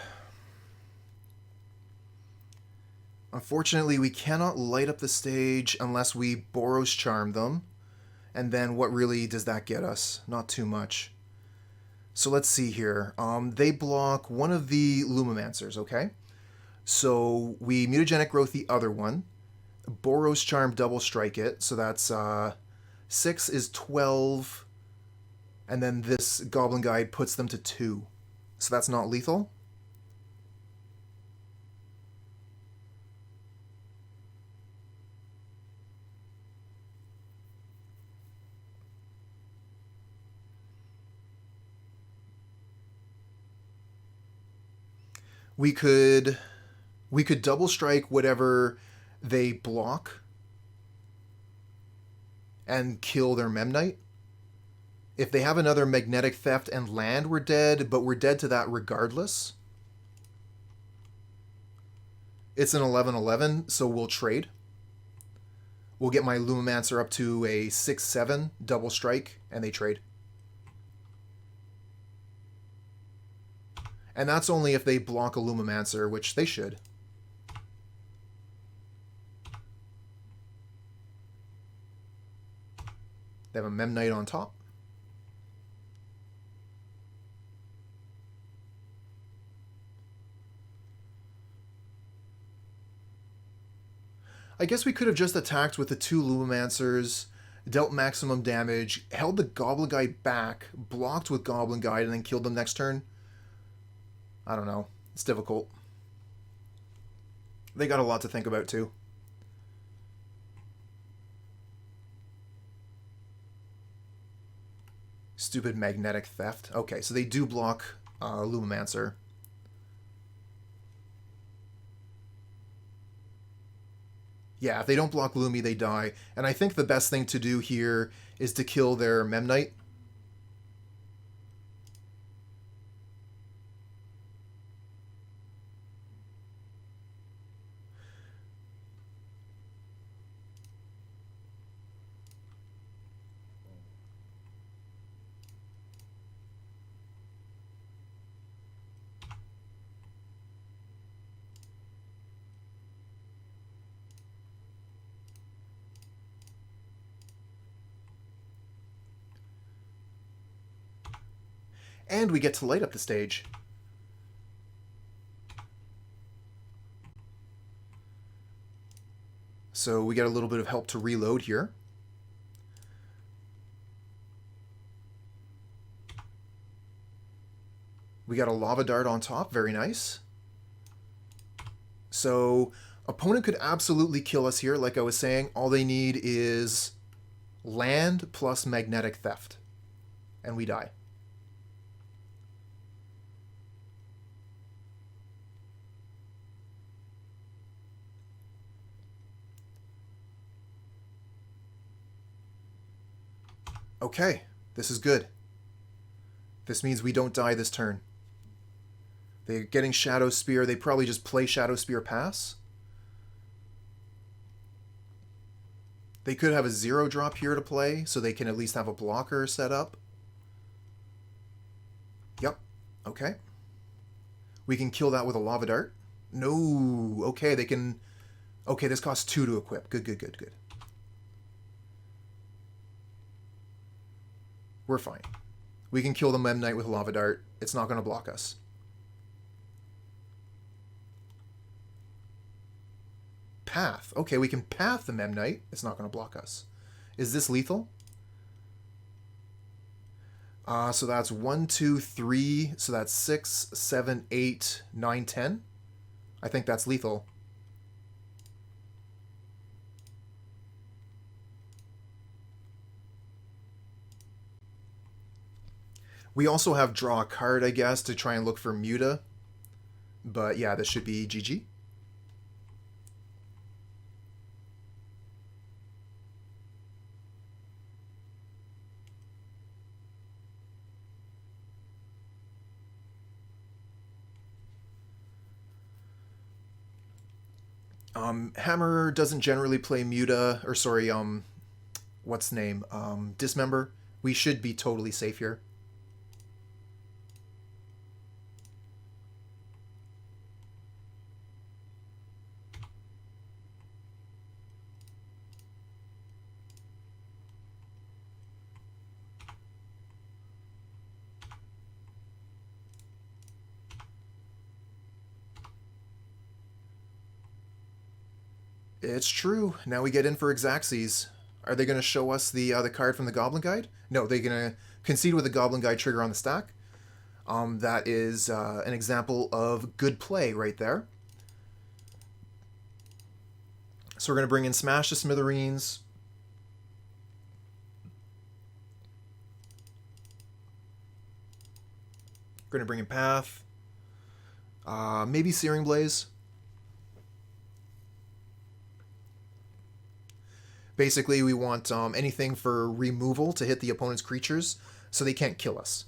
Speaker 1: Unfortunately, we cannot light up the stage unless we Boros Charm them. And then what really does that get us? Not too much. So let's see here. They block one of the Lumimancers, okay? So we Mutagenic Growth the other one. Boros Charm double strike it. So that's 6 is 12. And then this Goblin Guide puts them to 2. So that's not lethal. We could double strike whatever they block and kill their Memnite. If they have another Magnetic Theft and land, we're dead, but we're dead to that regardless. It's an 11/11, so we'll trade. We'll get my Lumimancer up to a 6/7 double strike, and they trade. And that's only if they block a Lumimancer, which they should. They have a Memnite on top. I guess we could have just attacked with the 2 Lumimancers, dealt maximum damage, held the Goblin Guide back, blocked with Goblin Guide, and then killed them next turn. I don't know. It's difficult. They got a lot to think about, too. Stupid Magnetic Theft. Okay, so they do block Lumimancer. Yeah, if they don't block Lumi, they die. And I think the best thing to do here is to kill their Memnite. And we get to light up the stage. So we get a little bit of help to reload here. We got a Lava Dart on top, very nice. So opponent could absolutely kill us here, like I was saying. All they need is land plus Magnetic Theft, and we die. Okay, this is good. This means we don't die this turn. They're getting Shadow Spear. They probably just play Shadow Spear pass. They could have a 0-drop here to play, so they can at least have a blocker set up. Yep, okay. We can kill that with a Lava Dart. No, okay, they can... Okay, this costs 2 to equip. Good, good, good, good. We're fine. We can kill the Memnite with Lava Dart. It's not going to block us. Path. Okay, we can path the Memnite. It's not going to block us. Is this lethal? So that's 1, 2, 3. So that's 6, 7, 8, 9, 10. I think that's lethal. We also have draw a card, I guess, to try and look for Muta. But yeah, this should be GG. Hammer doesn't generally play Muta, or sorry, what's the name? Dismember. We should be totally safe here. It's true. Now we get in for Xaxes. Are they going to show us the card from the Goblin Guide? No, they're going to concede with the Goblin Guide trigger on the stack. That is an example of good play right there. So we're going to bring in Smash the Smithereens. We're going to bring in Path. Maybe Searing Blaze. Basically, we want anything for removal to hit the opponent's creatures so they can't kill us.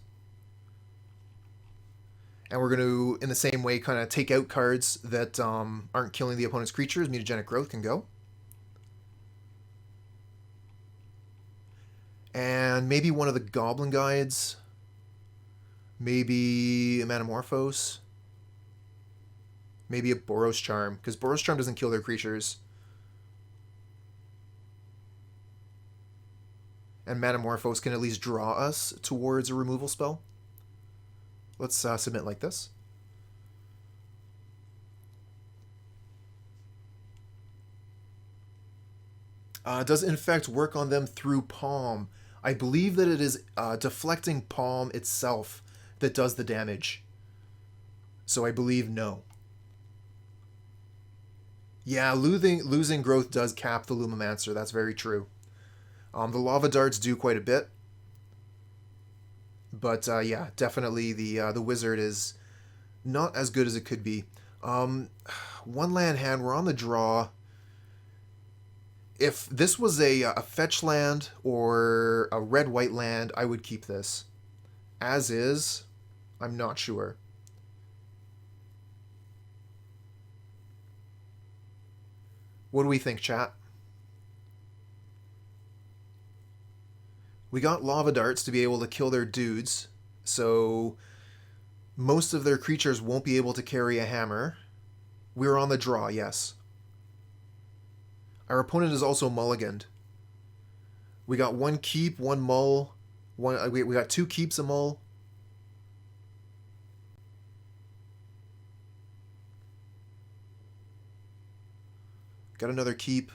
Speaker 1: And we're going to, in the same way, kind of take out cards that aren't killing the opponent's creatures. Mutagenic Growth can go. And maybe one of the Goblin Guides. Maybe a Manamorphose. Maybe a Boros Charm, because Boros Charm doesn't kill their creatures. And Manamorphose can at least draw us towards a removal spell. Let's submit like this. Does Infect work on them through Palm? I believe that it is Deflecting Palm itself that does the damage. So I believe no. Yeah, losing growth does cap the Lumimancer. That's very true. The lava darts do quite a bit. But yeah, definitely the wizard is not as good as it could be. One land hand, we're on the draw. If this was a fetch land or a red-white land, I would keep this. As is, I'm not sure. What do we think, chat? We got lava darts to be able to kill their dudes, so most of their creatures won't be able to carry a hammer. We're on the draw, yes. Our opponent is also mulliganed. We got one keep, one mull. We got two keeps, a mull. Got another keep.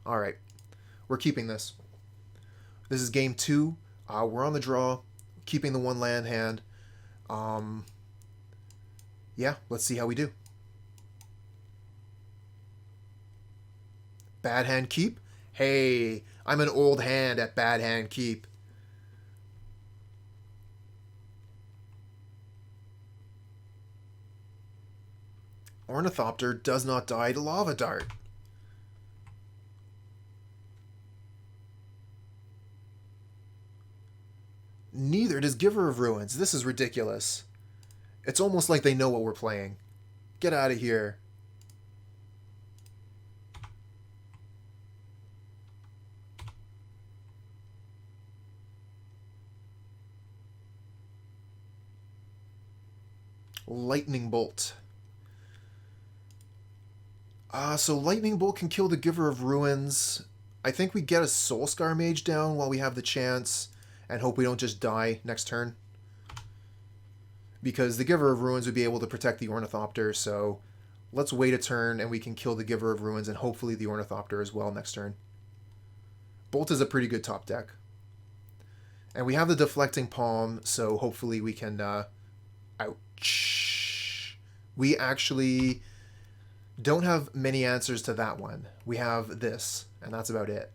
Speaker 1: Alright. We're keeping this. This is game 2. We're on the draw. Keeping the one land hand. Yeah, let's see how we do. Bad hand keep? Hey, I'm an old hand at bad hand keep. Ornithopter does not die to lava dart. Neither does Giver of Ruins. This is ridiculous. It's almost like they know what we're playing. Get out of here. Lightning Bolt. So Lightning Bolt can kill the Giver of Ruins. I think we get a Soul-Scar Mage down while we have the chance and hope we don't just die next turn. Because the Giver of Ruins would be able to protect the Ornithopter, so let's wait a turn and we can kill the Giver of Ruins and hopefully the Ornithopter as well next turn. Bolt is a pretty good top deck. And we have the Deflecting Palm, so hopefully we can... ouch. We actually don't have many answers to that one. We have this, and that's about it.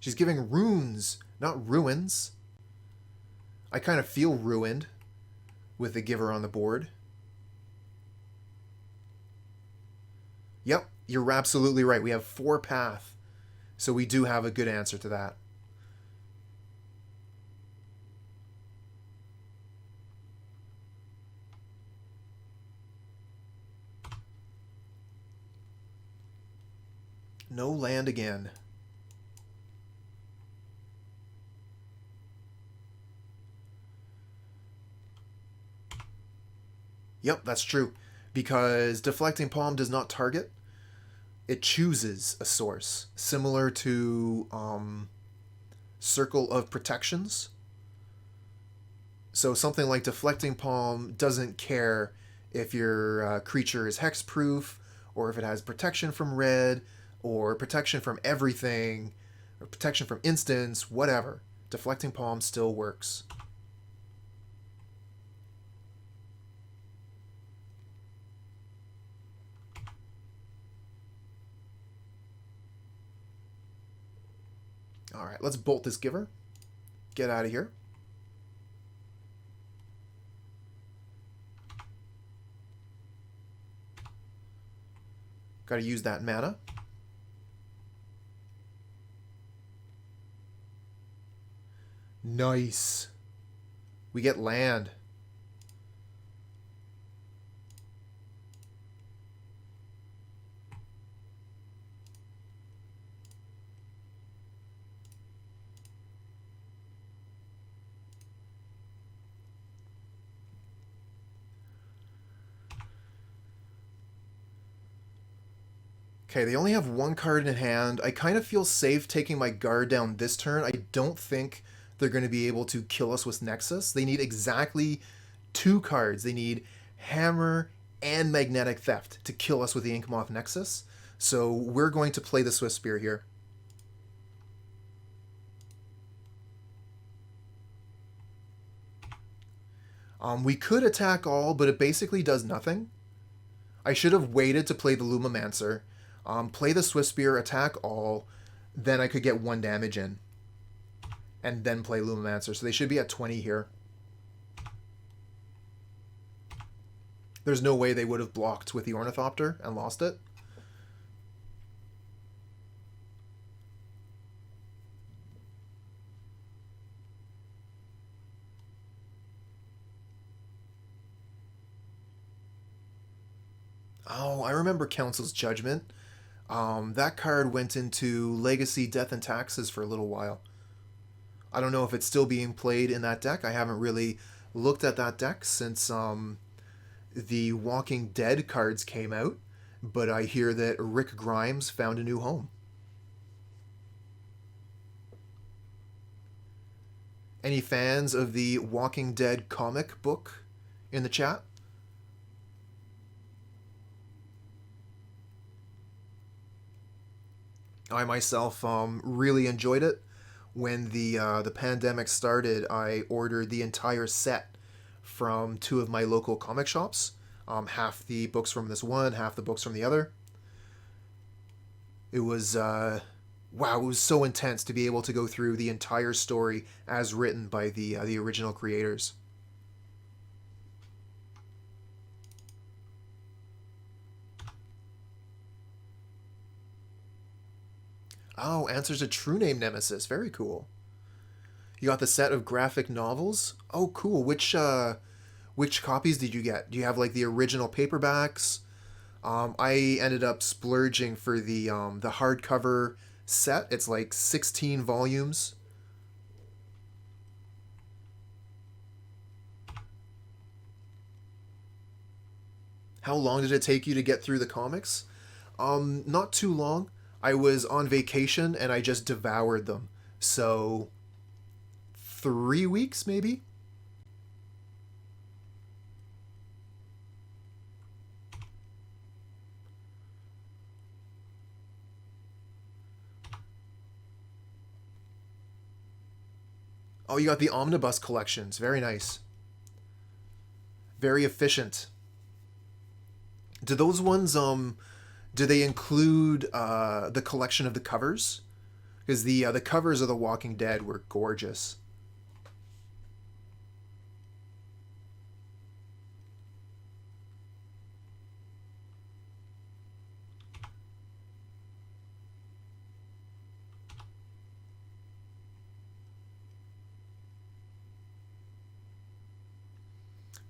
Speaker 1: She's giving runes, not ruins. I kind of feel ruined with the giver on the board. Yep, you're absolutely right. We have 4 path. So we do have a good answer to that. No land again. Yep, that's true. Because Deflecting Palm does not target. It chooses a source. Similar to Circle of Protections. So something like Deflecting Palm doesn't care if your creature is hexproof, or if it has protection from red, or protection from everything, or protection from instants, whatever. Deflecting Palm still works. Alright, let's bolt this giver. Get out of here. Gotta use that mana. Nice. We get land. Okay, they only have 1 card in hand. I kind of feel safe taking my guard down this turn. I don't think they're going to be able to kill us with Nexus. They need exactly 2 cards. They need Hammer and Magnetic Theft to kill us with the Inkmoth Nexus. So we're going to play the Swiftspear here. We could attack all, but it basically does nothing. I should have waited to play the Lumimancer. Play the Swiftspear, attack all, then I could get 1 damage in. And then play Lumimancer. So they should be at 20 here. There's no way they would have blocked with the Ornithopter and lost it. Oh, I remember Council's Judgment. That card went into Legacy, Death, and Taxes for a little while. I don't know if it's still being played in that deck. I haven't really looked at that deck since the Walking Dead cards came out, but I hear that Rick Grimes found a new home. Any fans of the Walking Dead comic book in the chat? I myself really enjoyed it. When the pandemic started, I ordered the entire set from 2 of my local comic shops. Half the books from this one, half the books from the other. It was wow, it was so intense to be able to go through the entire story as written by the original creators. Oh, answers a True Name Nemesis. Very cool. You got the set of graphic novels? Oh, cool. Which copies did you get? Do you have like the original paperbacks? I ended up splurging for the hardcover set. It's like 16 volumes. How long did it take you to get through the comics? Not too long. I was on vacation and I just devoured them. So 3 weeks maybe? Oh, you got the omnibus collections. Very nice. Very efficient. Do those ones, do they include the collection of the covers? Because the covers of The Walking Dead were gorgeous.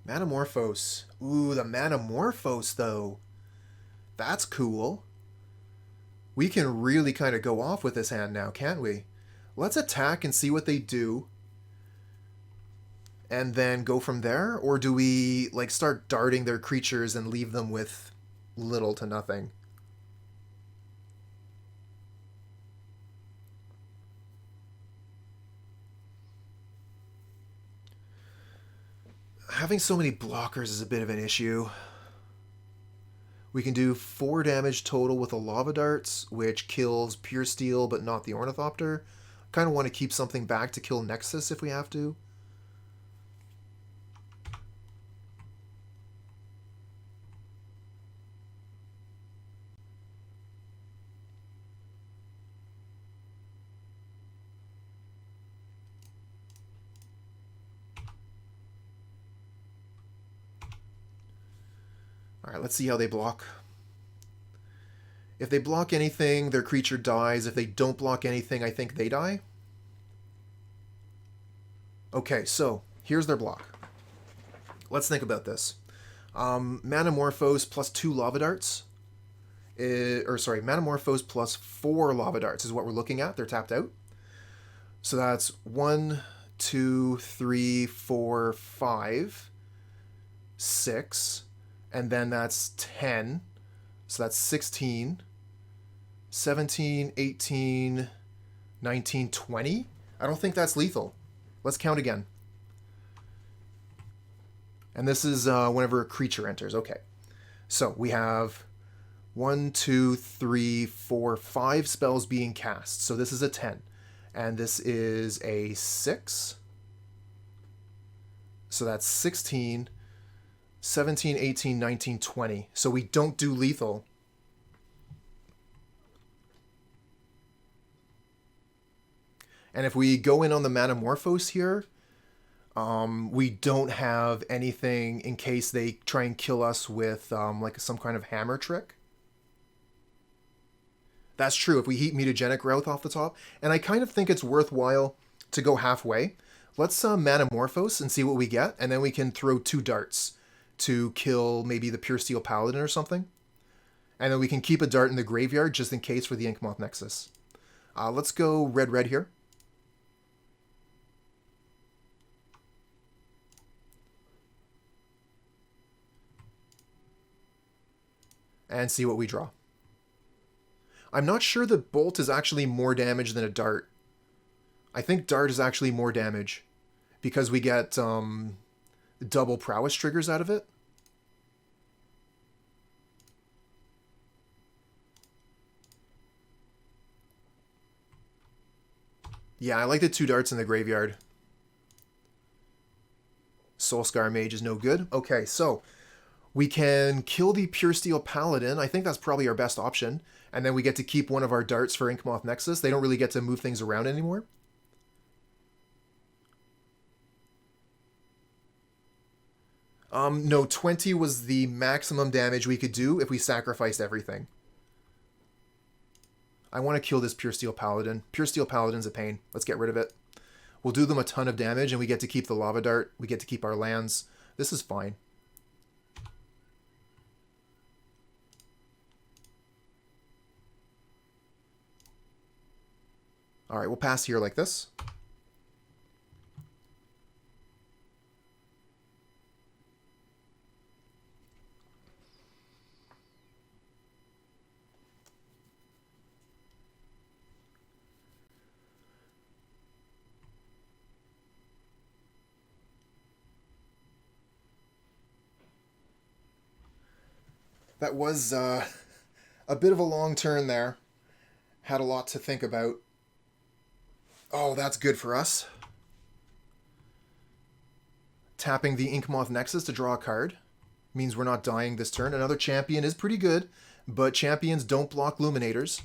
Speaker 1: Manamorphose. Ooh, the Manamorphose, though. That's cool. We can really kind of go off with this hand now, can't we? Let's attack and see what they do. And then go from there? Or do we, like, start darting their creatures and leave them with little to nothing? Having so many blockers is a bit of an issue. We can do 4 damage total with the Lava Darts, which kills Pure Steel but not the Ornithopter. Kind of want to keep something back to kill Nexus if we have to. Alright, let's see how they block. If they block anything, their creature dies. If they don't block anything, I think they die. Okay, so here's their block. Let's think about this. Manamorphose plus 2 Lava Darts. Manamorphose plus 4 Lava Darts is what we're looking at. They're tapped out. So that's 1, 2, 3, 4, 5, 6... and then that's 10. So that's 16, 17, 18, 19, 20. I don't think that's lethal. Let's count again. And this is whenever a creature enters. Okay. So we have 1, 2, 3, 4, 5 spells being cast. So this is a 10. And this is a 6. So that's 16. 17, 18, 19, 20. So we don't do lethal. And if we go in on the Manamorphose here, we don't have anything in case they try and kill us with like some kind of hammer trick. That's true if we heat Mutagenic Growth off the top. And I kind of think it's worthwhile to go halfway. Let's Manamorphose and see what we get. And then we can throw 2 darts to kill maybe the Pure Steel Paladin or something. And then we can keep a dart in the graveyard just in case for the Inkmoth Nexus. Let's go red here. And see what we draw. I'm not sure that Bolt is actually more damage than a dart. I think dart is actually more damage because we get double prowess triggers out of it. Yeah, I like the 2 darts in the graveyard. Soul-Scar Mage is no good. Okay, so we can kill the Pure Steel Paladin. I think that's probably our best option. And then we get to keep one of our darts for Inkmoth Nexus. They don't really get to move things around anymore. No, 20 was the maximum damage we could do if we sacrificed everything. I want to kill this Pure Steel Paladin. Pure Steel Paladin's a pain. Let's get rid of it. We'll do them a ton of damage, and we get to keep the Lava Dart. We get to keep our lands. This is fine. Alright, we'll pass here like this. That was a bit of a long turn there. Had a lot to think about. Oh, that's good for us. Tapping the Inkmoth Nexus to draw a card means we're not dying this turn. Another champion is pretty good, but champions don't block Luminators.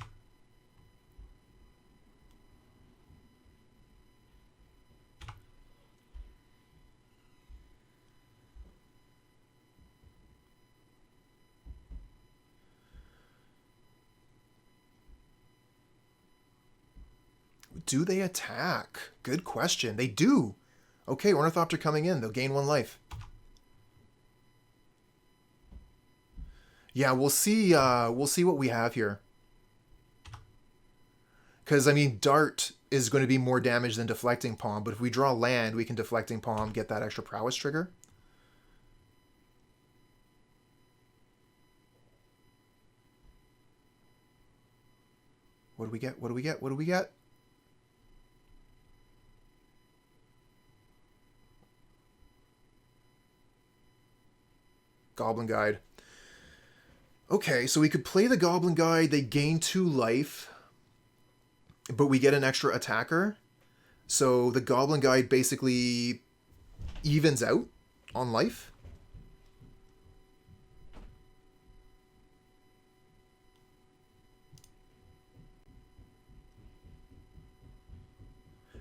Speaker 1: Do they attack? Good question. They do. Okay, Ornithopter coming in. They'll gain 1 life. Yeah, we'll see what we have here. Because, I mean, Dart is going to be more damage than Deflecting Palm, but if we draw land, we can Deflecting Palm, get that extra Prowess trigger. What do we get? What do we get? What do we get? Goblin Guide. Okay, so we could play the Goblin Guide. They gain 2 life, but we get an extra attacker. So the Goblin Guide basically evens out on life.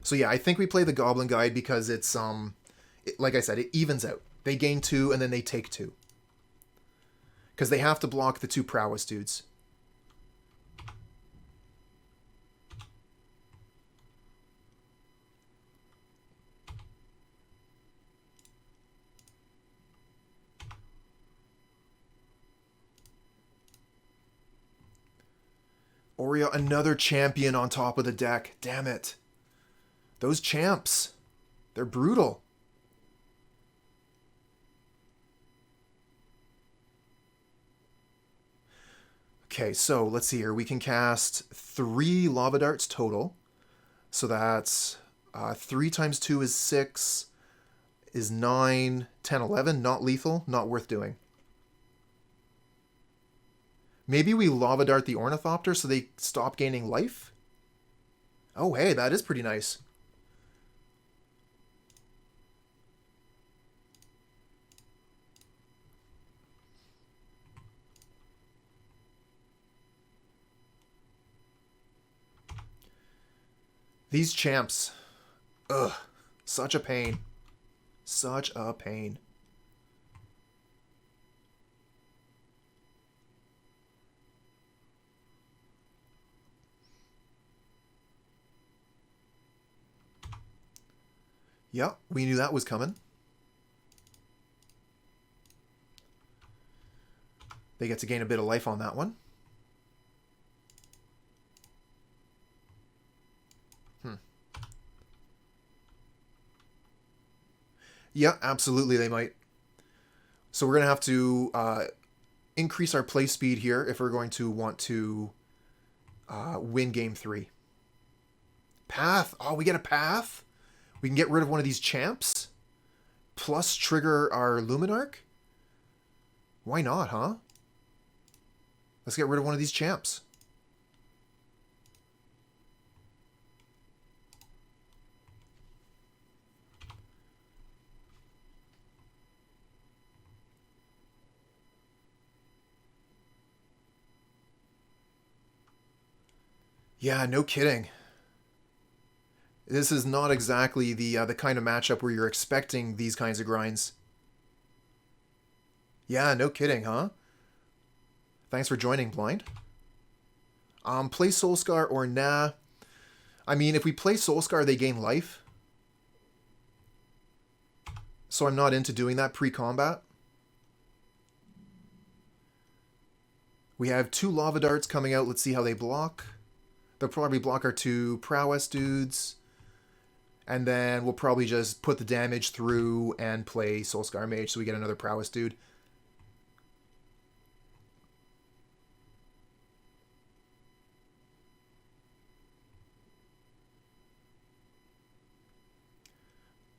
Speaker 1: So yeah, I think we play the Goblin Guide because it's, like I said, it evens out. They gain 2 and then they take 2. Because they have to block the 2 Prowess dudes. Oreo, another champion on top of the deck. Damn it. Those champs. They're brutal. Okay, so let's see here. We can cast 3 Lava Darts total. So that's 3 times 2 is 6, is 9, 10, 11. Not lethal, not worth doing. Maybe we Lava Dart the Ornithopter so they stop gaining life? Oh, hey, that is pretty nice. These champs. Ugh. Such a pain. Such a pain. Yeah, we knew that was coming. They get to gain a bit of life on that one. Yeah, absolutely they might. So we're going to have to increase our play speed here if we're going to want to win game 3. Path. Oh, we get a path? We can get rid of one of these champs? Plus trigger our Luminarch? Why not, huh? Let's get rid of one of these champs. Yeah, no kidding. This is not exactly the kind of matchup where you're expecting these kinds of grinds. Yeah, no kidding, huh? Thanks for joining, Blind. Play Soul-Scar or nah. I mean, if we play Soul-Scar, they gain life. So I'm not into doing that pre-combat. We have 2 Lava Darts coming out. Let's see how they block. They'll probably block our 2 Prowess dudes. And then we'll probably just put the damage through and play Soul-Scar Mage so we get another Prowess dude.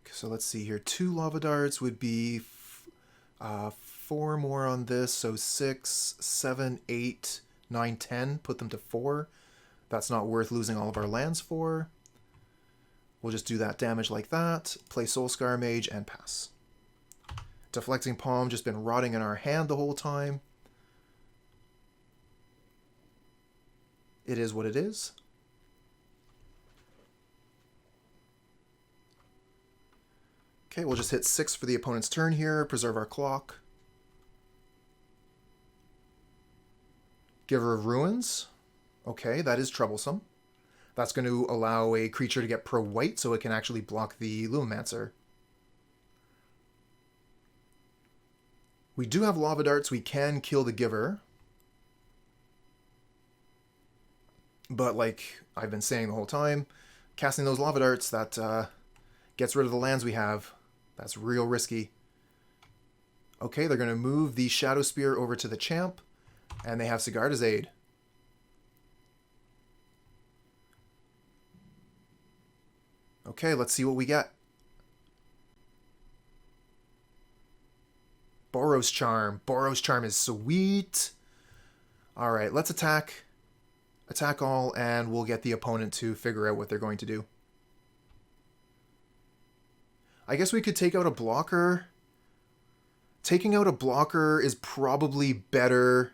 Speaker 1: So let's see here. 2 Lava Darts would be 4 more on this. So 6, 7, 8, 9, 10. Put them to 4. That's not worth losing all of our lands for. We'll just do that damage like that. Play Soul-Scar Mage and pass. Deflecting Palm just been rotting in our hand the whole time. It is what it is. Okay, we'll just hit 6 for the opponent's turn here, preserve our clock. Giver of Ruins. Okay, that is troublesome. That's going to allow a creature to get pro-white so it can actually block the Lumimancer. We do have Lava Darts. We can kill the Giver. But like I've been saying the whole time, casting those Lava Darts, that gets rid of the lands we have. That's real risky. Okay, they're going to move the Shadow Spear over to the Champ, and they have Sigarda's Aid. Okay, let's see what we get. Boros Charm. Boros Charm is sweet. All right, let's attack. Attack all, and we'll get the opponent to figure out what they're going to do. I guess we could take out a blocker. Taking out a blocker is probably better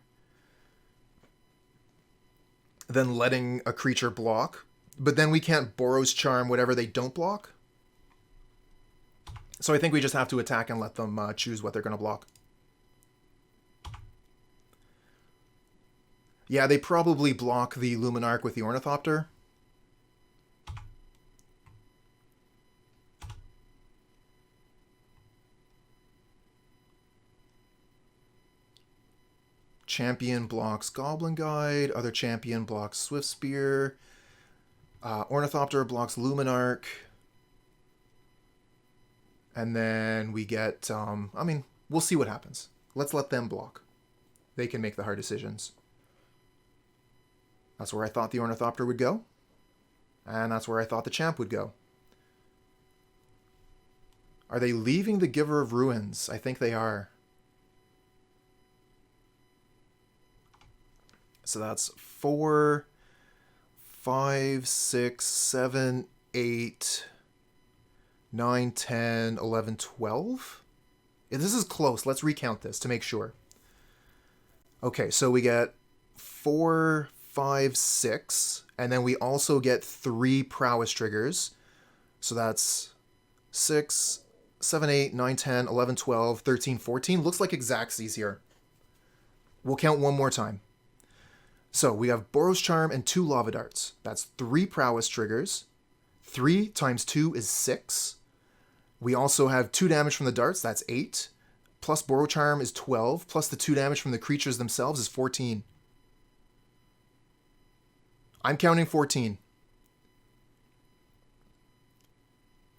Speaker 1: than letting a creature block. But then we can't Boros Charm whatever they don't block. So I think we just have to attack and let them choose what they're going to block. Yeah, they probably block the Luminarch with the Ornithopter. Champion blocks Goblin Guide. Other champion blocks Swiftspear. Ornithopter blocks Luminarch. And then we get, I mean, we'll see what happens. Let's let them block. They can make the hard decisions. That's where I thought the Ornithopter would go. And that's where I thought the Champ would go. Are they leaving the Giver of Ruins? I think they are. So that's 4, 5, 6, 7, 8, 9, 10, 11, 12? Yeah, this is close. Let's recount this to make sure. Okay, so we get 4, 5, 6, and then we also get 3 Prowess triggers. So that's 6, 7, 8, 9, 10, 11, 12, 13, 14. Looks like Exactsies here. We'll count one more time. So we have Boros Charm and 2 Lava Darts. That's 3 Prowess triggers. 3 times 2 is 6. We also have 2 damage from the darts. That's 8. Plus Boros Charm is 12. Plus the 2 damage from the creatures themselves is 14. I'm counting 14.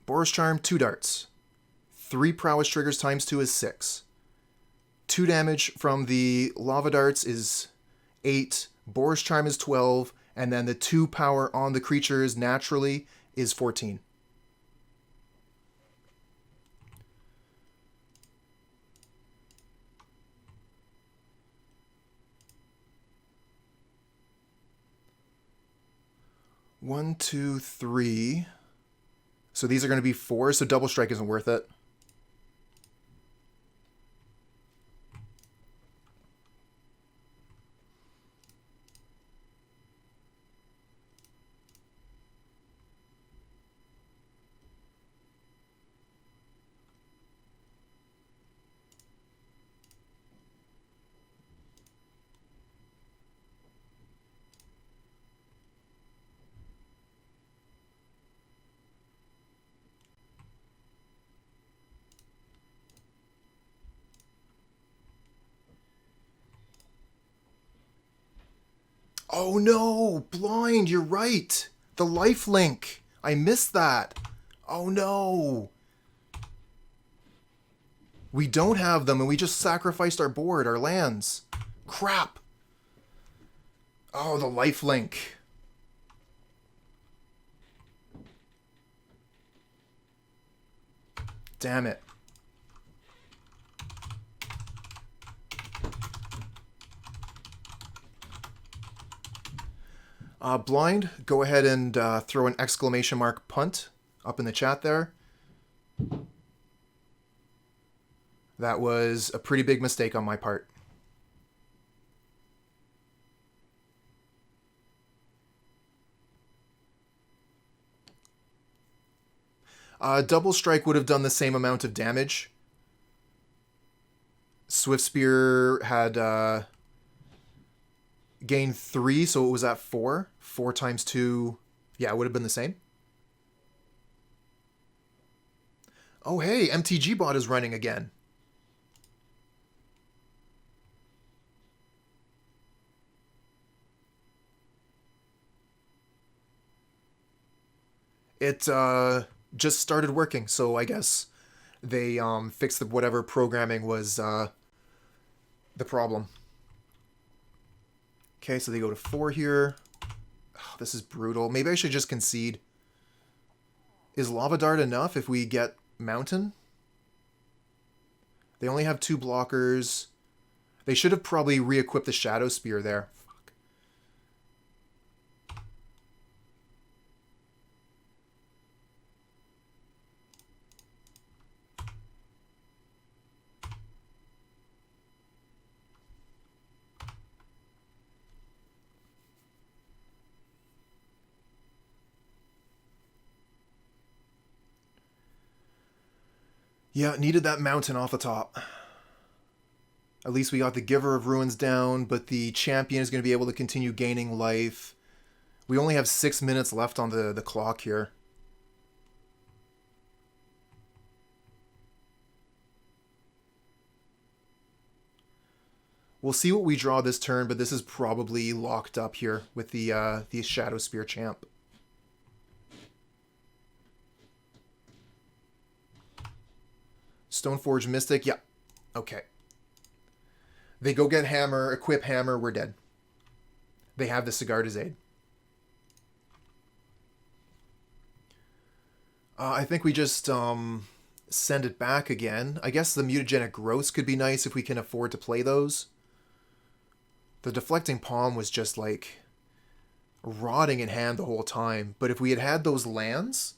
Speaker 1: Boros Charm, 2 darts. 3 Prowess triggers times 2 is 6. 2 damage from the Lava Darts is 8. Boros Charm is 12. And then the 2 power on the creatures naturally is 14. One, 2, 3. So these are going to be 4, so double strike isn't worth it. Oh no! Blind, you're right! The lifelink! I missed that! Oh no! We don't have them and we just sacrificed our board, our lands. Crap! Oh, the lifelink. Damn it. Blind, go ahead and throw an exclamation mark punt up in the chat there. That was a pretty big mistake on my part. Double Strike would have done the same amount of damage. Swiftspear had gained 3, so it was at 4. 4 times 2, yeah, it would have been the same. Oh, hey, MtG bot is running again. It just started working, so I guess they fixed whatever programming was the problem. Okay, so they go to 4 here. Oh, this is brutal. Maybe I should just concede. Is Lava Dart enough if we get Mountain? They only have 2 blockers. They should have probably re-equipped the Shadow Spear there. Yeah, needed that mountain off the top. At least we got the Giver of Ruins down, but the champion is going to be able to continue gaining life. We only have 6 minutes left on the clock here. We'll see what we draw this turn, but this is probably locked up here with the Shadow Spear champ. Stoneforge Mystic, yeah. Okay. They go get Hammer, equip Hammer, we're dead. They have the Cigar Aid. I think we just send it back again. I guess the Mutagenic Growth could be nice if we can afford to play those. The Deflecting Palm was just like rotting in hand the whole time. But if we had had those lands,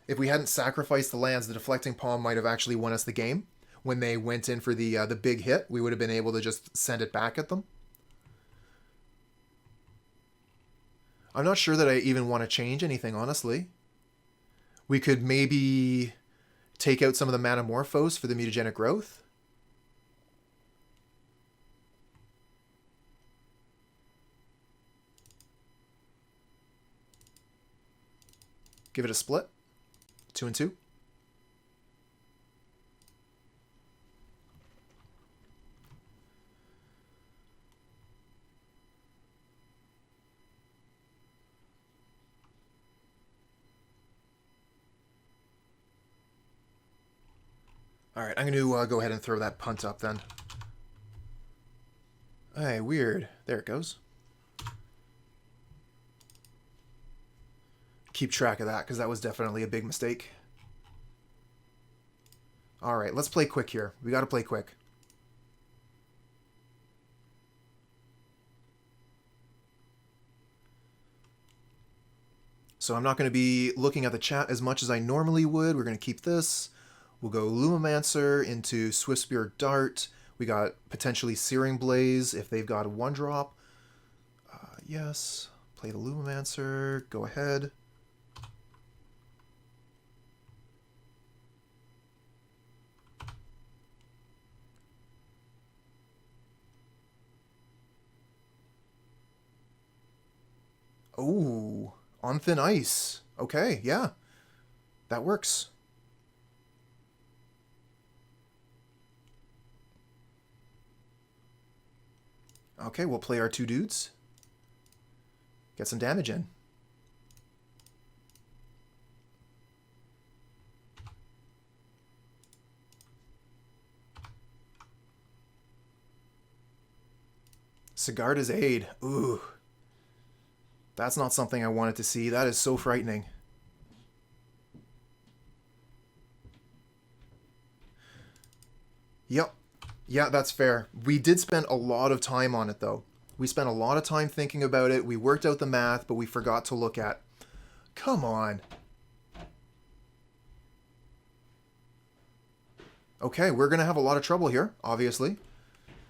Speaker 1: if we hadn't sacrificed the lands, the Deflecting Palm might have actually won us the game. When they went in for the big hit, we would have been able to just send it back at them. I'm not sure that I even want to change anything, honestly. We could maybe take out some of the Manamorphose for the Mutagenic Growth. Give it a split. 2 and 2. Alright, I'm going to go ahead and throw that punt up then. Hey, weird. There it goes. Keep track of that, because that was definitely a big mistake. Alright, let's play quick here. We got to play quick. So I'm not going to be looking at the chat as much as I normally would. We're going to keep this. We'll go Lumimancer into Swiftspear Dart. We got potentially Searing Blaze if they've got a 1-drop. Yes. Play the Lumimancer. Go ahead. Oh, on thin ice. Okay, yeah. That works. Okay, we'll play our 2 dudes. Get some damage in. Sigarda's Aid. Ooh. That's not something I wanted to see. That is so frightening. Yep. Yeah, that's fair. We did spend a lot of time on it, though. We spent a lot of time thinking about it. We worked out the math, but we forgot to look at... Come on. Okay, we're going to have a lot of trouble here, obviously.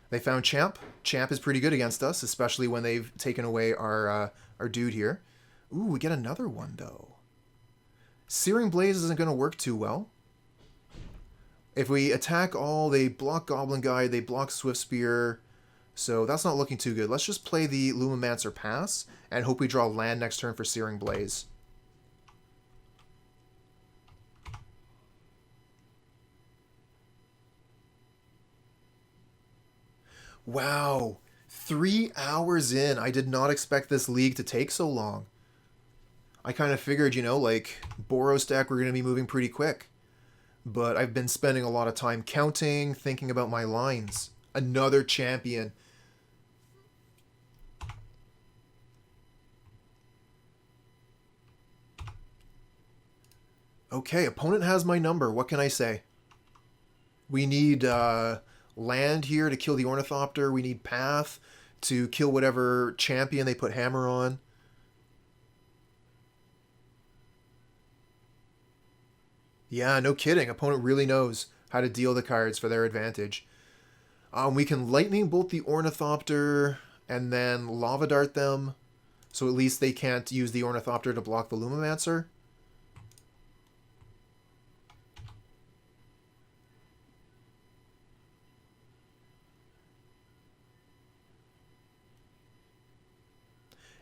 Speaker 1: They found Champ. Champ is pretty good against us, especially when they've taken away our dude here. Ooh, we get another one, though. Searing Blaze isn't going to work too well. If we attack all, they block Goblin Guide, they block Swiftspear, so that's not looking too good. Let's just play the Lumimancer pass and hope we draw land next turn for Searing Blaze. Wow, 3 hours in. I did not expect this league to take so long. I kind of figured, you know, like, Boros deck, we're going to be moving pretty quick. But I've been spending a lot of time counting, thinking about my lines. Another champion. Okay, opponent has my number. What can I say? We need land here to kill the Ornithopter. We need Path to kill whatever champion they put Hammer on. Yeah, no kidding. Opponent really knows how to deal the cards for their advantage. We can Lightning Bolt the Ornithopter and then Lava Dart them. So at least they can't use the Ornithopter to block the Lumimancer.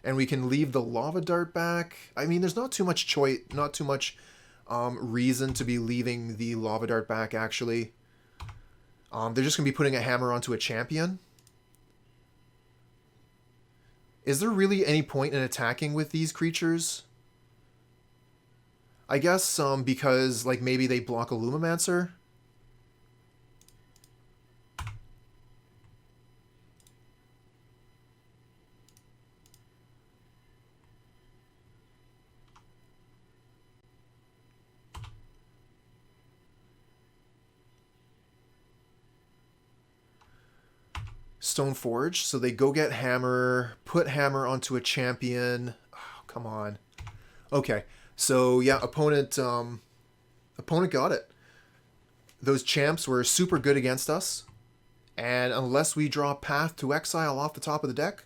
Speaker 1: And we can leave the Lava Dart back. I mean, there's not too much choice, not too much reason to be leaving the Lava Dart back, actually. They're just going to be putting a hammer onto a champion. Is there really any point in attacking with these creatures? I guess because, like, maybe they block a Lumimancer? Stoneforge, so they go get hammer, put hammer onto a champion. Oh, come on. Okay, so yeah, opponent got it. Those champs were super good against us, and unless we draw Path to Exile off the top of the deck,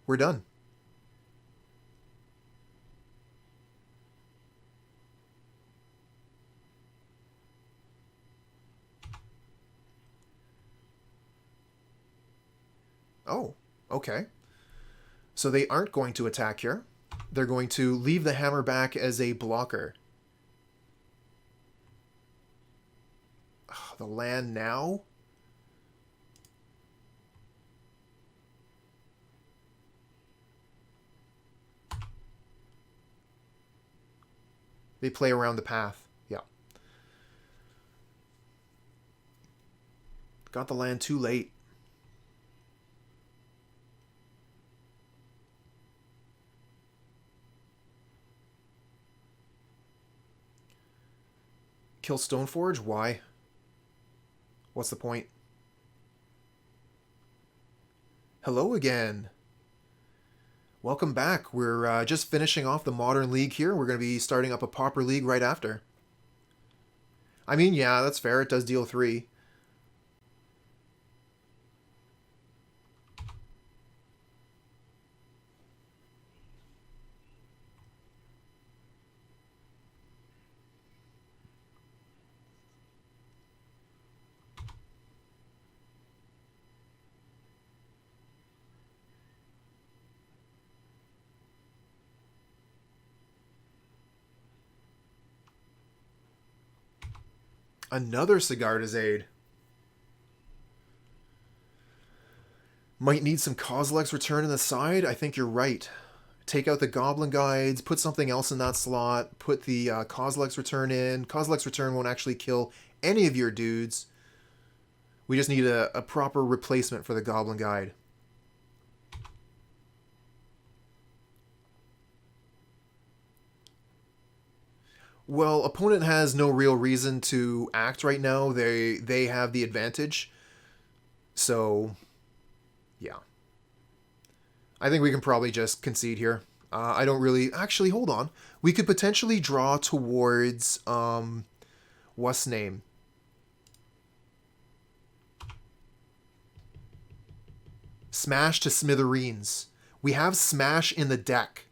Speaker 1: we're done. Oh, okay. So they aren't going to attack here. They're going to leave the hammer back as a blocker. Oh, the land now? They play around the path. Yeah. Got the land too late. Kill Stoneforge? Why? What's the point? Hello again. Welcome back. We're just finishing off the Modern League here. We're going to be starting up a Pauper League right after. I mean, yeah, that's fair. It does deal 3. Another Sigarda's Aid. Might need some Kozilek's Return in the side. I think you're right. Take out the Goblin Guides, put something else in that slot, put the Kozilek's Return in. Kozilek's Return won't actually kill any of your dudes. We just need a proper replacement for the Goblin Guide. Well, opponent has no real reason to act right now. They have the advantage. So, yeah. I think we can probably just concede here. I don't really... Actually, hold on. We could potentially draw towards... what's name? Smash to Smithereens. We have Smash in the deck.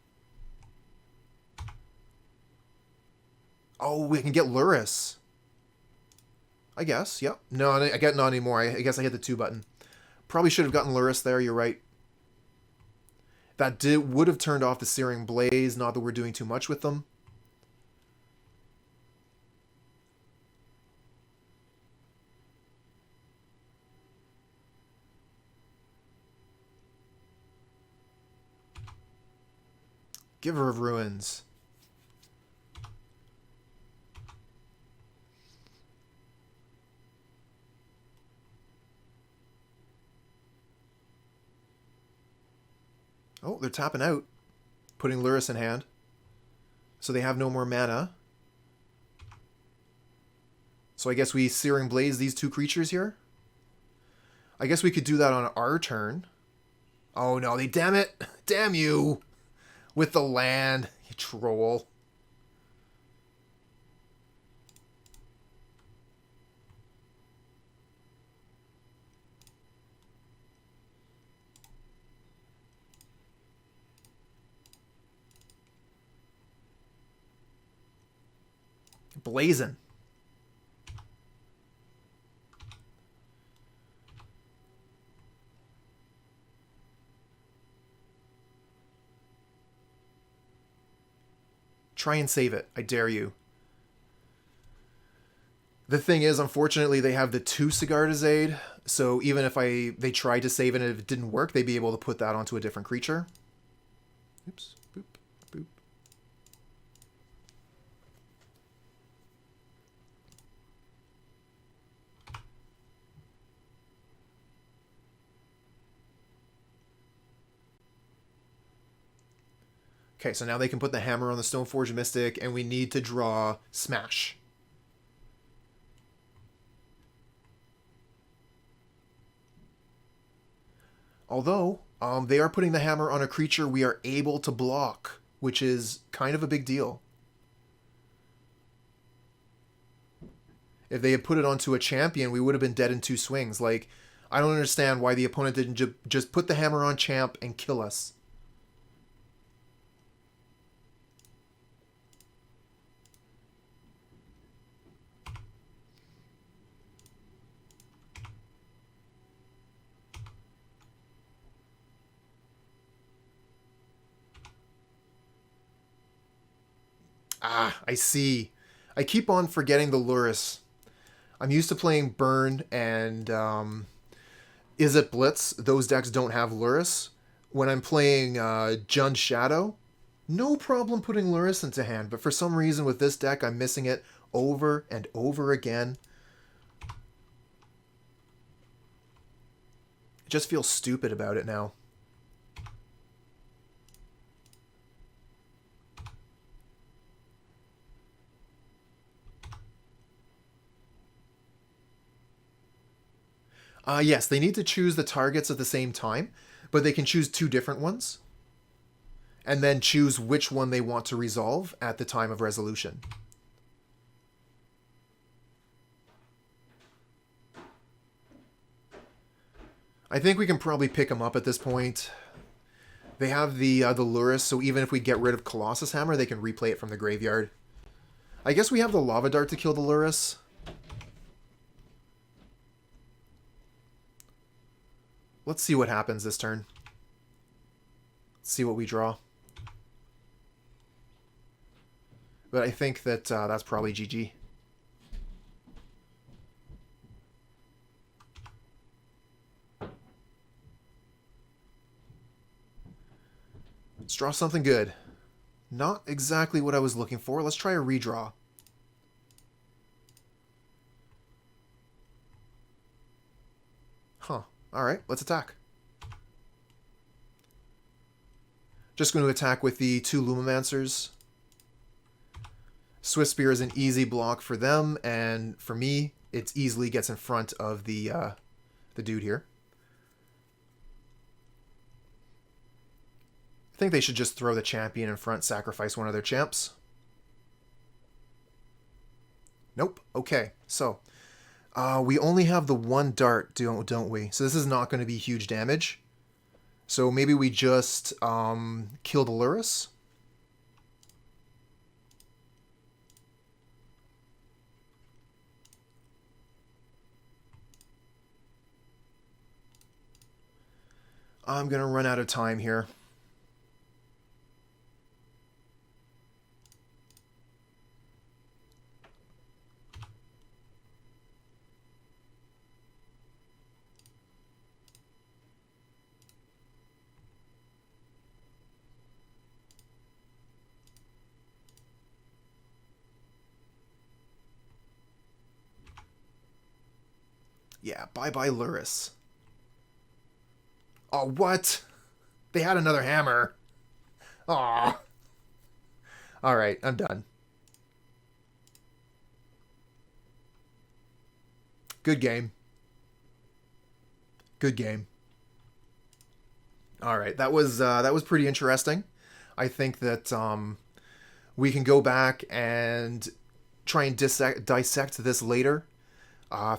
Speaker 1: Oh, we can get Luris. I guess, yep. No, I get not anymore. I guess I hit the 2 button. Probably should have gotten Luris there, you're right. That would have turned off the Searing Blaze, not that we're doing too much with them. Giver of Ruins. Oh, they're tapping out. Putting Luris in hand. So they have no more mana. So I guess we Searing Blaze these 2 creatures here. I guess we could do that on our turn. Oh no, damn it! Damn you! With the land, you troll. Blazing. Try and save it. I dare you. The thing is, unfortunately, they have the 2 Sigarda's Aid, so even if they tried to save it and if it didn't work, they'd be able to put that onto a different creature. Oops. Boop. Boop. Okay, so now they can put the hammer on the Stoneforge Mystic, and we need to draw Smash. Although, they are putting the hammer on a creature we are able to block, which is kind of a big deal. If they had put it onto a champion, we would have been dead in 2 swings. Like, I don't understand why the opponent didn't just put the hammer on champ and kill us. Ah, I see. I keep on forgetting the Luris. I'm used to playing Burn and Is It Blitz? Those decks don't have Luris. When I'm playing Jund Shadow, no problem putting Luris into hand, but for some reason with this deck, I'm missing it over and over again. I just feel stupid about it now. Yes, they need to choose the targets at the same time, but they can choose 2 different ones, and then choose which one they want to resolve at the time of resolution. I think we can probably pick them up at this point. They have the Luris, so even if we get rid of Colossus Hammer, they can replay it from the graveyard. I guess we have the Lava Dart to kill the Luris. Let's see what happens this turn. Let's see what we draw. But I think that that's probably GG. Let's draw something good. Not exactly what I was looking for. Let's try a redraw. Huh. Alright, let's attack. Just going to attack with the 2 Lumimancers. Swiftspear is an easy block for them, and for me, it easily gets in front of the dude here. I think they should just throw the champion in front, sacrifice one of their champs. Nope. Okay, so we only have the 1 dart, don't we? So this is not going to be huge damage. So maybe we just kill the Lurrus. I'm going to run out of time here. Yeah, bye-bye Lurrus. Oh, what? They had another hammer. Aw. Alright, I'm done. Good game. Good game. Alright, that was pretty interesting. I think that we can go back and try and dissect this later.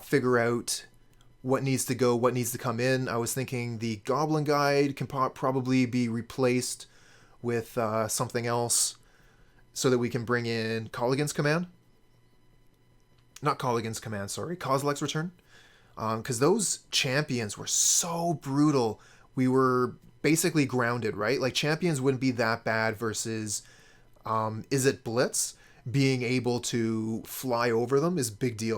Speaker 1: Figure out what needs to go, what needs to come in. I was thinking the Goblin Guide can probably be replaced with something else so that we can bring in Colligan's Command. Not Colligan's Command, sorry. Kozilek's Return. Because those champions were so brutal. We were basically grounded, right? Like, champions wouldn't be that bad versus, is it Blitz? Being able to fly over them is big deal.